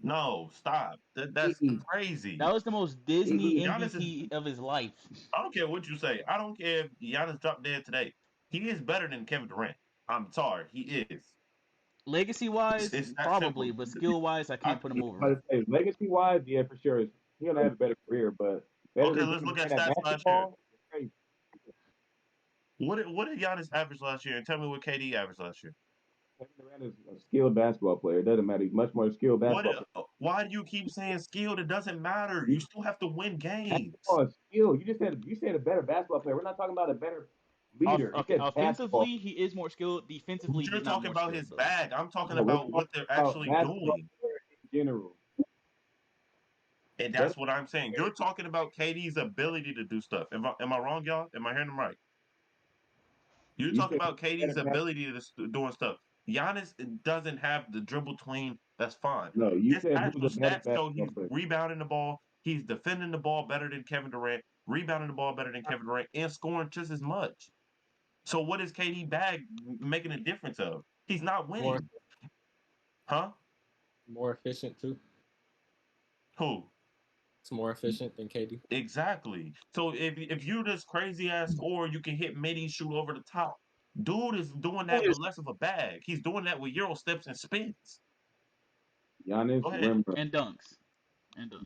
B: No, stop. That's
D: E.
B: crazy.
C: That was the most Disney
D: E.
B: Giannis is.
C: MVP of his life.
B: I don't care what you say. I don't care if Giannis dropped dead today. He is better than Kevin Durant. I'm sorry, he is.
C: Legacy wise,
B: It's that
C: probably,
B: simple.
C: but skill wise, I
B: I,
C: can't put him over.
D: But say legacy wise, yeah, for sure. He's gonna have a better career, but better
B: okay,
D: than
B: let's
D: Kevin
B: look at
D: Durant at
B: stats last year.
D: basketball. Crazy.
B: What did Giannis average last year? And tell me what KD averaged last year.
D: Kevin Durant is a skilled basketball player. It doesn't matter. He's much more skilled
B: What?
D: basketball player.
B: Why do you keep saying skilled? It doesn't matter. You
D: You
B: still have to win games.
D: basketball is skill. You said a better basketball player. We're not talking about a better leader. You
C: Okay,
D: said basketball.
C: offensively, he is more skilled. Defensively,
B: You're
C: he's not
B: talking
C: more
B: about
C: skilled
B: his
C: though.
B: bag. I'm talking
D: No, we're
B: about
D: talking
B: what they're
D: about
B: actually
D: basketball
B: doing.
D: players in general.
B: And
D: Better
B: that's what I'm saying. You're talking about KD's ability to do stuff. Am I wrong, y'all? Am I hearing them right? You're
D: You
B: talking
D: said
B: about KD's
D: better basketball.
B: ability to doing stuff. Giannis doesn't have the dribble tween. That's fine.
D: No, you
B: His
D: said who's
B: actual
D: a better
B: stats show
D: basketball
B: he's
D: player.
B: rebounding the ball. He's defending the ball better than Kevin Durant, rebounding the ball better than Kevin Durant, and scoring just as much. So what is KD bag making a difference of? He's not
A: more
B: winning, huh?
A: more efficient too.
B: Who?
A: It's more efficient than KD.
B: Exactly. So if you're this crazy ass scorer, you can hit midi, shoot over the top. Dude is doing that with less of a bag. He's doing that with Euro steps and spins.
D: Giannis,
B: Go ahead.
D: remember,
C: And dunks. And dunks.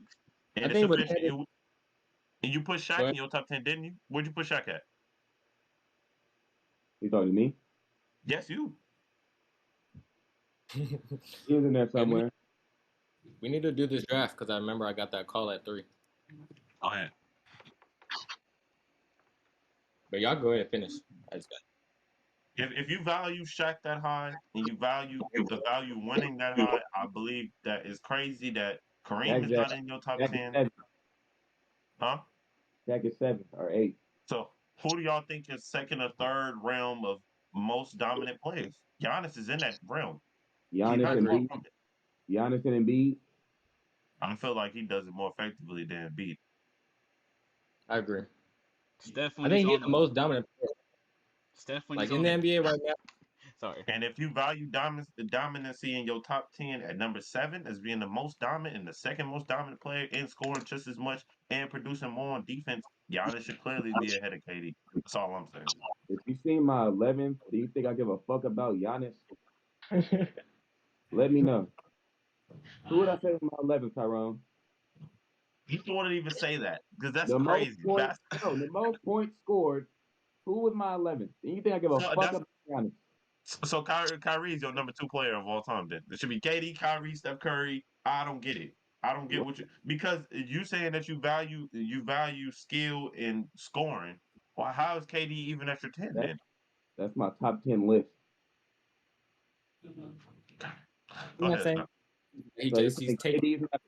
A: I
B: And it's
A: think with
B: efficient. And you put Shaq
A: but
B: in your top 10, didn't you? Where'd you put Shaq at?
D: you talking to me?
B: Yes, you.
A: hey,
D: He was in there
A: we need,
D: somewhere.
A: we need to do this draft because I remember I got that call at 3.
B: Go ahead.
A: But y'all go ahead and finish. I just
B: If you value Shaq that high and you value winning that high, I believe that is crazy that Kareem
D: Jack,
B: is
D: Jack,
B: not in your top
D: Jack is
B: 10.
D: seven.
B: Huh?
D: Jack is 7 or 8.
B: So who do y'all think is second or third realm of most dominant players? Giannis is in that realm. He's
D: Giannis
A: I
B: not
D: and
A: agree.
B: far
D: B.
B: from it.
D: Giannis and Embiid.
B: I feel like he does it more effectively than Embiid.
A: I agree.
C: Steph
A: I
C: when he's
A: think he's
C: on
A: the
C: the
A: most dominant player.
C: Steph when he's
A: Like in
C: on
A: the
C: the.
A: NBA right now.
C: Sorry.
B: And if you value dominancy in your top 10 at number 7 as being the most dominant and the second most dominant player and scoring just as much and producing more on defense, Giannis should clearly be ahead of KD. That's all I'm saying.
D: If you see my 11th, do you think I give a fuck about Giannis? Let me know. Who would I say was my 11th, Tyrone?
B: You don't want to even say that because that's
D: The most
B: crazy.
D: points, no, the most points scored. Who was my 11th? Do you think I give a
B: So
D: fuck
B: that's
D: about Giannis?
B: so Kyrie is your number 2 player of all time. Then it should be KD, Kyrie, Steph Curry. I don't get it. I don't get what you because you saying that you value skill in scoring. Well, how is KD even at your 10
D: That's
B: then?
D: that's my top 10 list.
B: Go
A: I'm not
B: ahead,
A: saying
B: Steph.
D: So you're
A: he's
D: saying
A: taking
D: KD's not,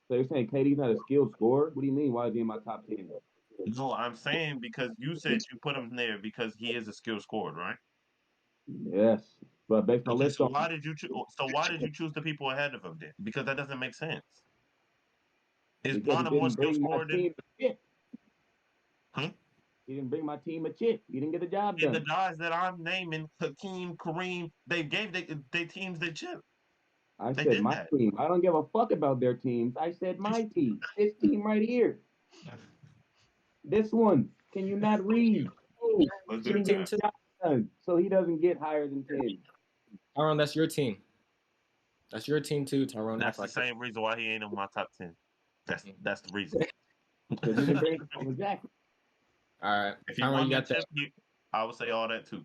D: so you're saying KD's not a skilled scorer? What do you mean? Why is he in my top 10?
B: No, I'm saying because you said you put him there because he is a skilled scorer, right?
D: Yes, but based my
B: Okay,
D: list
B: so
D: on
B: why did you choose the people ahead of him then? Because that doesn't make sense. Is
D: because he
B: Bron a more
D: didn't
B: skilled
D: bring my
B: scorer than?
D: team a chip.
B: Huh?
D: He didn't bring my team a chip. He didn't get the job
B: And the
D: done.
B: guys that I'm naming, Hakeem, Kareem, they gave they teams the chip.
D: I
B: They
D: said
B: did
D: my
B: that.
D: team. I don't give a fuck about their teams. I said my team. This team right here. This one. Can you not read?
A: oh,
B: Let's
A: it's
B: do
A: your
B: the
D: Didn't get
A: team
B: math.
A: too.
D: the job done. So he doesn't get higher than 10.
A: Tyrone, that's your team. That's your team too, Tyrone. Act
B: That's the
A: like it.
B: same reason why he ain't in my top 10. That's the reason.
D: Because he didn't bring exactly.
A: All right.
B: If he
A: Tyrone,
B: won
A: you
B: that
A: got that
B: chip, I would say all that too.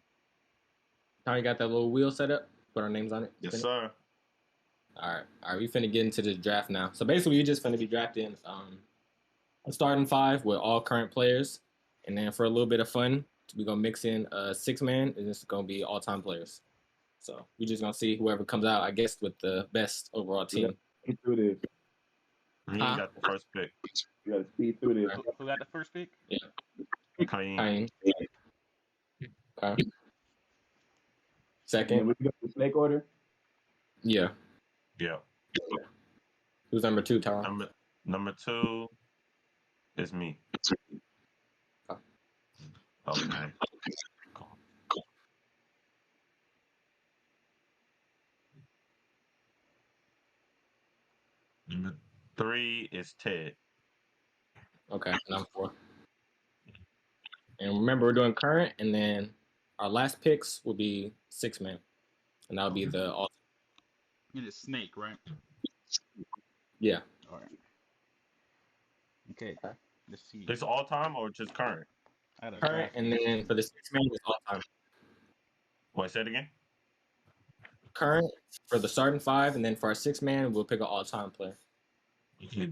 A: Tyrone, you got that little wheel set up? Put our names on it.
B: Yes,
A: Spin it.
B: sir.
A: All right. All right, we finna get into the draft now. So basically we just finna be drafting a starting 5 with all current players. And then for a little bit of fun, we're gonna mix in 6 man, and it's gonna be all-time players. So we're just gonna see whoever comes out, I guess, with the best overall team.
D: Speed through this.
B: He ain't got the first pick.
D: You gotta speed through this.
C: Who got the first pick?
A: Yeah.
B: Kaim.
A: Kaim. Okay.
D: And then
A: Second.
D: we go to snake order.
A: Yeah.
B: Yeah.
A: Who's number 2, Tyron?
B: Number 2 is me. Okay. Number 3 is Ted.
A: Okay, and I'm 4. And remember, we're doing current, and then our last picks will be 6 man, and that'll be the all.
C: And it's Snake, right?
A: Yeah.
C: All right. Okay. Let's see.
B: It's all time or just current?
A: Current, and then for the 6 man, it's all time.
B: Wait, say it again.
A: Current for the starting 5, and then for our 6 man, we'll pick an all-time player.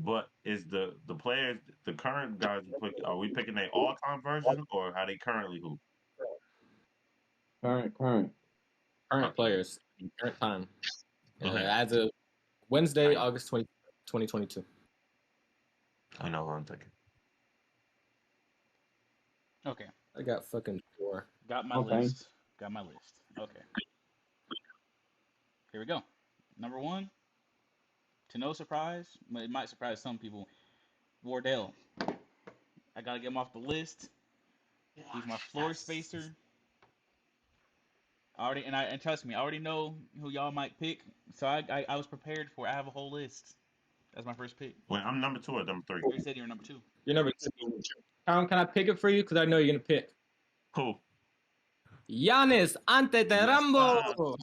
B: But is the players, the current guys, are we picking a all time version or how they currently hoop?
D: Current.
A: Current players, current time.
B: Okay.
A: As of Wednesday, August 20, 2022.
B: I know what I'm thinking.
C: Okay.
A: I got fucking 4.
C: Got my list. Okay. Here we go. Number 1. To no surprise, it might surprise some people, Wardell. I gotta get him off the list. He's my floor spacer. And trust me, I already know who y'all might pick, so I was prepared for it. I have a whole list. That's my first pick.
B: Wait, I'm number 2 or number 3?
C: You said you're number 2.
A: You're number 2. Can I pick it for you? Because I know you're gonna pick.
B: Who?
A: Giannis Antetokounmpo.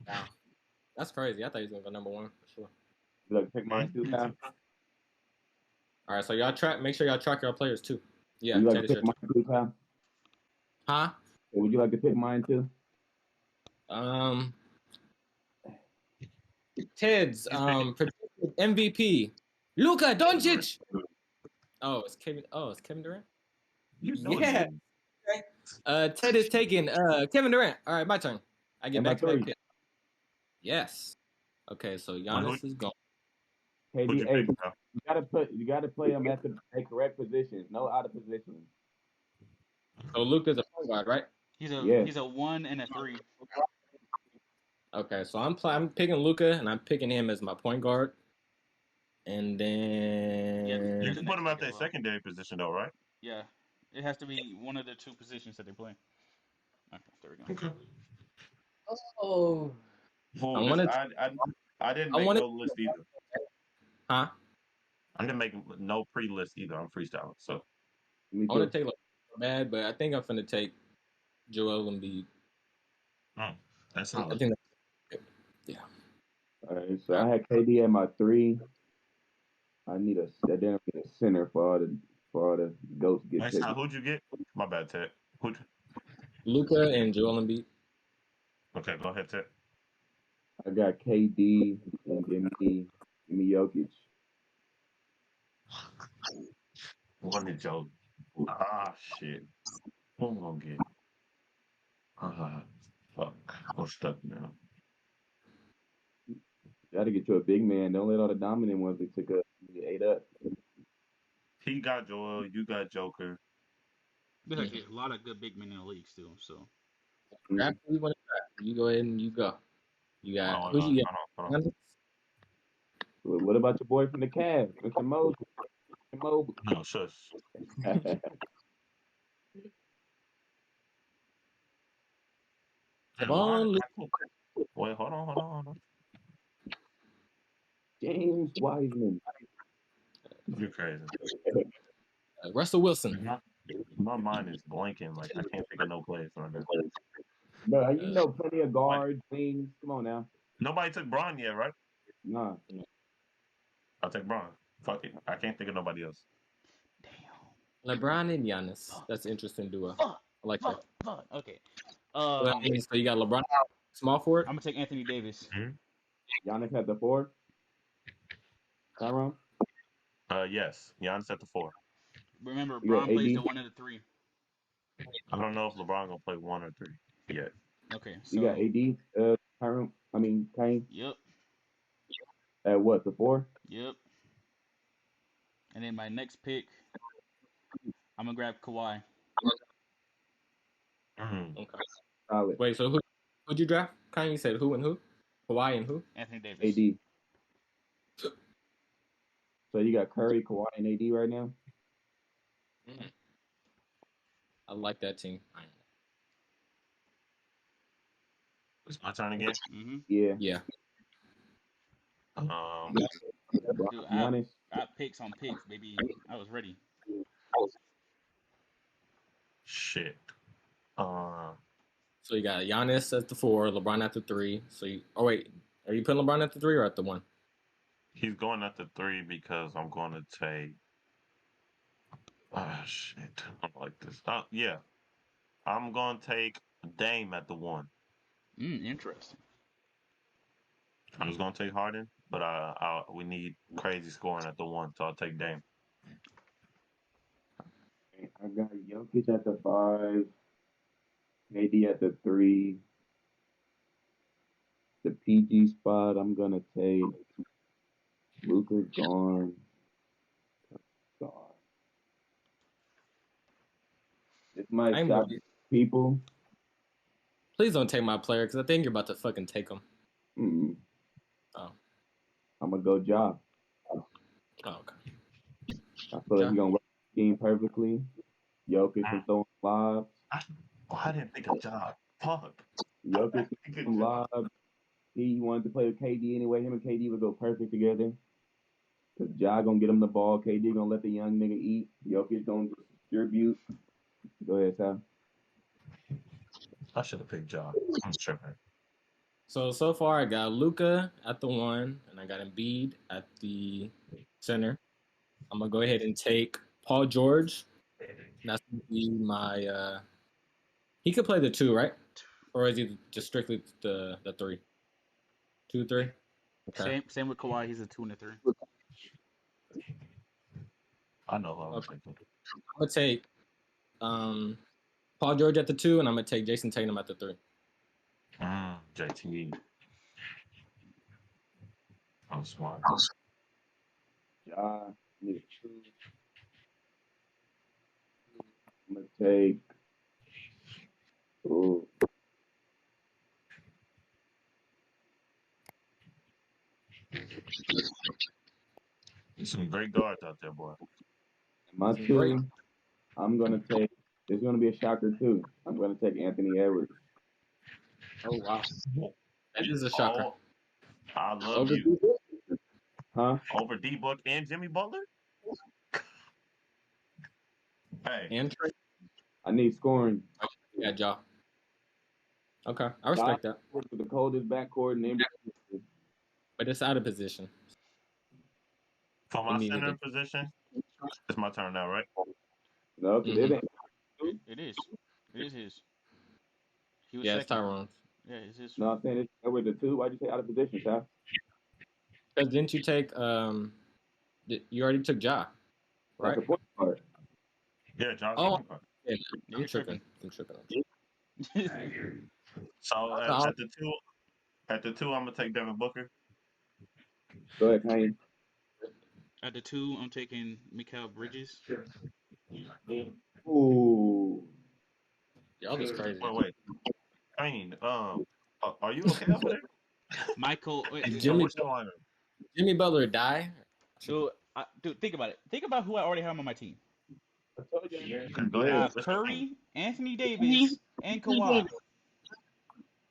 A: Wow. That's crazy. I thought he was gonna go number 1 for sure.
D: You like to pick mine too, Kyle?
A: All right, so y'all make sure y'all track your players too. Yeah,
D: Would you like
A: Ted,
D: to pick mine too, Kyle?
A: Huh?
D: Would you like to pick mine too?
A: Ted's predicted MVP, Luka Doncic. It's Kevin Durant. Yeah. Ted is taking Kevin Durant. All right, my turn. I get back to back pick. Yes. Okay, so Giannis is gone.
D: KD, hey, you gotta play him at the correct positions, no out of position.
A: So Luka's a point guard, right?
C: He's a 1 and a 3.
A: Okay, so I'm picking Luka, and I'm picking him as my point guard. And then
B: you can put him at their secondary position, though, right?
C: Yeah, it has to be one of the 2 positions that they play. Okay, there we go.
B: Okay.
A: Oh,
B: I didn't make no list either.
A: Huh?
B: I didn't make no pre-list either. I'm freestyling. So
A: I want to take bad, but I think I'm gonna take Joel Embiid.
B: That's solid.
A: I think yeah.
D: All right, so I had KD at my 3. I need a center for all the goats get taken.
B: Who'd you get? My bad, Ted.
A: Luka and Joel Embiid.
B: Okay, go ahead, Ted.
D: I got KD and give me Jokic.
B: One to joke. Shit. What am I gonna get? Fuck. I'm stuck now.
D: You gotta get you a big man. Don't let all the dominant ones be took up. You ate up.
B: He got Joel. You got Joker.
C: There's actually a lot of good big men in the league still. So.
A: You go ahead and you go. You got who you get?
D: What about your boy from the Cavs, Mr. Mobley?
B: No, shush. Wait, hold on.
D: James Wiseman.
B: You're crazy.
A: Russell Wilson.
B: My mind is blanking. Like, I can't think of no players right now.
D: Bro, you know plenty of guards, wings. Come on now.
B: Nobody took Bron yet, right?
D: Nah.
B: I'll take Bron. Fuck it. I can't think of nobody else.
C: Damn.
A: LeBron and Giannis. That's an interesting duo. I like that.
C: Okay.
A: So you got LeBron, small forward.
C: I'm gonna take Anthony Davis.
D: Giannis at the 4. Tyron?
B: Yes. Giannis at the 4.
C: Remember,
D: You got
C: Braun plays
D: AD.
C: the 1 and the 3.
B: I don't know if LeBron gonna play 1 or 3 yet.
C: Okay,
D: You got
C: so
D: AD. Kane.
C: yep,
D: At what, the 4?
C: yep. And then my next pick, I'm gonna grab Kawhi.
B: Mm.
A: Okay.
D: Solid.
A: Wait, so who'd you draft? Kanye said who and who? Hawaii and who?
C: Anthony Davis.
D: AD. So you got Curry, Kawhi, and AD right now?
A: Mm. I like that team.
B: It's my turn again.
C: Mm-hmm.
D: Yeah.
A: Yeah.
B: Um,
C: Dude,
D: Be honest.
C: I picks on picks, baby. I was ready.
B: shit. Uh,
A: So you got Giannis at the 4, LeBron at the 3. So oh wait, are you putting LeBron at the 3 or at the 1?
B: he's going at the 3 because I'm going to take. Ah, shit. I don't like this. Yeah, I'm going to take Dame at the 1.
C: Interesting.
B: I was going to take Harden, but we need crazy scoring at the 1, so I'll take Dame.
D: I got Jokic at the 5, AD at the 3. The PG spot, I'm gonna take Luka's gone. God. This might
A: I'm
D: shock people.
A: Please don't take my player because I think you're about to fucking take him.
D: Mm-mm.
A: Oh.
D: I'm gonna go Ja.
A: Oh, okay.
D: I feel like
A: Ja.
D: he's gonna work the scheme perfectly. Jokic can throw him lobs.
B: I didn't think of job. Fuck.
D: Jokic can throw him lobs. He wanted to play with KD anyway. Him and KD would go perfect together. Cause Ja gonna get him the ball. KD gonna let the young nigga eat. Jokic gonna distribute. Go ahead, Sam.
B: I should have picked job. I'm tripping.
A: So far I got Luca at the 1, and I got Embiid at the center. I'm gonna go ahead and take Paul George. That's gonna be my. He could play the 2, right? Or is he just strictly the 3? 2, 3. Okay.
C: Same with Kawhi. He's a 2 and a 3.
B: I know who I'm
A: Okay.
B: taking.
A: I'm gonna take Paul George at the 2, and I'm gonna take Jason Tatum at the 3.
B: JT. I'm smart.
D: Ja, need a 2. I'm gonna take. Oh,
B: There's some great guards out there, boy.
D: my
A: Great.
D: 2. I'm gonna take. It's gonna be a shocker too. I'm gonna take Anthony Edwards.
A: Oh wow, that is a shocker.
B: Oh, I love
A: Over
B: you.
D: Huh?
B: Over D Book and Jimmy Butler? Hey,
A: and Trey.
D: I need scoring.
A: Yeah, Ja. Okay, I
D: Ja
A: respect that,
D: with the coldest backcourt in the NBA.
A: but it's out of position.
B: for
A: He
B: my
A: needed
B: center
A: it.
B: position, it's my turn now, right?
D: No, because it
A: Mm-hmm.
D: ain't.
C: It is. It is his. He was
A: Yeah, it's
C: second.
A: Tyrone's.
C: Yeah, it's his.
D: No, I'm saying it's Edwards the 2. Why'd you say out of position, Sal?
A: Because didn't you take you already took Ja,
D: That's
A: right?
D: a point guard.
B: Yeah, John's the
A: Oh,
B: point guard.
A: yeah,
C: Yeah,
A: I'm
C: you're
A: tripping.
C: tripping.
A: I'm tripping.
B: So
A: No,
B: at the two, I'm gonna take Devin Booker.
D: Go ahead, Kanye.
C: At the 2, I'm taking Mikal Bridges.
D: Ooh.
A: y'all is crazy.
B: Wait. I mean, are you okay over there?
C: Michael.
A: Did
B: So
A: Jimmy
B: what's your lineup?
A: Jimmy Butler die?
C: Dude, think about it. Think about who I already have on my team.
D: I told you.
B: Go
C: I
B: ahead.
C: have
B: What's your team?
C: Curry, Anthony Davis, and Kawhi.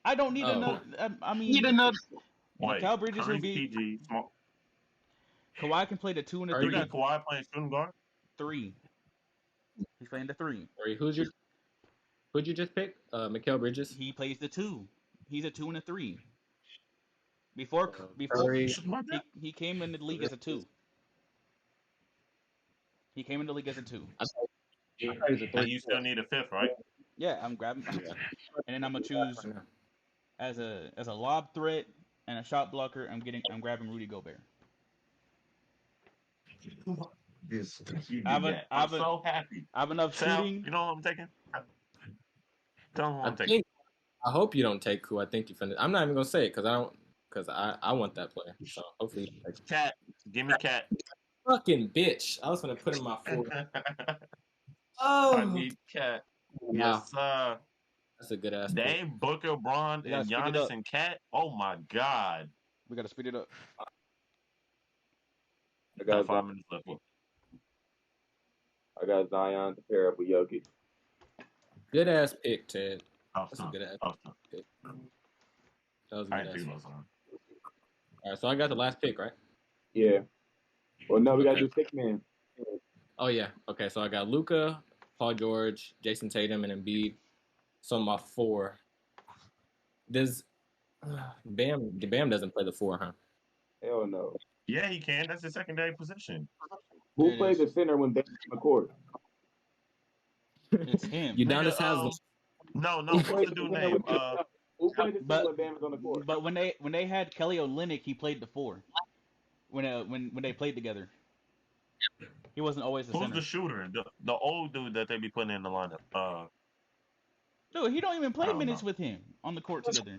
C: I don't need
A: Oh,
C: another. I mean,
B: Wait,
C: Mikal Bridges will
B: Curry,
C: be.
B: PG, small.
C: Kawhi can play the 2 and the
A: Curry,
B: You
C: 3.
B: got Kawhi playing shooting guard.
C: 3. He's playing the 3.
A: Sorry, who'd you just pick? Mikael Bridges.
C: He plays the 2. He's a 2 and a 3. Before
A: Curry.
B: Something like that.
C: he came in the league as a 2. He came in the league as a 2.
A: I thought he was a
B: And
A: 3.
B: you still need a fifth, right?
C: Yeah, I'm grabbing,
A: Yeah.
C: and then I'm gonna choose as a lob threat and a shot blocker. I'm grabbing Rudy Gobert.
B: This you
C: I
B: did
C: haven't,
B: that.
C: I
B: I'm
C: haven't,
B: so happy.
C: I have enough
B: Sal,
C: shooting.
B: you know what I'm taking? Tell me what
A: I
B: I'm taking.
A: think. I hope you don't take who I think you finish. I'm not even gonna say it because I don't. Because I want that player. So hopefully you don't take.
B: Cat. Give me cat.
A: Fucking bitch! I was gonna put in my four.
B: I
A: Oh
B: need cat.
A: wow,
B: Yes, sir.
A: that's a good ass pick.
B: Dame, Booker, Braun,
C: We gotta
B: and
C: speed it
B: Giannis
C: up.
B: and Cat. Oh my God.
C: We gotta speed it up.
D: I
B: Got
D: got Zion.
B: 5 minutes left.
D: I got Zion to pair up with Jokic.
A: Good ass pick, Ted.
B: Off
A: That's a
B: time.
A: good ass
B: Off time.
A: pick. That was a
B: I
A: good
B: ain't
A: ass
B: thinking
A: pick.
B: about something.
A: All right, so I got the last pick, right?
D: Yeah. Well, no, we got to
A: Okay.
D: do 6 man.
A: Oh yeah. Okay, so I got Luca, Paul George, Jason Tatum, and Embiid. So my four. Does Bam doesn't play the four, huh?
D: Hell no.
B: Yeah, he can. That's his secondary position.
C: Yeah,
D: Who
C: it
D: plays
C: is.
D: the center when Bam's on the court?
C: It's him.
B: Nigga,
A: Udonis Haslam.
B: no.
D: Who
B: What's
D: plays
B: the
D: the
B: dude
D: center
B: name?
D: when Who plays the center
C: But
D: when Bam is on the court?
C: but when they had Kelly Olynyk, he played the four. When they played together, he wasn't always the
B: Who's the
C: center.
B: shooter? The old dude that they be putting in the lineup.
C: Dude, he don't even
B: I
C: play
B: don't
C: minutes
B: know.
C: with him on the court together.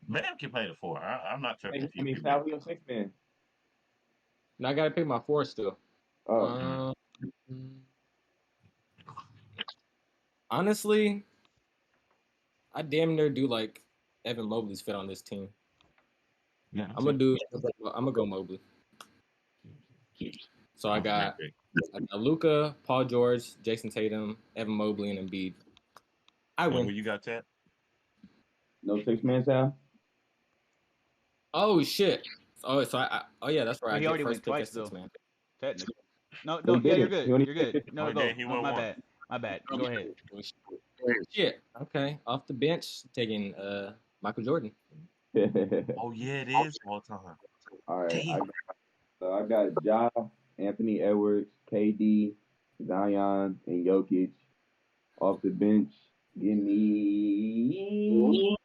B: Bam can play the four. I'm not tripping if
D: I
B: you
D: mean,
B: do Bam.
D: Sal, 6 man.
A: Now I gotta pick my four still.
D: Oh,
A: Um, honestly, I damn near do like Evan Mobley's fit on this team.
B: Yeah,
A: I'm gonna go Mobley. So I got Luca, Paul George, Jason Tatum, Evan Mobley, and Embiid. I
B: And
A: win.
B: who you got, Ted?
D: no 6 man, Sal?
A: Oh shit. Oh, so oh yeah, that's right.
C: But
A: I
C: he
A: get
C: already went
A: first pick
C: twice
A: at six
C: though,
A: man.
C: technically. No,
D: He
C: yeah, you're
D: didn't. He
C: good.
D: only
C: You're
D: played
C: good.
D: 50.
C: No,
B: Oh,
C: go.
B: he
C: No,
B: went
C: my
B: one.
C: bad. My bad. Go ahead.
A: Shit. Okay, off the bench, taking Michael Jordan.
B: Oh yeah, it is all time.
D: All right.
B: Damn.
D: I got Ja, Anthony Edwards, KD, Zion, and Jokic off the bench. Give me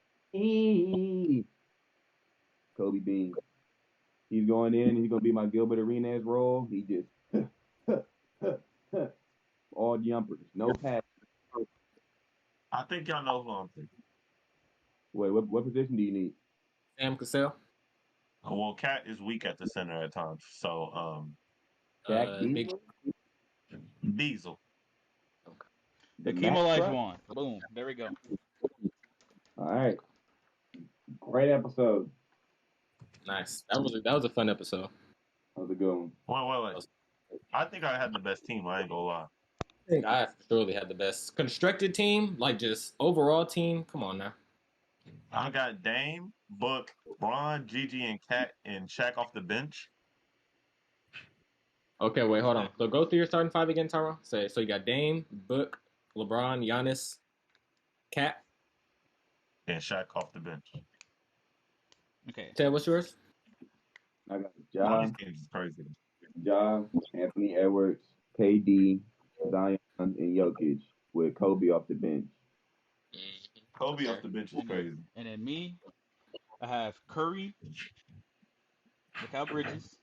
D: Kobe Bean. He's going in. He's gonna be my Gilbert Arenas role. He just all jumpers, no pass.
B: I think y'all know who I'm thinking.
D: Wait, what position do you need?
A: Sam Cassell.
B: Well, Cat is weak at the center at times. So,
D: Shaq
A: Big.
D: Diesel,
B: Diesel.
D: the
C: Hakeem
D: Mac truck.
C: Olajuwon. Boom. There we go.
D: All right, great episode.
A: Nice. That was a fun episode.
D: That was a good one.
B: Wait. I think I had the best team. I ain't gonna lie.
A: I think I surely had the best constructed team, like just overall team. Come on now.
B: I got Dame, Book, Bron, Gigi, and Cat, and Shaq off the bench.
A: Okay, wait, hold on. So go through your starting five again, Tyrone. Say so you got Dame, Book, LeBron, Giannis, Cat.
B: And Shaq off the bench.
C: Okay.
A: Ted, what's yours?
D: I got
B: All
D: Ja,
B: these teams is crazy.
D: Anthony Edwards, KD, Zion, and Jokic with Kobe off the bench.
B: Kobe
A: Okay.
B: off the bench is crazy.
C: And then me, I have Curry, Mikal Bridges,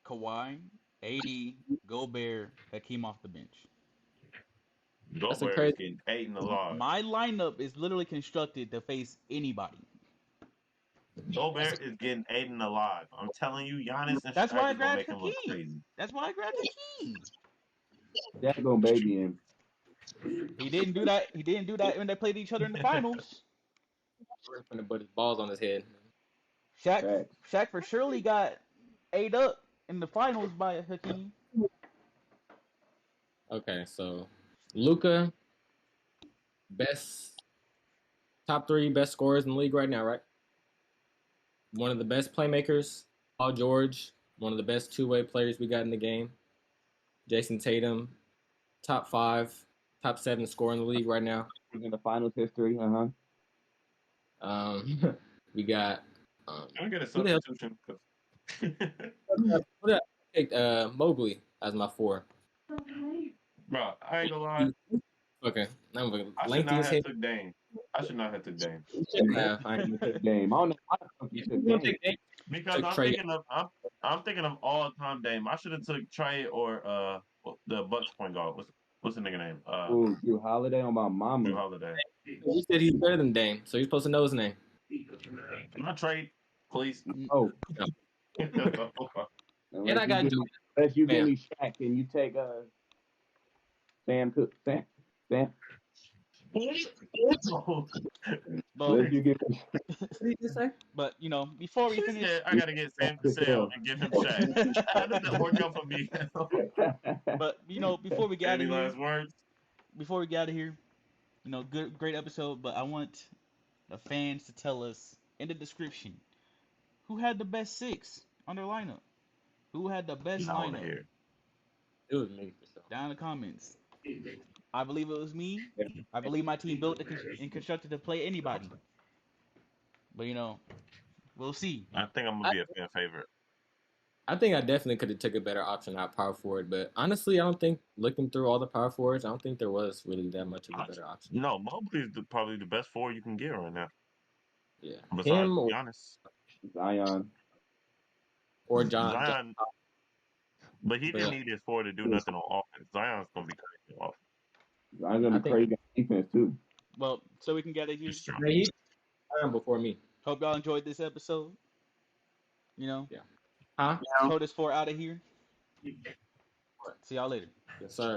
C: Kawhi, AD, Gobert, Hakeem off the bench.
A: That's a
B: Gobert is
A: crazy.
B: getting eaten alive.
C: My lineup is literally constructed to face anybody.
B: Gobert is getting eaten alive. I'm telling you, Giannis and
C: That's
B: Shaq
C: why I
B: is gonna
C: grabbed
B: make him look
C: Hakeem.
B: crazy.
C: That's why I grabbed Hakeem.
D: Shaq gonna baby him.
C: He didn't do that. He didn't do that when they played each other in the finals.
A: Jordan finna put his balls on his head.
C: Shaq,
D: Facts.
C: Shaq for surely got ate up in the finals by Hakeem.
A: Okay, so Luca, best top three best scorers in the league right now, right? One of the best playmakers. Paul George, one of the best two-way players we got in the game. Jason Tatum, top five, top seven scorer in the league right now.
D: In the finals history,
A: We got
B: Can I get a
A: who the hell?
B: substitution?
A: Who did I pick? Mobley as my four.
B: Bro, I ain't gonna lie.
A: Okay, I'm
B: I should
A: lengthy
B: not
A: as
B: have
A: hell.
B: took Dame. I should not have took Dame.
A: I ain't
D: Game. I don't know why the fuck you took
A: gonna
D: game.
A: take Dame.
B: Because
A: Took
B: I'm
A: Trey.
B: thinking of I'm thinking of all time Dame. I should have took Trey or the Bucks point guard. What's the nigga name?
D: Ooh, Drew Holiday on my
B: Drew
D: mama.
B: Holiday.
A: He said he's better than Dame, so he's supposed to know his name.
B: Not trade, please.
D: Oh,
A: And
D: unless
A: I
D: you
A: got
D: give me, unless you give
A: man.
D: me Shaq and you take Sam Cook, Sam.
C: But
D: Unless you give me
A: What did you say?
C: but before we
B: He
C: finish,
B: said, I gotta get
D: Sam
B: Sam Cassell
D: Cassell.
B: and give him Shaq. How does that work out for me?
C: but before we get out
B: Any
C: of here,
B: last words?
C: good great episode. But I want the fans to tell us in the description who had the best six on their lineup, who had the best
B: I want to
C: lineup.
B: hear.
A: It was me for sure.
C: Down in the comments. I believe it was me. I believe my team built and constructed to play anybody. But we'll see.
B: I think I'm gonna be a fan favorite.
A: I think I definitely could have took a better option at power forward, but honestly, I don't think looking through all the power forwards, I don't think there was really that much of a better option.
B: No, Mobley is probably the best forward you can get right now,
A: Yeah,
B: besides
A: him
B: Giannis.
D: Zion.
A: or John.
B: Zion, but he didn't
A: But
B: need his forward to do nothing on offense. Zion's gonna be crazy on offense.
D: Zion's gonna
A: I
D: be
A: think
D: crazy on defense too.
C: Well, so we can get it here.
B: It's true.
A: he's before me.
C: Hope y'all enjoyed this episode.
A: Yeah. Huh?
C: Told us 4 out of here. See y'all later.
A: Yes, sir.